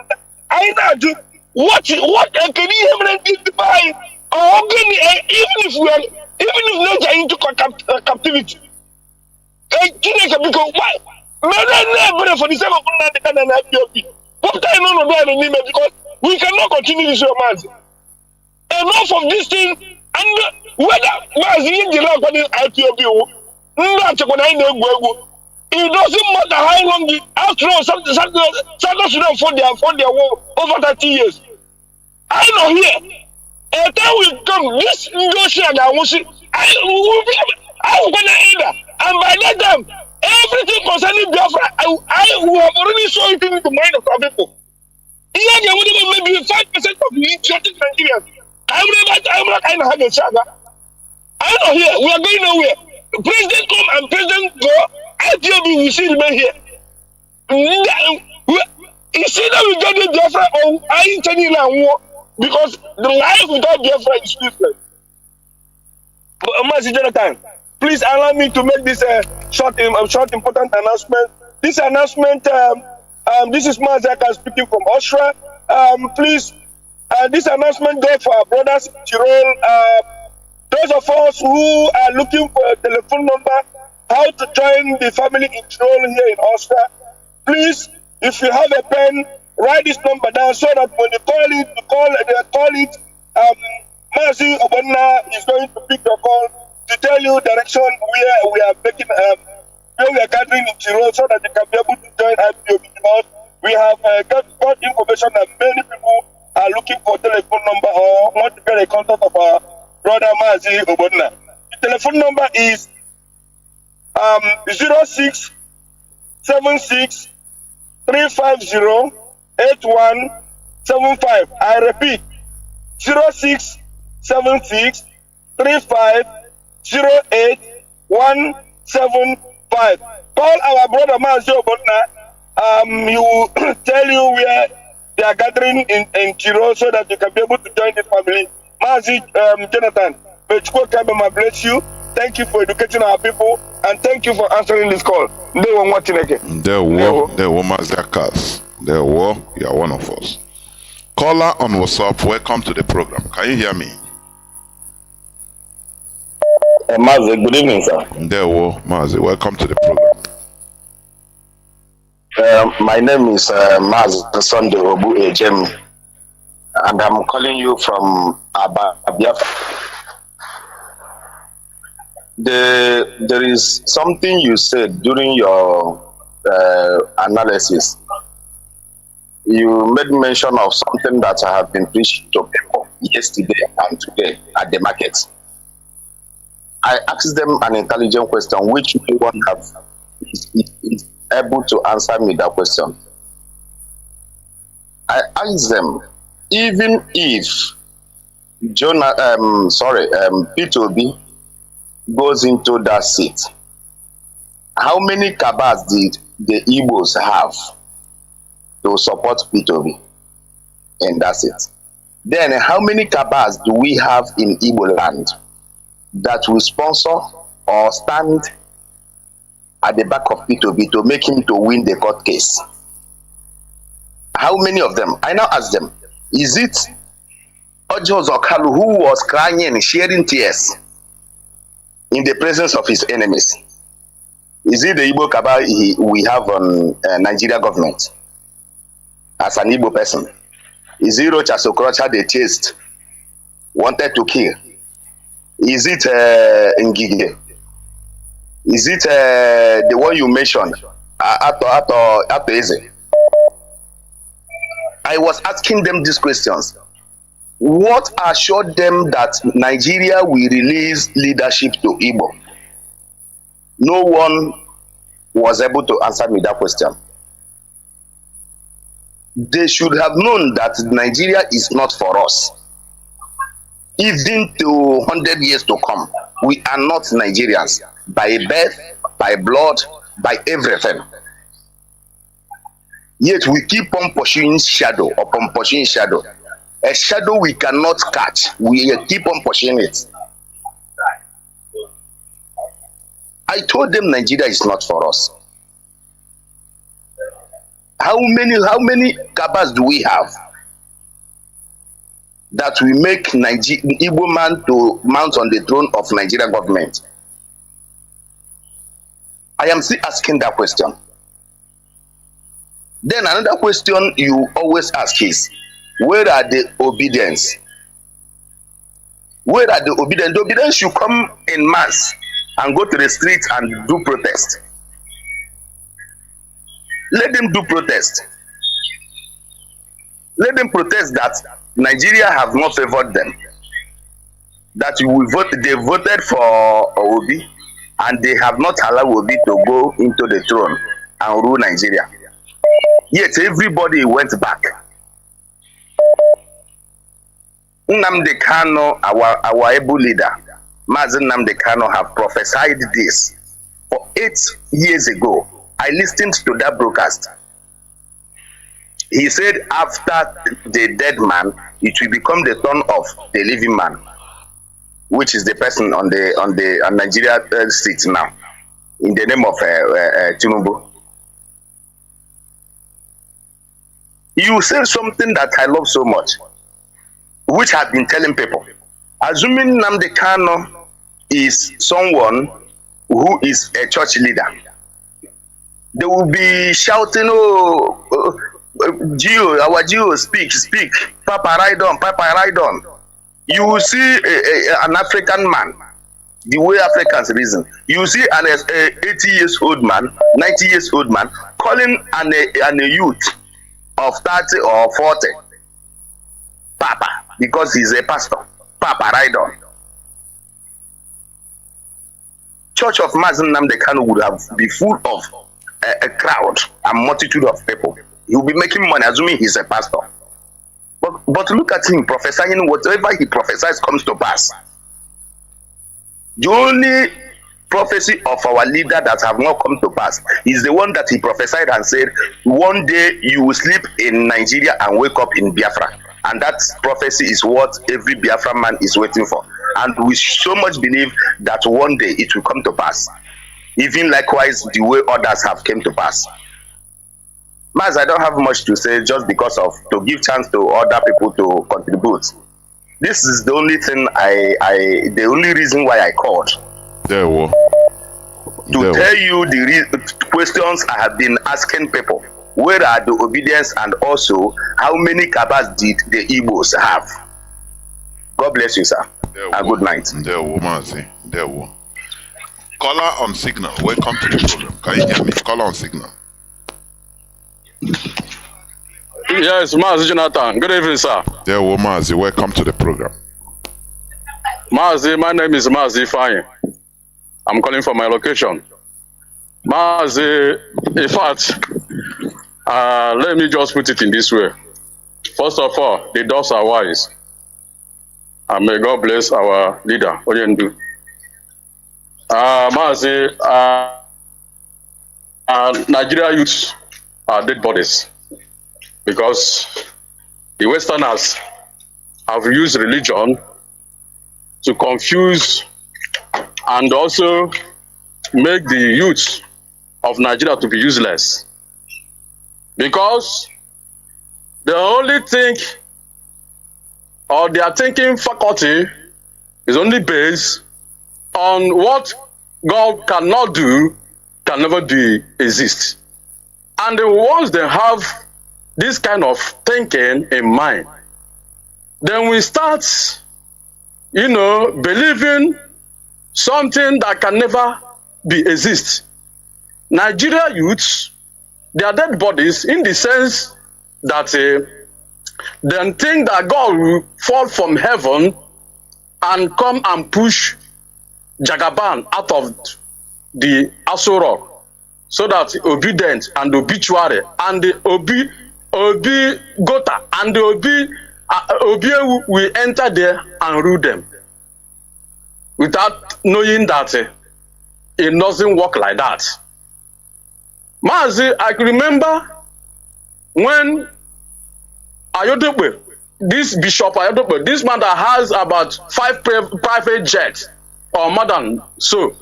I now do what can you identify or even if nature into captivity. Chineke biko why? Never for the sake of Nnamdi Kanu and IPOB. What time no do anymore because we cannot continue this your Mazi. Enough of this thing and whether Mazi in the law according IPOB not to it doesn't matter how long the after all South Sudan for their war over 30 years. I know here. A time will come, this negotiation I will see I will gonna end that. And by that time, everything concerning Biafra, I will have already shown it in the mind of our people. Here there would even maybe 5% of the idiotic Nigerians. I'm not kind of having a saga. I know here, we are going nowhere. President come and president go, IPOB will still remain here. You see that we got the Biafra or I ain't telling you because the life without Biafra is useless. But Mazi Jonathan, please allow me to make this short important announcement. This announcement, this is Mazi speaking from Austria. Please, this announcement goes for our brothers in Tirol. Those of us who are looking for a telephone number, how to join the family in Tirol here in Austria, please, if you have a pen, write this number down so that when they call it, Mazi Obonna is going to pick your call to tell you direction where we are making, where we are gathering in Tirol so that they can be able to join IPOB because we have got information that many people are looking for a telephone number or want to get a contact of our brother Mazi Obonna. The telephone number is 0676 350 8175. I repeat, 0676 3508 175. Call our brother Mazi Obonna. He will tell you where they are gathering in Tirol so that you can be able to join the family. Mazi Jonathan, may God bless you. Thank you for educating our people and thank you for answering this call. They were watching again. They were Maziakas. They were, you are one of us. Caller on WhatsApp, welcome to the program. Can you hear me? Mazi, good evening, sir. There were Mazi, welcome to the program. My name is Mazi Sunday Obu Ejem, and I'm calling you from Biafra. There is something you said during your analysis. You made mention of something that I have been preaching to people yesterday and today at the market. I asked them an intelligent question, which no one is able to answer me that question. I asked them, even if P2B goes into that seat, how many cabals did the Igbos have to support P2B in that seat? Then how many cabals do we have in Igbo land that will sponsor or stand at the back of P2B to make him to win the court case? How many of them? I now ask them, is it Ojo Zokalu who was crying and shedding tears in the presence of his enemies? Is it the Igbo cabal we have on Nigeria government as an Igbo person? Is it Rocha Sokrocha they chased, wanted to kill? Is it Ngige? Is it the one you mentioned, Ato Eze? I was asking them these questions. What assured them that Nigeria will release leadership to Igbo? No one was able to answer me that question. They should have known that Nigeria is not for us. Even to 100 years to come, we are not Nigerians by birth, by blood, by everything. Yet we keep on pursuing shadow upon pursuing shadow. A shadow we cannot catch. We keep on pursuing it. I told them Nigeria is not for us. How many cabals do we have that we make Igbo man to mount on the throne of Nigeria government? I am still asking that question. Then another question you always ask is, where are the obedience? Where are the obedience? The obedience should come in mass and go to the streets and do protest. Let them do protest. Let them protest that Nigeria have not favored them. That they voted for Obi and they have not allowed Obi to go into the throne and rule Nigeria. Yet everybody went back. Nnamdi Kanu, our able leader, Mazi Nnamdi Kanu, have prophesied this for 8 years ago. I listened to that broadcast. He said after the dead man, it will become the son of the living man, which is the person on Nigeria seat now, in the name of Chinedu. You said something that I love so much, which I've been telling people. Assuming Nnamdi Kanu is someone who is a church leader, they will be shouting, oh, Gio, our Gio, speak, Papa ride on, Papa ride on. You will see an African man, the way Africans reason. You see an 80 years old man, 90 years old man, calling a youth of 30 or 40, Papa, because he's a pastor. Papa, ride on. Church of Mazi Nnamdi Kanu would have be full of a crowd, a multitude of people. He will be making money, assuming he's a pastor. But look at him prophesying. Whatever he prophesies comes to pass. The only prophecy of our leader that have not come to pass is the one that he prophesied and said, one day you will sleep in Nigeria and wake up in Biafra. And that prophecy is what every Biafra man is waiting for. And we so much believe that one day it will come to pass. Even likewise, the way others have come to pass. Maz, I don't have much to say, just because of to give chance to other people to contribute. This is the only thing the only reason why I called. There we tell you the questions I have been asking people. Where are the obedience, and also how many cabas did the Igbos have? God bless you, sir. And good night. There we Mazi. There we. Caller on signal. Welcome to the program. Can you hear me? Caller on signal. Yes, Mazi Jonathan. Good evening, sir. There we Mazi. Welcome to the program. Mazi, my name is Mazi Fine. I'm calling from my location. Mazi, in fact, let me just put it in this way. First of all, the dogs are wise. And may God bless our leader, Oyendu. Mazi, Nigeria youths are dead bodies because the Westerners have used religion to confuse and also make the youth of Nigeria to be useless, because they only think, or their thinking faculty is only based on what God cannot do, can never exist. And once they have this kind of thinking in mind, then we start, believing something that can never exist. Nigeria youths, they are dead bodies in the sense that they think that God will fall from heaven and come and push Jagaban out of the Aso Rock, so that obedient and obituary and the Obi Gota and the Obi will enter there and rule them, without knowing that it doesn't work like that. Mazi, I can remember when Ayodepe, this Bishop Ayodepe, this man that has about 5 private jets or more than so,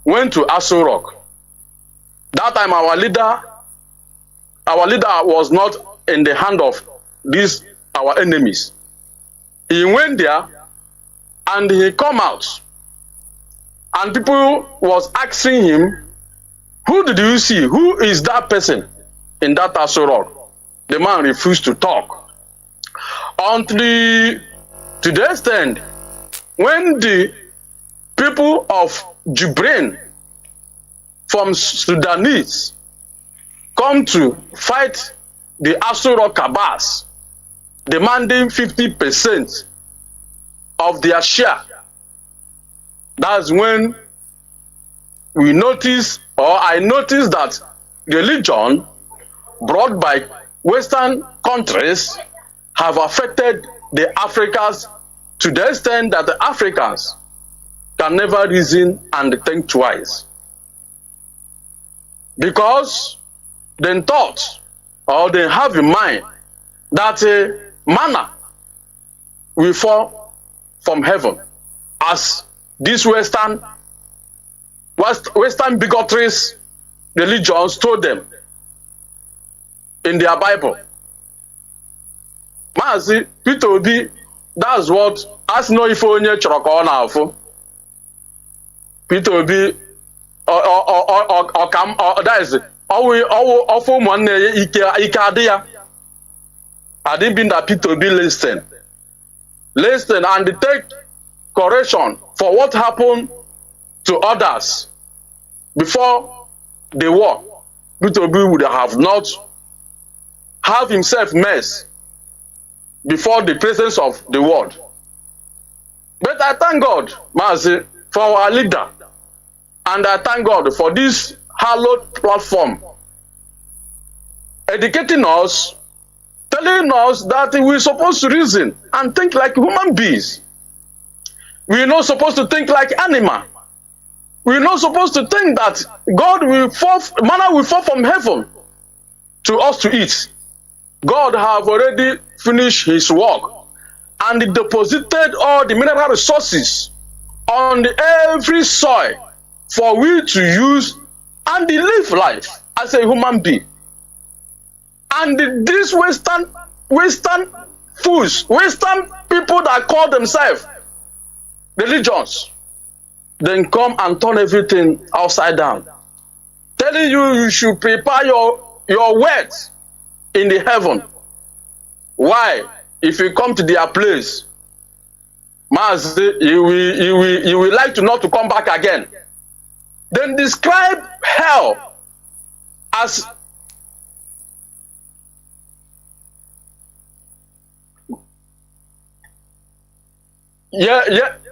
went to Aso Rock. That time our leader was not in the hand of these our enemies. He went there and he come out, and people was asking him Who did you see? Who is that person in that Aso? The man refused to talk. Until to the extent when the people of Jibrin from Sudanese come to fight the Aso Kabas, demanding 50% of their share. That's when we notice, or I noticed, that religion brought by Western countries have affected the Africans to the extent that the Africans can never reason and think twice. Because they thought, or they have in mind, that manna will fall from heaven, as these Western bigotries religions told them in their Bible. Mazi, Peter Obi, that's what, as no if onye chọrọ ka ọ na-afụ. Peter Obi, that is, ọfụ ụmụnne ike adị ya. Had it been that Peter Obi listen and take correction for what happened to others before the war, Peter Obi would have not have himself mess before the presence of the world. But I thank God, Mazi, for our leader, and I thank God for this hallowed platform, educating us, telling us that we're supposed to reason and think like human beings. We're not supposed to think like animal. We're not supposed to think that God will fall, manna will fall from heaven to us to eat. God have already finished his work and deposited all the mineral resources on every soil for we to use and live life as a human being. And these Western fools, Western people that call themselves religions, then come and turn everything upside down, telling you should prepare your words in the heaven. Why? If you come to their place, Mazi, you will like to not to come back again. Then describe hell as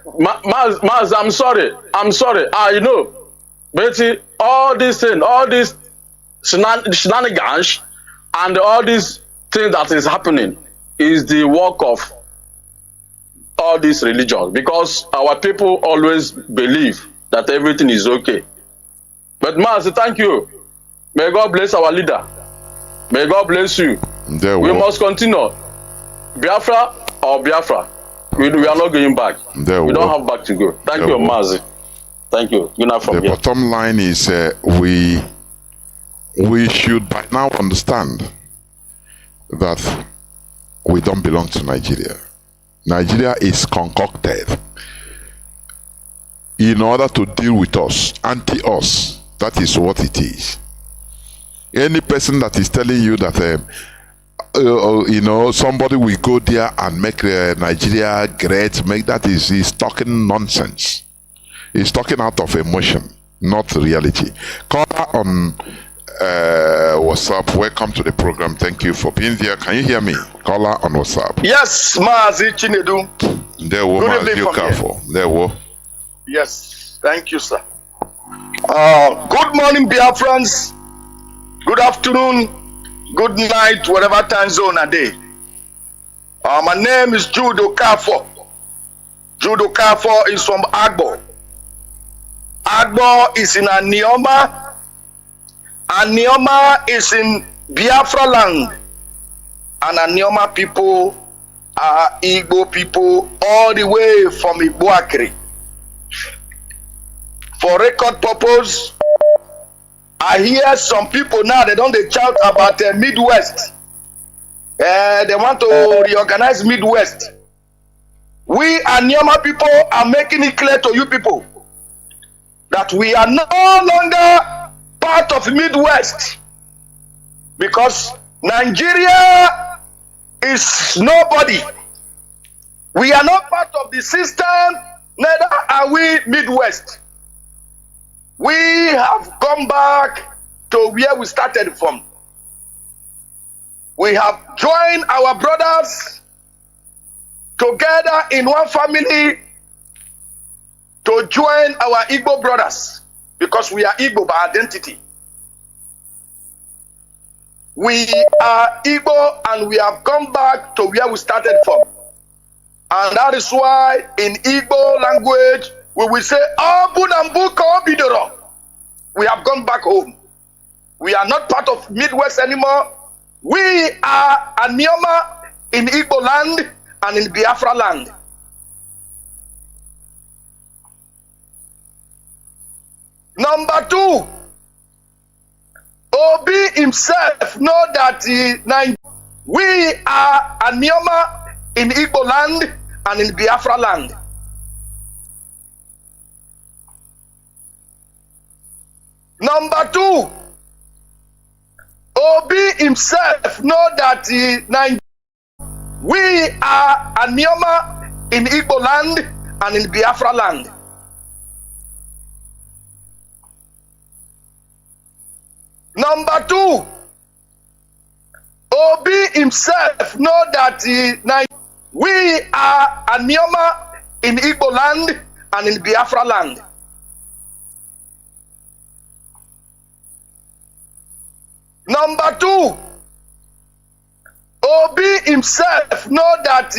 Maz, I'm sorry. You know, Betty, all these things, all these shenanigans, and all these things that is happening is the work of all these religions, because our people always believe that everything is okay. But Maz, thank you. May God bless our leader. May God bless you. We must continue. Biafra or Biafra. We are not going back. We don't have back to go. Thank you, Mazi. Thank you. Good night from here. The bottom line is we should by now understand that we don't belong to Nigeria. Nigeria is concocted in order to deal with us, anti-us. That is what it is. Any person that is telling you that you know, somebody will go there and make Nigeria great, he's talking nonsense. He's talking out of emotion, not reality. Caller on WhatsApp, welcome to the program. Thank you for being there. Can you hear me? Caller on WhatsApp. Yes, Mazi Chinedu. There were Mazi Okafo. There were. Yes, thank you, sir. Good morning, Biafrans. Good afternoon. Good night, whatever time zone a day. My name is Jude Okafo. Jude Okafo is from Agbo. Agbo is in Anioma. Anioma is in Biafra land. And Anioma people are Igbo people all the way from Igboakri. For record purpose, I hear some people now, they don't shout about Midwest. They want to reorganize Midwest. We Anioma people are making it clear to you people that we are no longer part of Midwest because Nigeria is nobody. We are not part of the system, neither are we Midwest. We have come back to where we started from. We have joined our brothers together in one family to join our Igbo brothers because we are Igbo by identity. We are Igbo and we have come back to where we started from. And that is why in Igbo language we will say, we have gone back home. We are not part of Midwest anymore. We are Anioma in Igbo land and in Biafra land. Number two, Obi himself know that we are Anioma in Igbo land and in Biafra land. Number two, Obi himself know that we are Anioma in Igbo land and in Biafra land. Number two, Obi himself know that we are Anioma in Igbo land and in Biafra land. Number two, Obi himself know that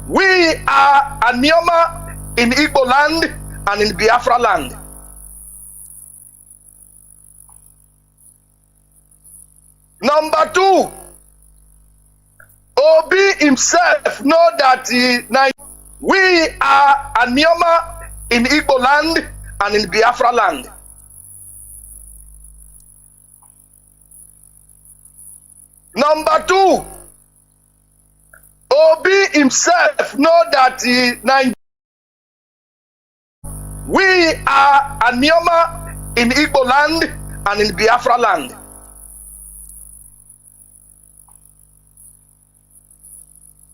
we are Anioma in Igbo land and in Biafra land. Number two, Obi himself know that we are Anioma in Igbo land and in Biafra land. Number two, Obi himself know that we are Anioma in Igbo land and in Biafra land.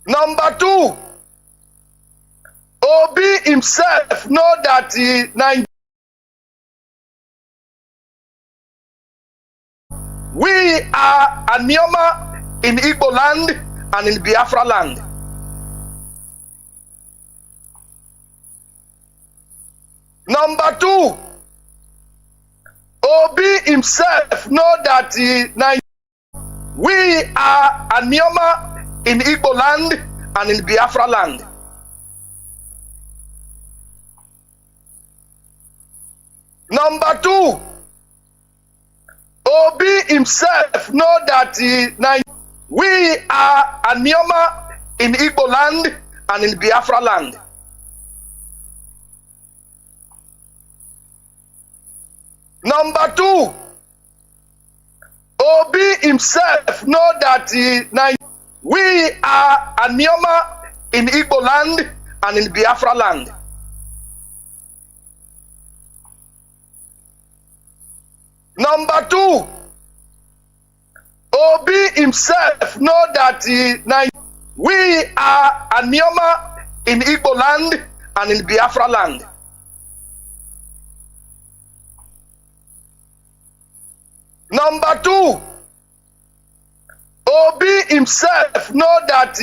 Number two, Obi himself know that we are Anioma in Igbo land and in Biafra land. Number two, Obi himself know that we are Anioma in Igbo land and in Biafra land. Number two, Obi himself know that we are Anioma in Igbo land and in Biafra land. Number two, Obi himself know that we are Anioma in Igbo land and in Biafra land. Number two, Obi himself know that we are Anioma in Igbo land and in Biafra land. Number two, Obi himself know that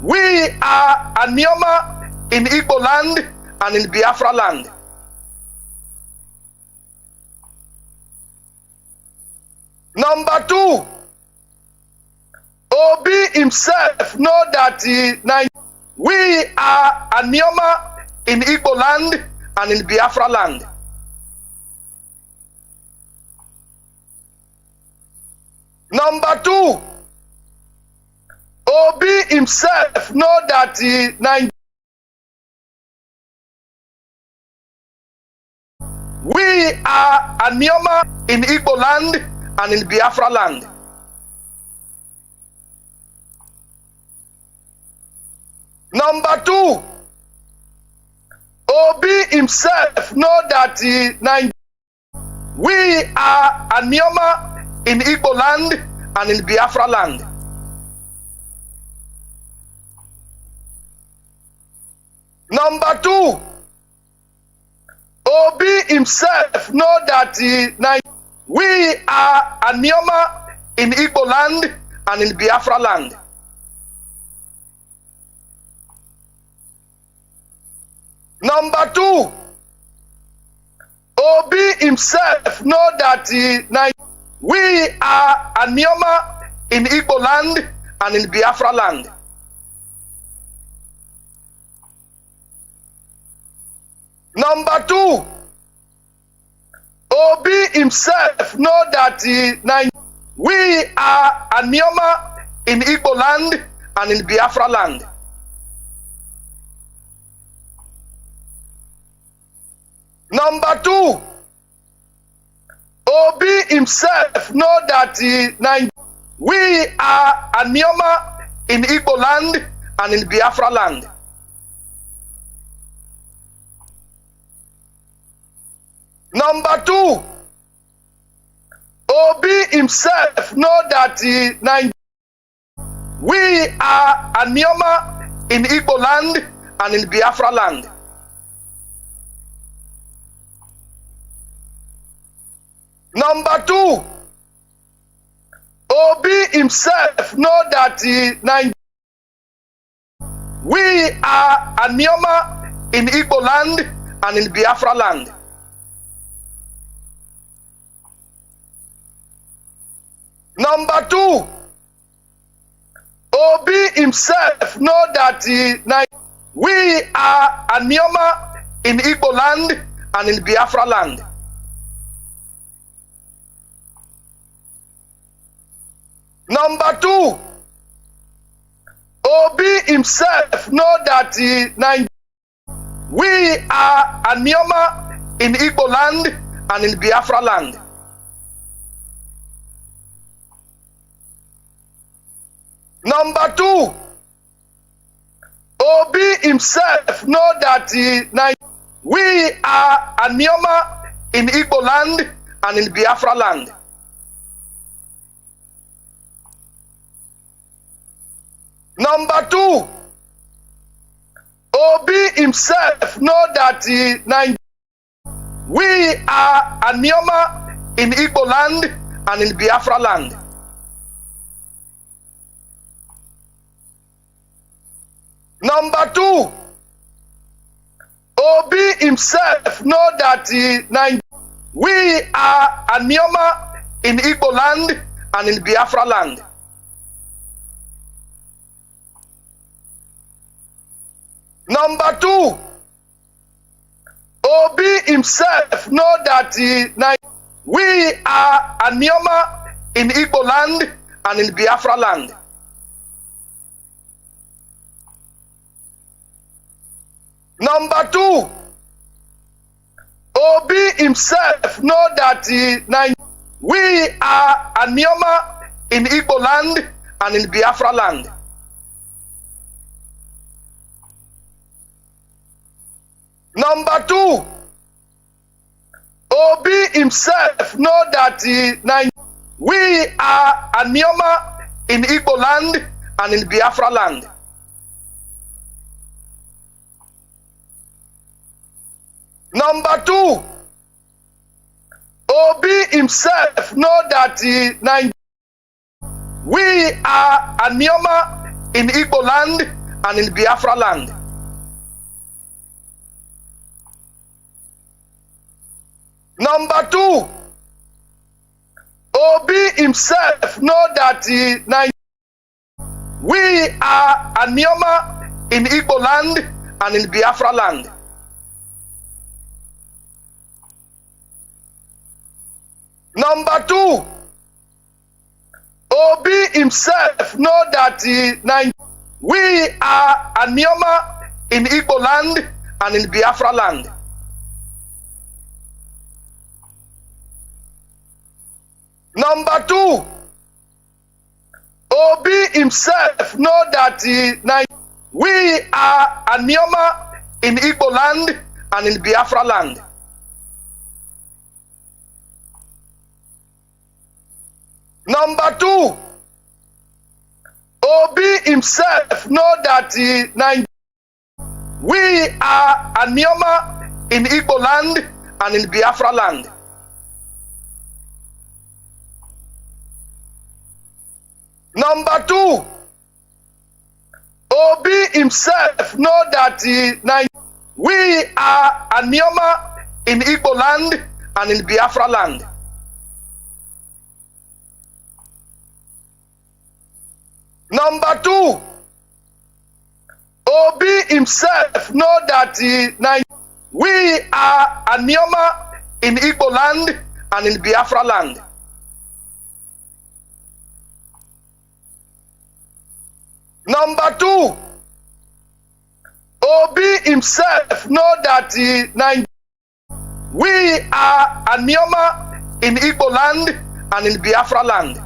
we are Anioma in Igbo land and in Biafra land. Number two, Obi himself know that we are Anioma in Igbo land and in Biafra land. Number two, Obi himself know that we are Anioma in Igbo land and in Biafra land. Number two, Obi himself himself know that we are Anioma in Igbo land and in Biafra land. Number two, Obi himself know that we are Anioma in Igbo land and in Biafra land. Number two, Obi himself know that we are Anioma in Igbo land and in Biafra land. Number two, Obi himself know that we are Anioma in Igbo land and in Biafra land. Number two, Obi himself know that we are Anioma in Igbo land and in Biafra land. Number two, Obi himself know that we are Anioma in Igbo land and in Biafra land. Number two, Obi himself know that we are Anioma in Igbo land and in Biafra land. Number two, Obi himself know that we are Anioma in Igbo land and in Biafra land. Number two, Obi himself know that we are Anioma in Igbo land and in Biafra land. Number two, Obi himself know that we are Anioma in Igbo land and in Biafra land. Number two, Obi himself know that we are Anioma in Igbo land and in Biafra land. Number two, Obi himself know that we are Anioma in Igbo land and in Biafra land. Number two, Obi himself know that we are Anioma in Igbo land and in Biafra land. Number two, Obi himself know that we are Anioma in Igbo land and in Biafra land. Number two, Obi himself know that we are Anioma in Igbo land and in Biafra land. Number two, Obi himself know that we are Anioma in Igbo land and in Biafra land. Number two, Obi himself know that we are Anioma in Igbo land and in Biafra land. Number two, Obi himself know that we are Anioma in Igbo land and in Biafra land. Number two, Obi himself know that we are Anioma in Igbo land and in Biafra land. Number 2, Obi himself know that we are Anioma in Igbo land and in Biafra land. Number 2, Obi himself know that we are Anioma in Igbo land and in Biafra land. Number 2, Obi himself know that we are Anioma in Igbo land and in Biafra land. Number 2, Obi himself know that we are Anioma in Igbo land and in Biafra land.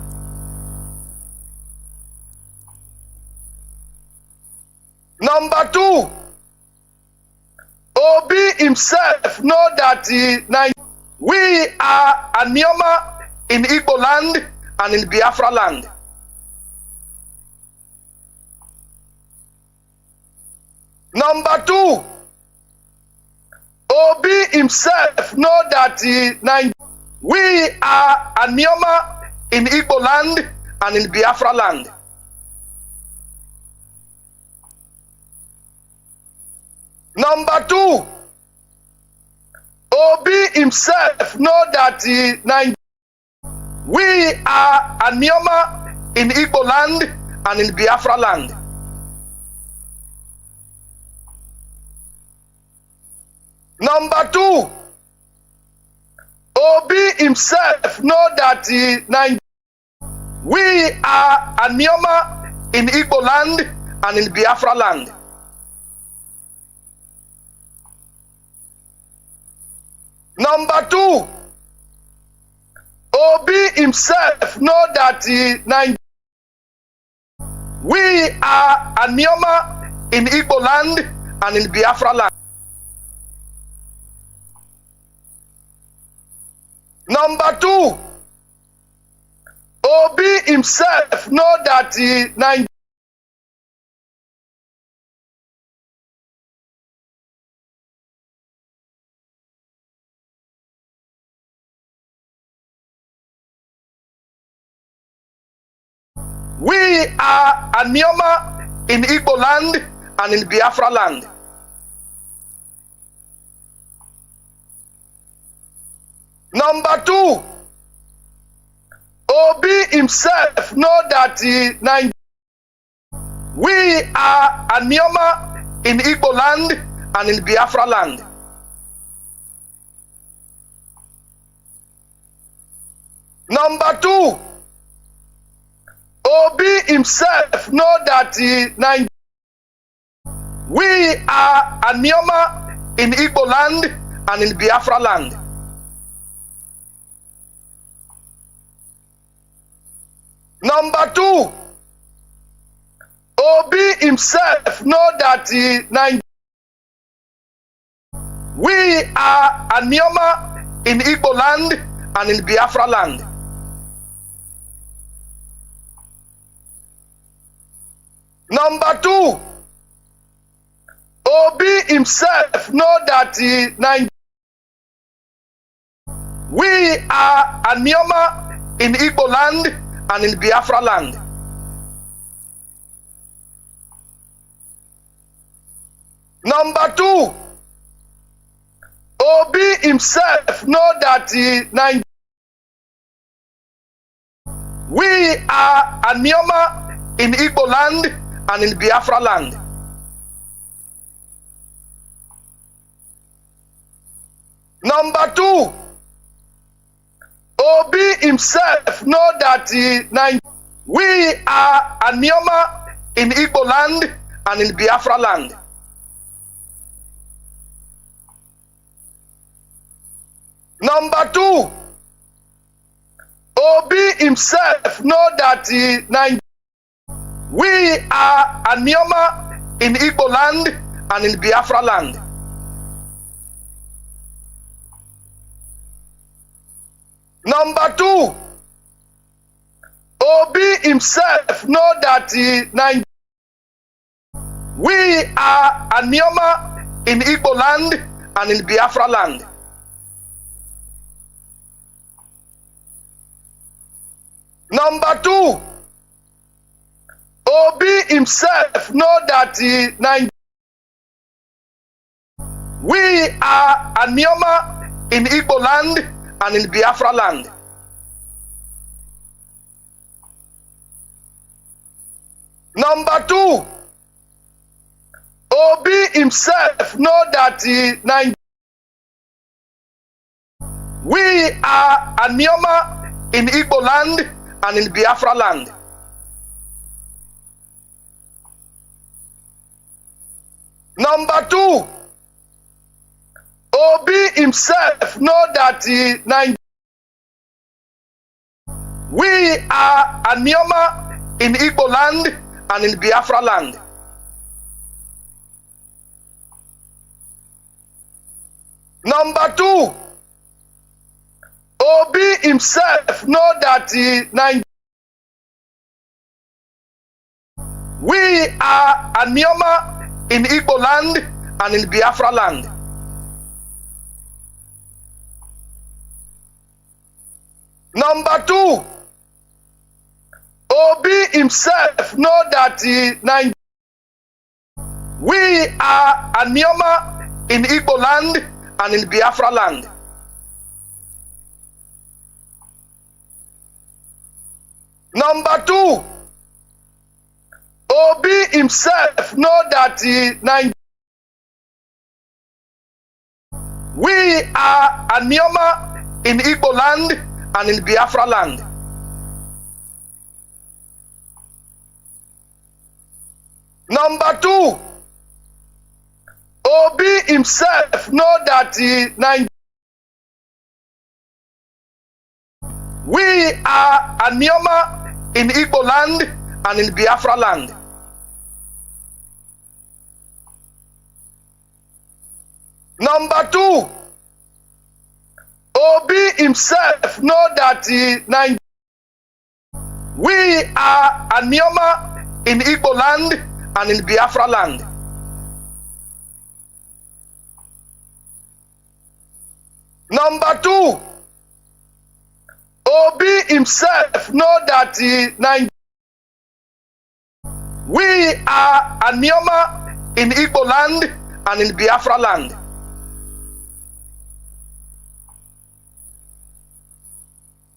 Number 2, Obi himself know that we are Anioma in Igbo land and in Biafra land. Number 2, Obi himself know that we are Anioma in Igbo land and in Biafra land. Number 2, Obi himself know that we are Anioma in Igbo land and in Biafra land. Number 2, Obi himself know that we are Anioma in Igbo land and in Biafra land. Number 2, Obi himself know that we are Anioma in Igbo land and in Biafra land. Number 2, Obi himself know that we are Anioma in Igbo land and in Biafra land. Number 2, Obi himself know that we are Anioma in Igbo land and in Biafra land. Number 2, Obi himself know that we are Anioma in Igbo land and in Biafra land. Number 2, Obi himself know that we are Anioma in Igbo land and in Biafra land. Number 2, Obi himself know that we are Anioma in Igbo land and in Biafra land. Number 2, Obi himself know that we are Anioma in Igbo land and in Biafra land. Number 2, Obi himself know that we are Anioma in Igbo land and in Biafra land. Number 2, Obi himself know that we are Anioma in Igbo land and in Biafra land. Number two, Obi himself know that we are Anioma in Igbo land and in Biafra land. Number two, Obi himself know that we are Anioma in Igbo land and in Biafra land. Number two, Obi himself know that we are Anioma in Igbo land and in Biafra land. Number two, Obi himself know that we are Anioma in Igbo land and in Biafra land. Number two, Obi himself know that we are Anioma in Igbo land and in Biafra land. Number two, Obi himself know that we are Anioma in Igbo land and in Biafra land. Number two, Obi himself know that we are Anioma in Igbo land and in Biafra land. Number two, Obi himself know that we are Anioma in Igbo land and in Biafra land. Number two, Obi himself know that we are Anioma in Igbo land and in Biafra land. Number two, Obi himself know that we are Anioma in Igbo land and in Biafra land.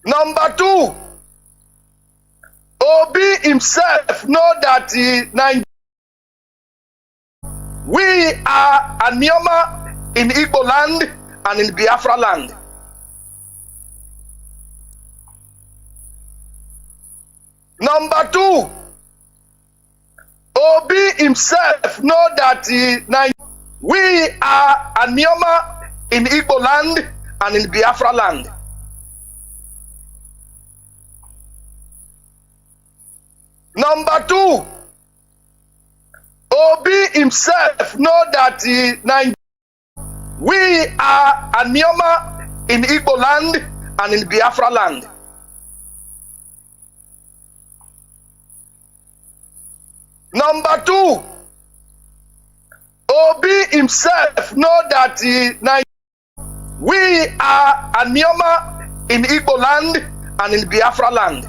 Number two, Obi himself know that we are Anioma in Igbo land and in Biafra land. Number two, Obi himself know that we are Anioma in Igbo land and in Biafra land. Number two, Obi himself know that we are Anioma in Igbo land and in Biafra land. Number two, Obi himself know that we are Anioma in Igbo land and in Biafra land.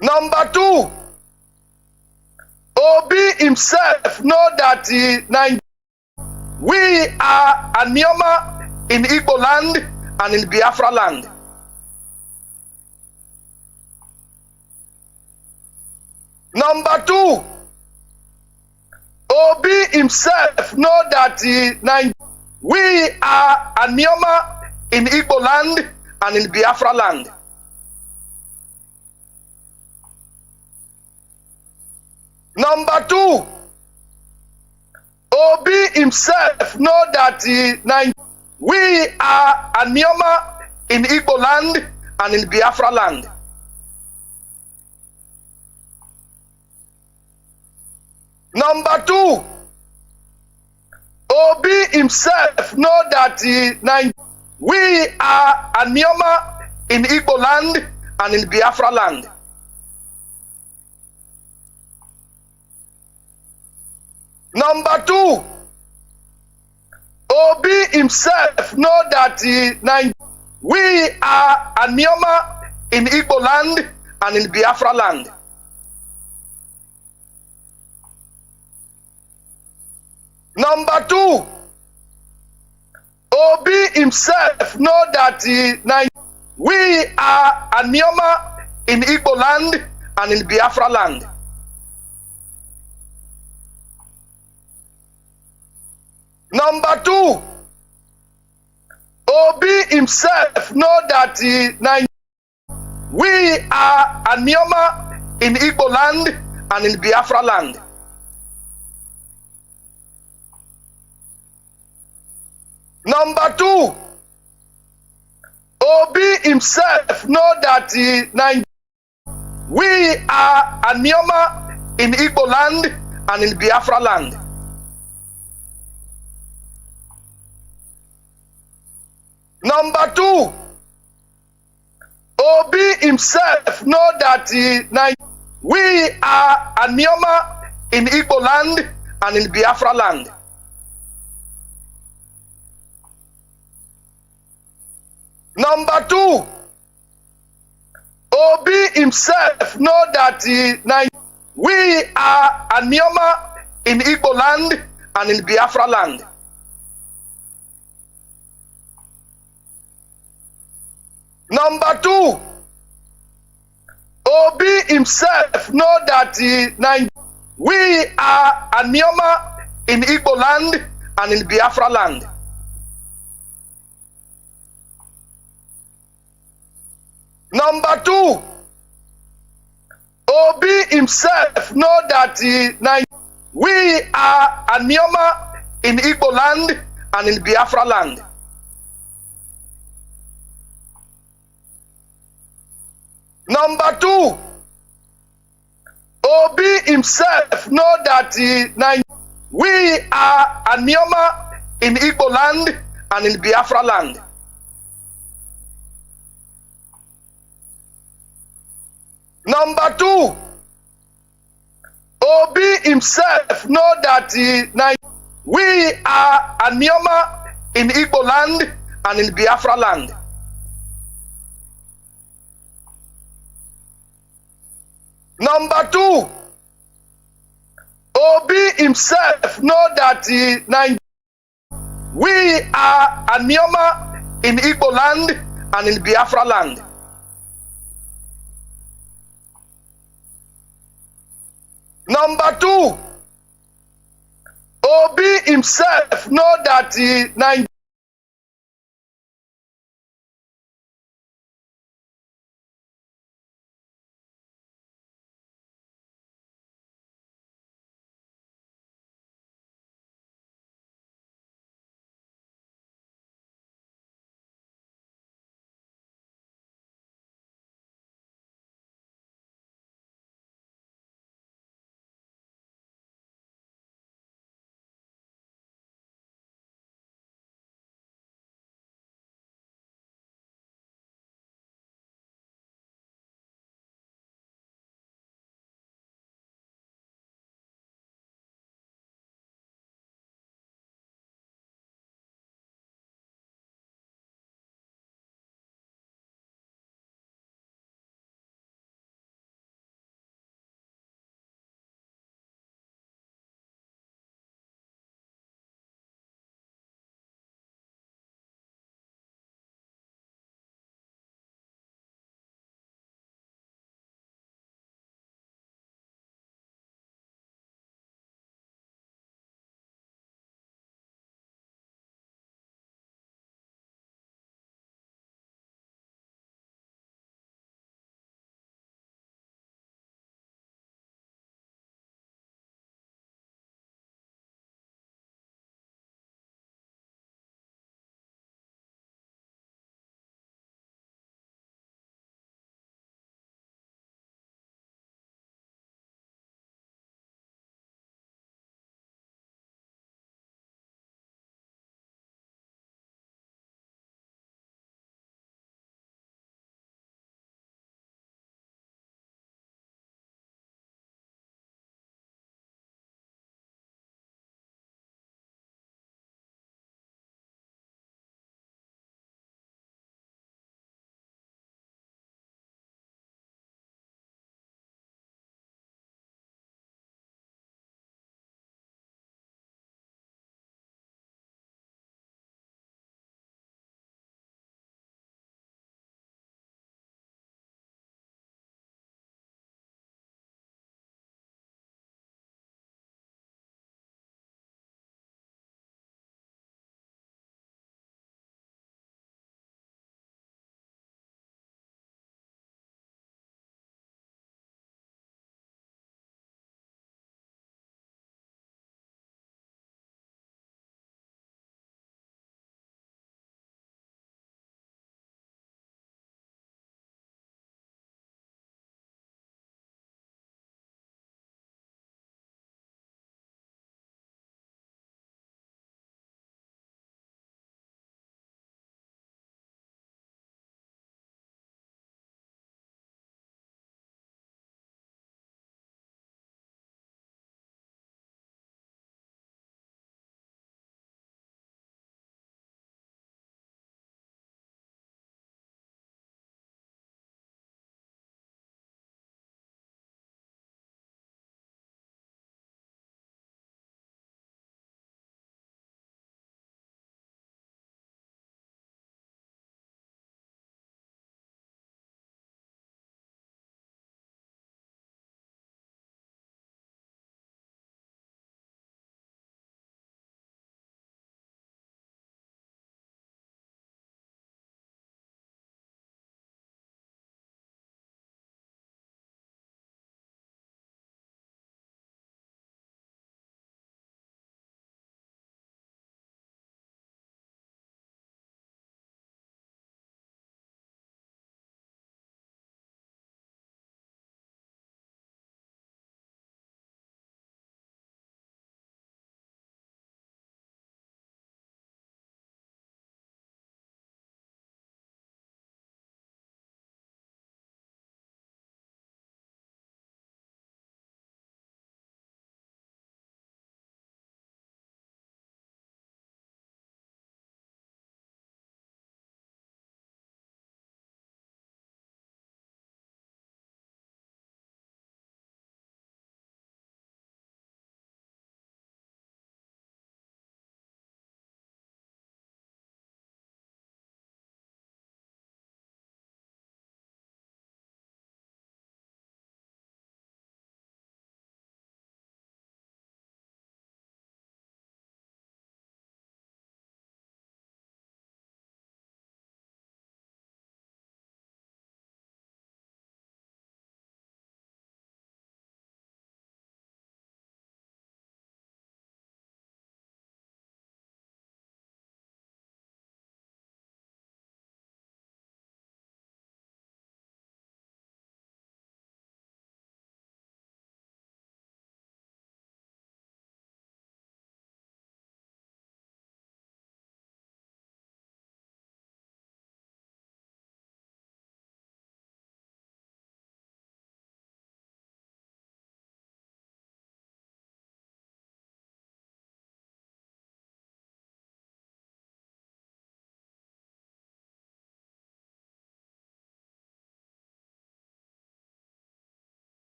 Number two, Obi himself know that we are Anioma in Igbo land and in Biafra land. Number two, Obi himself know that we are Anioma in Igbo land and in Biafra land. Number two, Obi himself know that we are Anioma in Igbo land and in Biafra land. Number two, Obi Obi himself know that we are a Nioma in Igbo land and in Biafra land. Number two, Obi himself know that we are a Nioma in Igbo land and in Biafra land. Number two, Obi himself know that we are a Nioma in Igbo land and in Biafra land. Number two, Obi himself know that we are a Nioma in Igbo land and in Biafra land. Number two, Obi himself know that we are a Nioma in Igbo land and in Biafra land. Number two, Obi himself know that we are a Nioma in Igbo land and in Biafra land. Number two, Obi himself know that we are a Nioma in Igbo land and in Biafra land. Number two, Obi himself know that we are a Nioma in Igbo land and in Biafra land. Number two, Obi himself know that we are a Nioma in Igbo land and in Biafra land. Number two, Obi himself know that we are a Nioma in Igbo land and in Biafra land. Number two, Obi himself know that we are a Nioma in Igbo land and in Biafra land. Number two, Obi himself know that we are a Nioma in Igbo land and in Biafra land. Number two, Obi himself know that